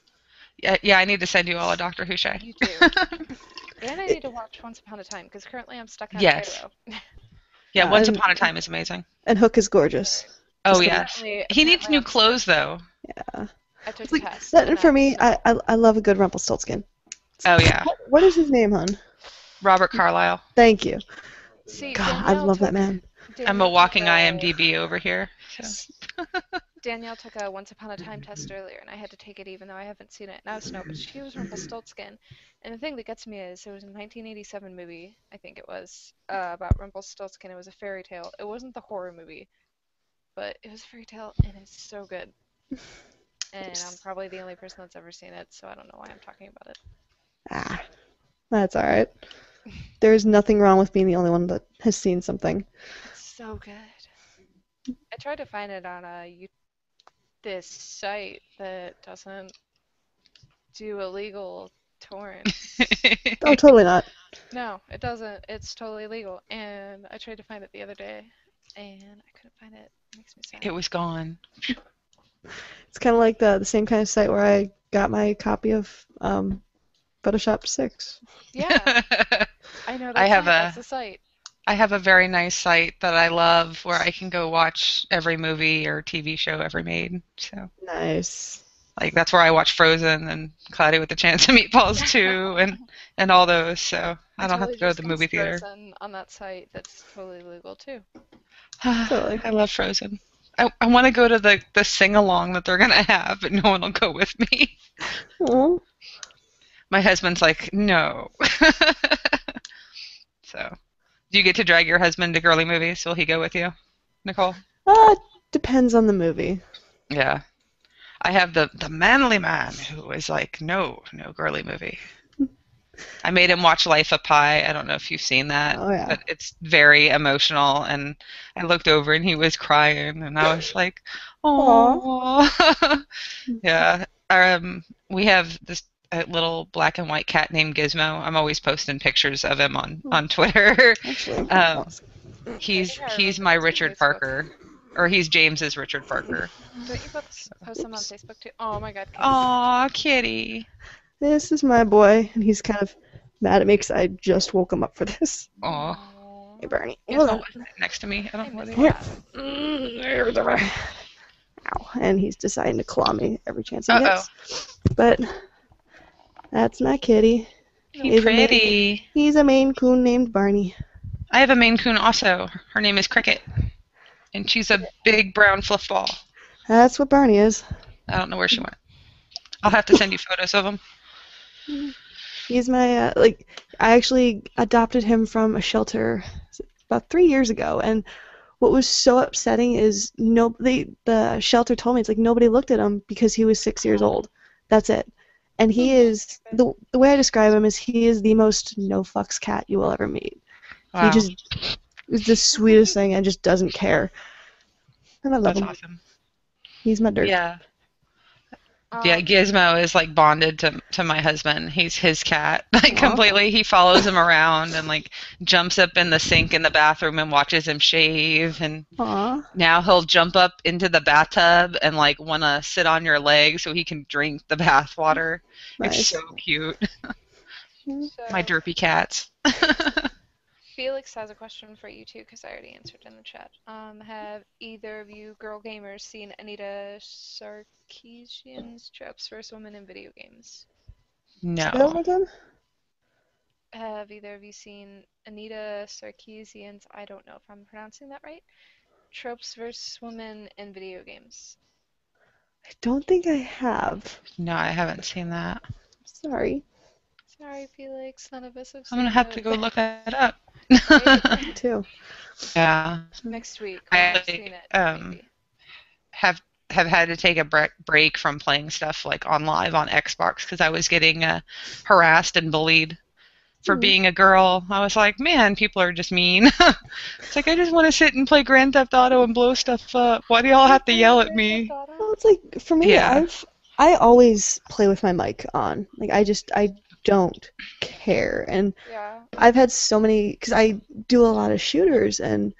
Yeah, I need to send you all a Doctor Who, Shay. You do. And I need to watch Once Upon a Time because currently I'm stuck on Yes. Cairo. Yeah, Yeah, Once and- Upon a Time is amazing. And Hook is gorgeous. Oh, Just yes. Apparently- He needs apparently new I'm clothes, though. Yeah. I took It's a like test. that, and for me, I love a good Rumpelstiltskin. Oh, yeah. What is his name, hon? Robert Carlyle. Thank you. See, God, I Danielle love that took- man. I'm a Danielle walking took IMDb over here. So. Danielle took a Once Upon a Time test earlier, and I had to take it even though I haven't seen it. And I was no, but she was Rumpelstiltskin. And the thing that gets me is it was a 1987 movie, I think it was, about Rumpelstiltskin. It was a fairy tale. It wasn't the horror movie, but it was a fairy tale, and it's so good. And I'm probably the only person that's ever seen it, so I don't know why I'm talking about it. Ah, that's all right. There's nothing wrong with being the only one that has seen something. It's so good. I tried to find it on this site that doesn't do illegal torrents. Oh, totally not. No, it doesn't. It's totally legal. And I tried to find it the other day, and I couldn't find it. It makes me sad. It was gone. It's kind of like the same kind of site where I got my copy of Photoshop 6. Yeah, I know that's the site. I have a very nice site that I love where I can go watch every movie or TV show ever made. So, Nice. like, that's where I watch Frozen and Cloudy with the Chance of Meatballs too, and all those. So I don't have to go to the movie theater. On that site that's totally legal too. Totally. I love Frozen. I want to go to the sing along that they're gonna have, but no one will go with me. Aw. My husband's like, no. So, do you get to drag your husband to girly movies? Will he go with you, Nicole? Depends on the movie. Yeah. I have the manly man who is like, no girly movie. I made him watch Life of Pi. I don't know if you've seen that, Oh, yeah. but it's very emotional. And I looked over and he was crying, and I was like, oh. Yeah. We have this little black and white cat named Gizmo. I'm always posting pictures of him on Twitter. Actually, He's my Richard Parker, or he's James's Richard Parker. Don't you post them on Facebook too? Oh my god. Aw, kitty. this is my boy, and he's kind of mad at me because I just woke him up for this. Aw. Hey, Bernie. He's Hold not on. next to me. I don't know where they Here. are. Ow. And he's deciding to claw me every chance he Uh-oh. gets. But that's my kitty. He's pretty. He's a Maine Coon named Barney. I have a Maine Coon also. Her name is Cricket, and she's a big brown fluff ball. That's what Barney is. I don't know where she went. I'll have to send you photos of him. He's my I actually adopted him from a shelter about 3 years ago, and what was so upsetting is the shelter told me it's like nobody looked at him because he was 6 years old. That's it. And he is the way I describe him is he is the most no fucks cat you will ever meet. Wow. He just is the sweetest thing and just doesn't care. And I love That's him. awesome. He's my dirt. Yeah. Yeah, Gizmo is like bonded to my husband. He's his cat, like completely. He follows him around and like jumps up in the sink in the bathroom and watches him shave. And now he'll jump up into the bathtub and like want to sit on your leg so he can drink the bath water. Nice. It's so cute. So, My derpy cats. Felix has a question for you too, because I already answered in the chat. Have either of you girl gamers seen Anita Sarkeesian's Traps vs. Women in video games? Say that one No. more time? Have either of you seen Anita Sarkeesian's, I don't know if I'm pronouncing that right, Tropes vs. Women in video games? I don't think I have. No, I haven't seen that. Sorry. Sorry, Felix, none of us have I'm seen gonna have it. to go look that up. Me too. Yeah. Yeah. Next week, I when I've seen it, maybe. have had to take a break from playing stuff like on live on Xbox because I was getting harassed and bullied for being a girl. I was like, man, people are just mean. It's like I just want to sit and play Grand Theft Auto and blow stuff up. Why do y'all have to yell at me? Well, it's like for me, Yeah. I always play with my mic on. Like I don't care, and Yeah. I've had so many because I do a lot of shooters, and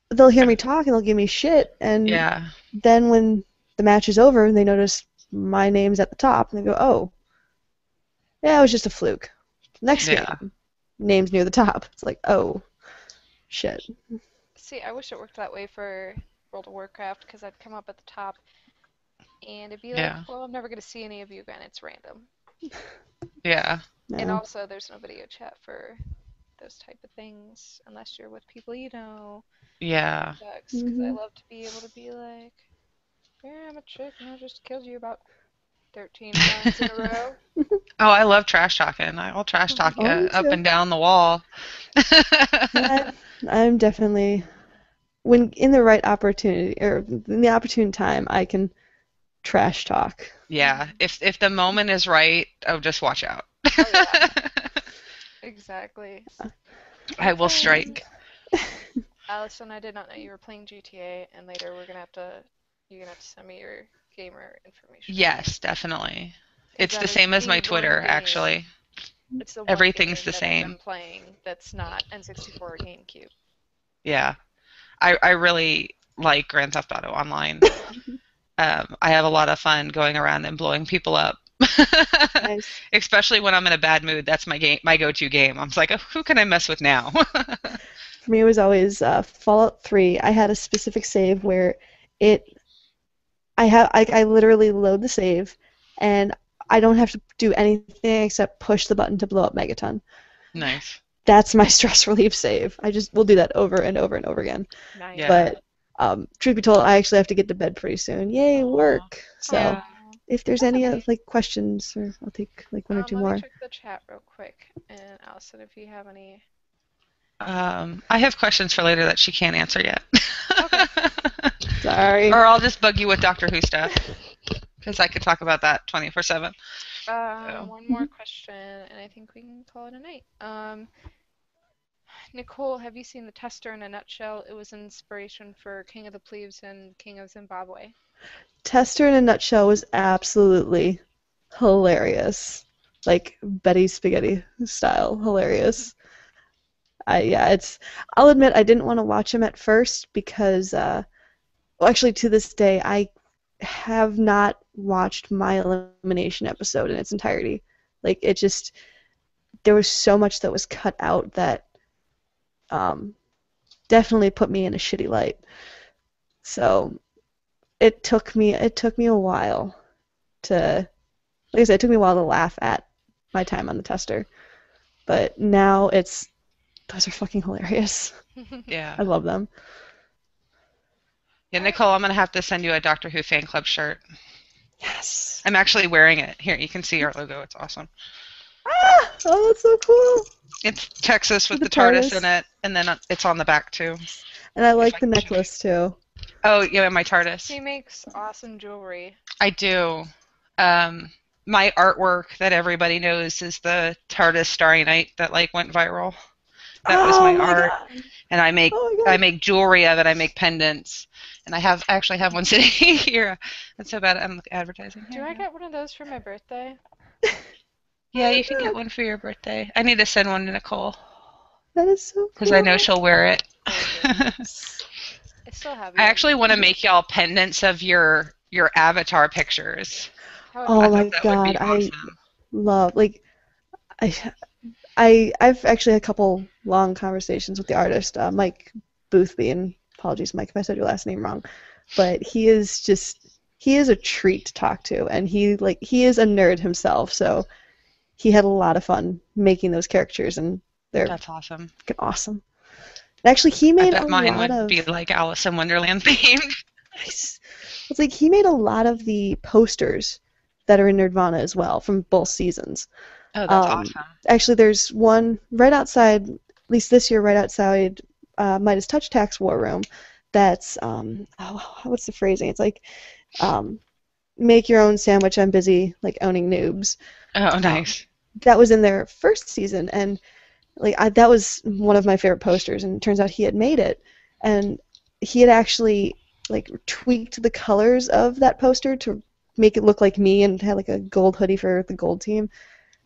they'll hear me talk and they'll give me shit, and Yeah. then when the match is over, they notice my name's at the top, and they go, "Oh, yeah, it was just a fluke." Next Yeah. game, name's near the top. It's like, oh, shit. See, I wish it worked that way for World of Warcraft, because I'd come up at the top, and it'd be like, Yeah. well, I'm never going to see any of you again. It's random. Yeah. And No. also, there's no video chat for those type of things, unless you're with people you know. Yeah. Sucks, because I love to be able to be like, yeah, I'm a chick, and I just killed you about 13 times in a row. Oh, I love trash talking. I'll trash talk you Oh, me up too. and down the wall. I'm definitely when in the right opportunity or in the opportune time, I can trash talk. Yeah. If the moment is right, oh, just watch out. Oh, yeah. Exactly. I will strike. Allison, I did not know you were playing GTA, and later you're gonna have to send me your gamer information. Yes, definitely. It's That the is same as my the Twitter, one game- actually. It's the one Everything's game the that same. I've been playing that's not N64 or GameCube. Yeah. I really like Grand Theft Auto Online. I have a lot of fun going around and blowing people up. Nice. Especially when I'm in a bad mood. That's my go-to game. I'm just like, oh, who can I mess with now? For me, it was always Fallout 3. I had a specific save where I literally load the save, and I don't have to do anything except push the button to blow up Megaton. Nice. That's my stress relief save. We'll do that over and over and over again. Nice. Yeah. But truth be told, I actually have to get to bed pretty soon. Yay, work! So Yeah. if there's any questions, or I'll take like one or two Let more. me check the chat real quick, and Allison, if you have any. I have questions for later that she can't answer yet. Sorry. Or I'll just bug you with Doctor Who stuff. Because I could talk about that 24/7. One more question, and I think we can call it a night. Nicole, have you seen The Tester in a Nutshell? It was inspiration for King of the Plebes and King of Zimbabwe. Tester in a Nutshell was absolutely hilarious. Like Betty Spaghetti style hilarious. I'll admit I didn't want to watch him at first because actually to this day I have not watched my elimination episode in its entirety. Like there was so much that was cut out that definitely put me in a shitty light. So it took me a while to, like I said, it took me a while to laugh at my time on the Tester. But now it's Those are fucking hilarious. Yeah. I love them. Yeah, Nicole, I'm gonna have to send you a Doctor Who fan club shirt. Yes. I'm actually wearing it. Here, you can see our logo. It's awesome. Ah! Oh, that's so cool. It's Texas with The the TARDIS TARDIS. in it, and then it's on the back too. And I If like I the can show you. necklace too. Oh, yeah, my TARDIS. She makes awesome jewelry. I do. My artwork that everybody knows is the TARDIS Starry Night that like went viral. That was my art, God. and I make Oh my God. jewelry of it. I make pendants, and I actually have one sitting here. That's so bad. I'm advertising. Do I get one of those for my birthday? Yeah, you can get one for your birthday. I need to send one to Nicole That is so cool. because I know she'll wear it. I still have it. I actually want to make y'all pendants of your avatar pictures. Oh I my thought that would be God, I awesome. love I've actually had a couple long conversations with the artist, Mike Boothby, and apologies, Mike, if I said your last name wrong, but he is a treat to talk to, and he is a nerd himself, so he had a lot of fun making those characters, and they're That's awesome. fucking awesome. And actually, he I made bet a mine lot would of be like Alice in Wonderland themed. Nice. It's like he made a lot of the posters that are in Nerdvana as well from both seasons. Oh, that's awesome. Actually, there's one right outside, at least this year, right outside Midas Touch Tax War Room. That's what's the phrasing? It's like, make your own sandwich. I'm busy like owning noobs. Oh, nice. That was in their first season, and that was one of my favorite posters. And it turns out he had made it, and he had actually like tweaked the colors of that poster to make it look like me, and had like a gold hoodie for the gold team.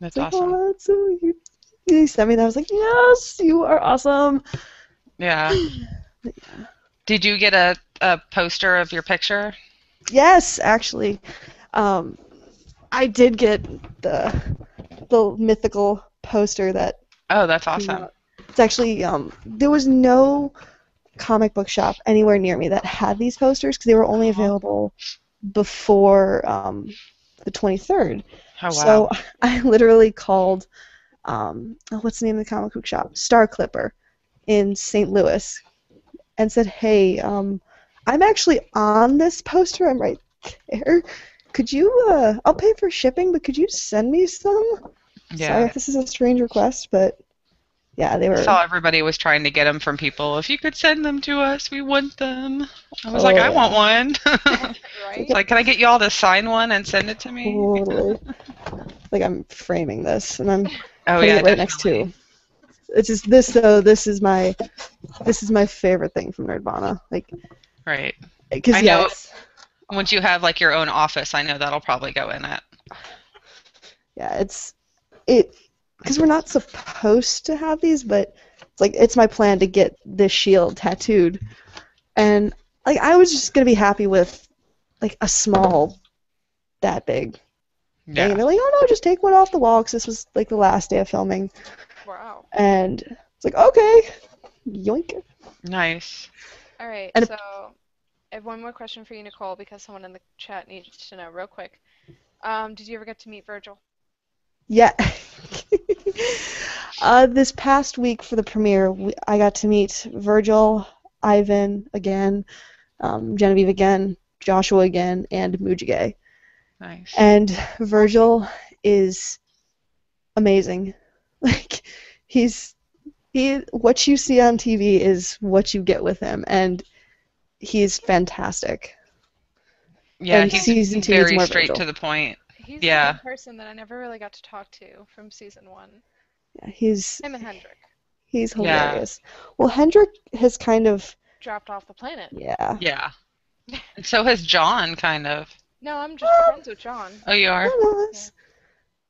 That's It's like, awesome. oh, that's so cute. He sent me that. I was like, yes, you are awesome. Yeah. Did you get a poster of your picture? Yes, actually. I did get the mythical poster that Oh, that's came awesome. out. It's actually there was no comic book shop anywhere near me that had these posters because they were only available before the 23rd. Oh, wow. So I literally called, what's the name of the comic book shop? Star Clipper in St. Louis, and said, hey, I'm actually on this poster. I'm right there. Could you, I'll pay for shipping, but could you send me some? Yeah. Sorry if this is a strange request, but yeah, they I were. saw everybody was trying to get them from people. If you could send them to us, we want them. I was Oh, like, I yeah. want one. Right? Like, can I get you all to sign one and send it to me? Totally. Like I'm framing this, and I'm Oh, putting yeah, it right next to. It's just this though. This is my favorite thing from Nerdvana. Like, Right. because I know yes, once you have like your own office, I know that'll probably go in it. yeah, because we're not supposed to have these, but it's my plan to get this shield tattooed, and like I was just gonna be happy with like a small that big thing. Yeah. And they're like, oh no, just take one off the wall because this was like the last day of filming, Wow. and it's like okay, yoink. Nice. All right, And so I have one more question for you, Nicole, because someone in the chat needs to know real quick. Did you ever get to meet Virgil? Yeah. This past week for the premiere, I got to meet Virgil, Ivan again, Genevieve again, Joshua again, and Mujige. Nice. And Virgil is amazing. Like what you see on TV is what you get with him, and he's fantastic. Yeah, and he's season 2 is very more straight Virgil. to the point. He's Yeah. the one person that I never really got to talk to from season 1. Yeah, he's Him and Hendrik he's Yeah. hilarious. Well, Hendrik has kind of dropped off the planet. yeah. Yeah. And so has John, kind of. No, I'm just friends with John. Oh, you are? Yes.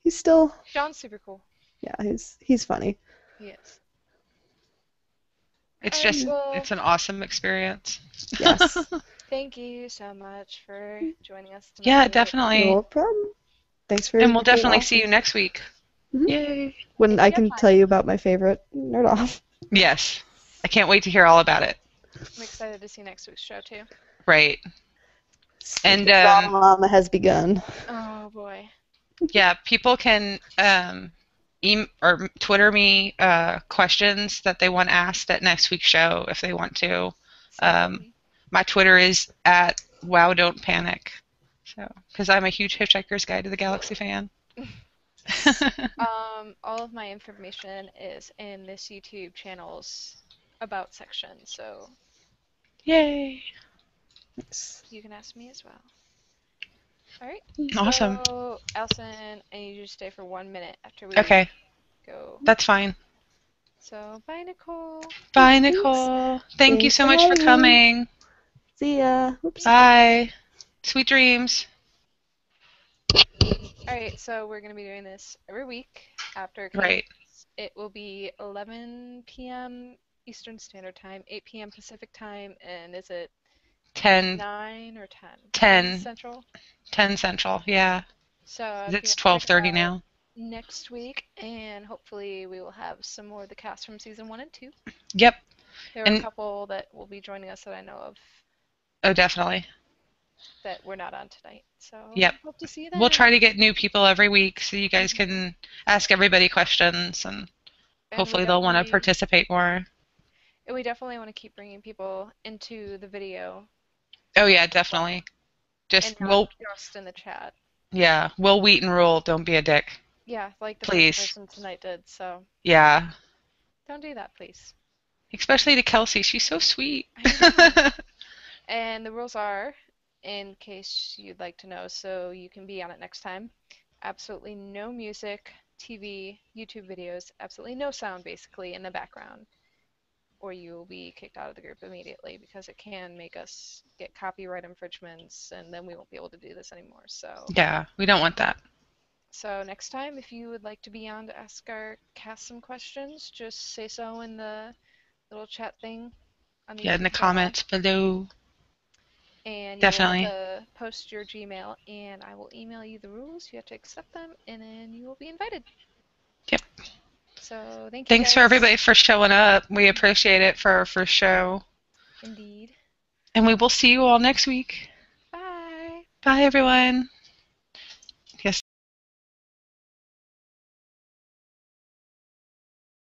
He's still John's super cool. yeah, he's funny. He is. It's Alright, just, well, it's an awesome experience. Yes. thank you so much for joining us tonight. Yeah, definitely. No problem. Thanks for And we'll being definitely awesome. see you next week. Mhm. Yay. When If I you can have time. tell you about my favorite nerd off. Yes. I can't wait to hear all about it. I'm excited to see next week's show too. Right. And Drama has begun. Oh boy. yeah, people can or Twitter me questions that they want asked at next week's show if they want to. My Twitter is at Wow Don't Panic. So, because I'm a huge Hitchhiker's Guide to the Galaxy fan. All of my information is in this YouTube channel's about section, so Yay! you can ask me as well. All right. Awesome. So, Allison, I need you to stay for 1 minute after we go. That's fine. So, bye, Nicole. Bye, Nicole. Thank you so much for coming. See ya. Oops. Bye. Sweet dreams. Alright, so we're going to be doing this every week after Right. It will be 11 p.m. Eastern Standard Time, 8 p.m. Pacific Time, and is it 9 or 10? 10 Central? 10 Central, yeah. So it's 12:30 now. Next week, and hopefully we will have some more of the cast from season 1 and 2. Yep. There are a couple that will be joining us that I know of. Oh, definitely. That we're not on tonight. So yep. Hope to see you then. We'll try to get new people every week so you guys can ask everybody questions and hopefully they'll want to participate more. And we definitely want to keep bringing people into the video. Oh yeah, definitely. Just in the chat. Yeah, Will Wheaton rule. Don't be a dick. Yeah, like the please. First person tonight did. So. Yeah. Don't do that, please. Especially to Kelsey. She's so sweet. And the rules are, in case you'd like to know, so you can be on it next time. Absolutely no music, TV, YouTube videos, absolutely no sound basically in the background, or you will be kicked out of the group immediately because it can make us get copyright infringements and then we won't be able to do this anymore. So yeah, we don't want that. So next time, if you would like to be on to ask our cast some questions, just say so in the little chat thing. In the comments below. And definitely. You will have to post your Gmail, and I will email you the rules. You have to accept them, and then you will be invited. Yep. So thank you. Thanks for everybody for showing up. We appreciate it for our first show. Indeed. And we will see you all next week. Bye. Bye, everyone.